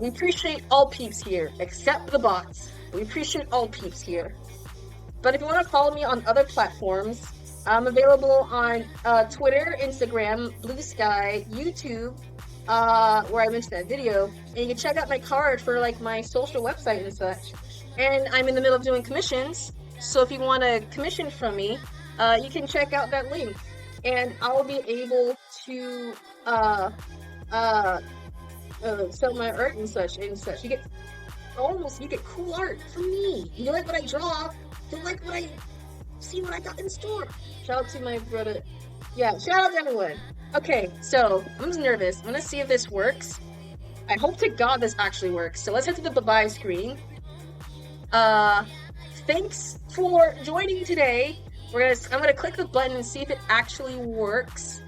We appreciate all peeps here, except the bots. We appreciate all peeps here. But if you want to follow me on other platforms, I'm available on Twitter, Instagram, Blue Sky, YouTube, where I mentioned that video, and you can check out my card for like my social website and such. And I'm in the middle of doing commissions, so if you want a commission from me, you can check out that link, and I'll be able to sell my art and such. You get cool art from me. You like what I draw, you like what I see what I got in store. Shout out to my brother. Yeah, shout out to everyone. Okay, so I'm just nervous. I'm gonna see if this works. I hope to God this actually works. So let's head to the bye-bye screen. Thanks for joining today. I'm gonna click the button and see if it actually works.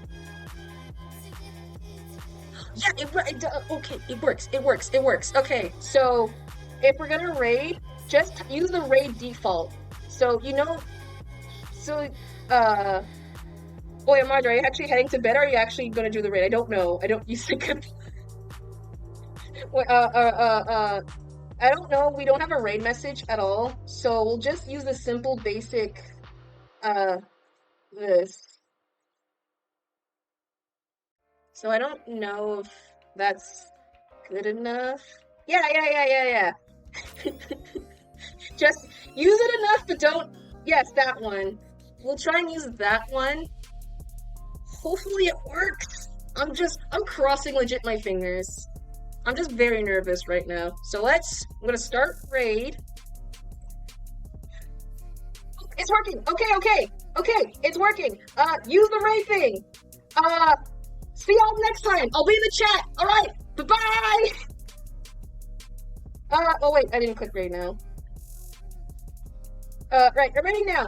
Yeah, it works. Okay, so if we're gonna raid, just use the raid default. So Boy, Amadra, are you actually heading to bed, or are you actually gonna do the raid? I don't know. You think I don't know. We don't have a raid message at all, so we'll just use the simple basic, this. So I don't know if that's good enough. Yeah. Just use it enough, but don't. Yes, that one. We'll try and use that one. Hopefully it works. I'm crossing legit my fingers. I'm just very nervous right now. So I'm gonna start raid. It's working. Okay, it's working. Use the raid thing. See y'all next time. I'll be in the chat. All right, bye-bye. Oh wait, I didn't click raid now. Right, I'm ready now.